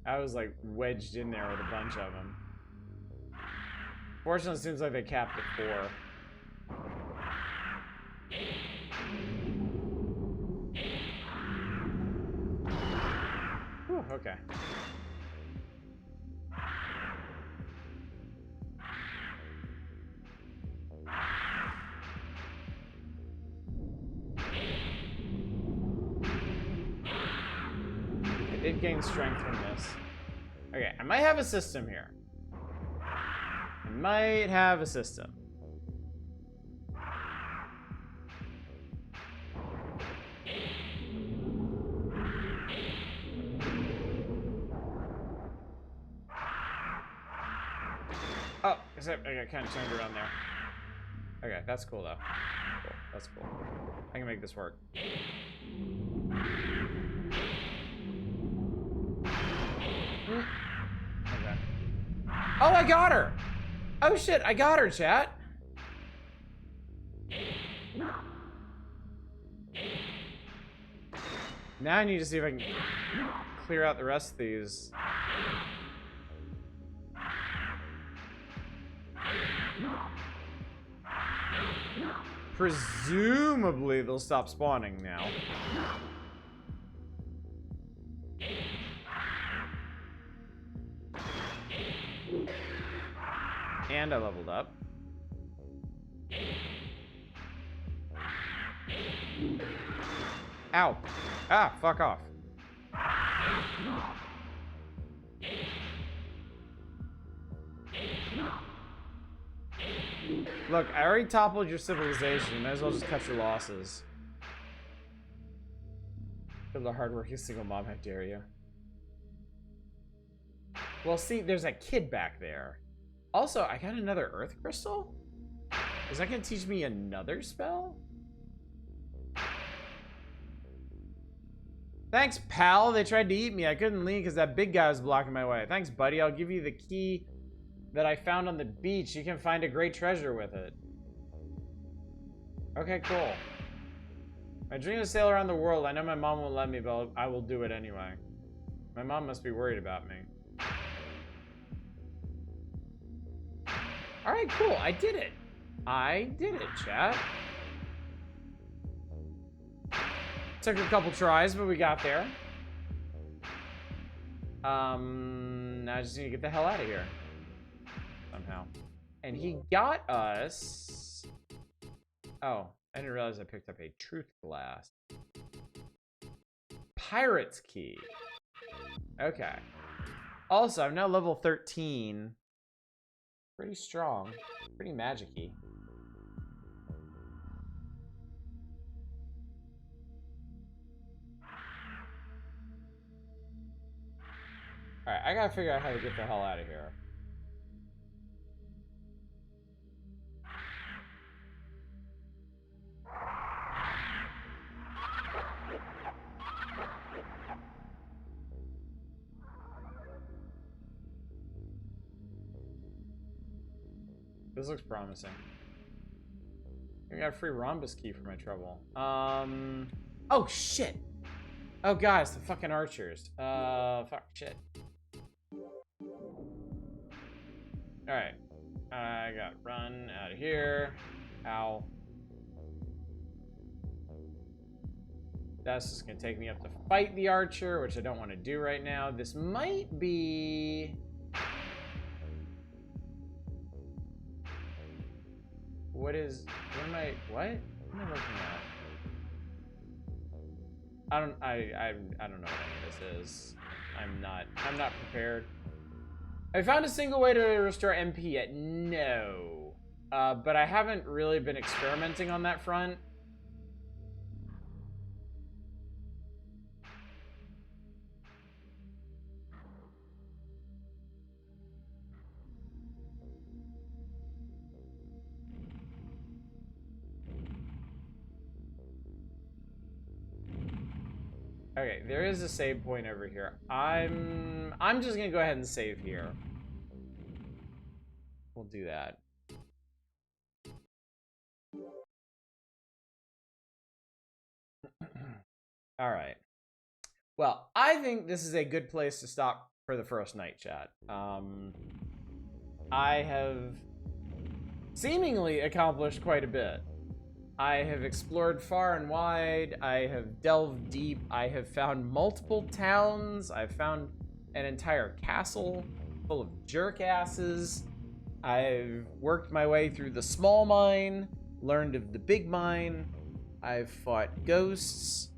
I was like wedged in there with a bunch of them. Fortunately, it seems like they capped at 4. Whew, okay. I did gain strength from this. Okay, I might have a system here. I might have a system. Oh, except I got kind of turned around there. Okay, that's cool though. Cool, that's cool. I can make this work. Okay. Oh, I got her! Oh shit, I got her, chat! Now I need to see if I can clear out the rest of these. Presumably they'll stop spawning now. And I leveled up. Ow. Ah, fuck off. Look, I already toppled your civilization. You might as well just cut your losses. Kill the hardworking single mom, how dare you. Well, see, there's a kid back there. Also, I got another earth crystal? Is that gonna teach me another spell? Thanks, pal. They tried to eat me. I couldn't leave because that big guy was blocking my way. Thanks, buddy. I'll give you the key that I found on the beach. You can find a great treasure with it. Okay, cool. My dream is to sail around the world. I know my mom won't let me, but I will do it anyway. My mom must be worried about me. Alright, cool. I did it. I did it, chat. Took a couple tries, but we got there. Now I just need to get the hell out of here. Somehow. And he got us... Oh, I didn't realize I picked up a truth glass. Pirate's key. Okay. Also, I'm now level 13. Pretty strong. Pretty magic-y. Alright, I gotta figure out how to get the hell out of here. This looks promising. I got a free rhombus key for my trouble. Oh shit! Oh guys, the fucking archers. Fuck shit. Alright. I got run out of here. Ow. That's just gonna take me up to fight the archer, which I don't want to do right now. This might be... What am I looking at? I don't know what any of this is. I'm not prepared. I found a single way to restore MP yet. No. But I haven't really been experimenting on that front. Okay, there is a save point over here. I'm just gonna go ahead and save here. We'll do that. All right. Well, I think this is a good place to stop for the first night, chat. I have seemingly accomplished quite a bit. I have explored far and wide. I have delved deep. I have found multiple towns. I've found an entire castle full of jerkasses. I've worked my way through the small mine, learned of the big mine. I've fought ghosts.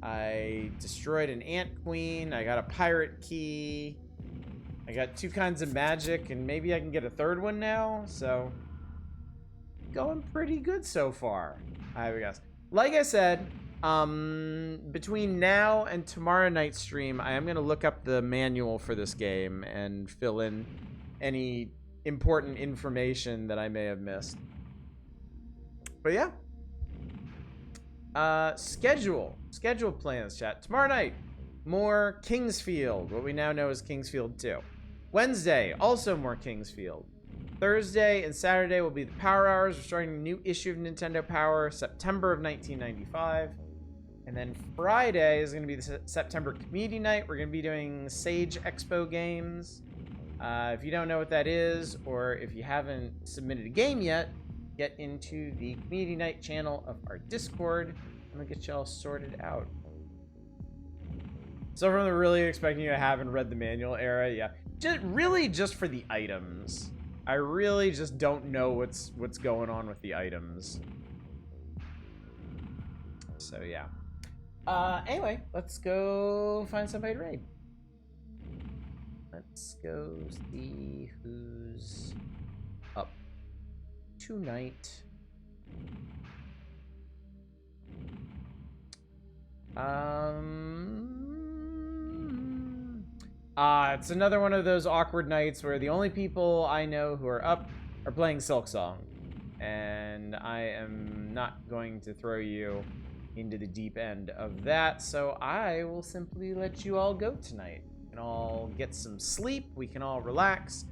I destroyed an ant queen. I got a pirate key. I got 2 kinds of magic, and maybe I can get a 3rd one now. So, going pretty good so far, I guess. Like I said, between now and tomorrow night's stream, I am going to look up the manual for this game and fill in any important information that I may have missed. But yeah. Schedule plans, chat. Tomorrow night, more Kingsfield, what we now know as Kingsfield 2. Wednesday, also more Kingsfield. Thursday and Saturday will be the Power Hours. We're starting a new issue of Nintendo Power, September of 1995. And then Friday is going to be the September Community Night. We're going to be doing Sage Expo games. If you don't know what that is, or if you haven't submitted a game yet, get into the Community Night channel of our Discord. I'm going to get you all sorted out. So from the really expecting you to haven't read the manual era, yeah. Just for the items. I really just don't know what's going on with the items. So yeah. Anyway, let's go find somebody to raid. Let's go see who's up tonight. It's another one of those awkward nights where the only people I know who are up are playing Silksong. And I am not going to throw you into the deep end of that, so I will simply let you all go tonight. We can all get some sleep, we can all relax,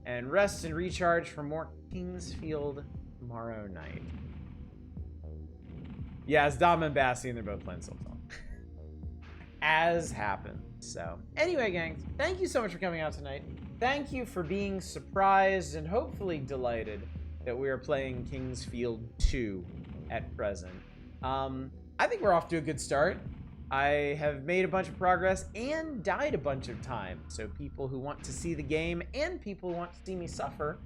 and rest and recharge for more Kingsfield tomorrow night. Yeah, it's Dom and Bastion, they're both playing Silksong. As happened. So, anyway, gang, thank you so much for coming out tonight. Thank you for being surprised and hopefully delighted that we are playing Kingsfield 2 at present. I think we're off to a good start. I have made a bunch of progress and died a bunch of times. So people who want to see the game and people who want to see me suffer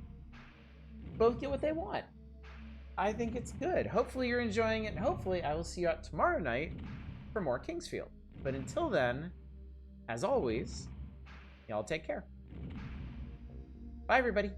both get what they want. I think it's good. Hopefully you're enjoying it, and hopefully I will see you out tomorrow night for more Kingsfield. But until then, as always, y'all take care. Bye, everybody.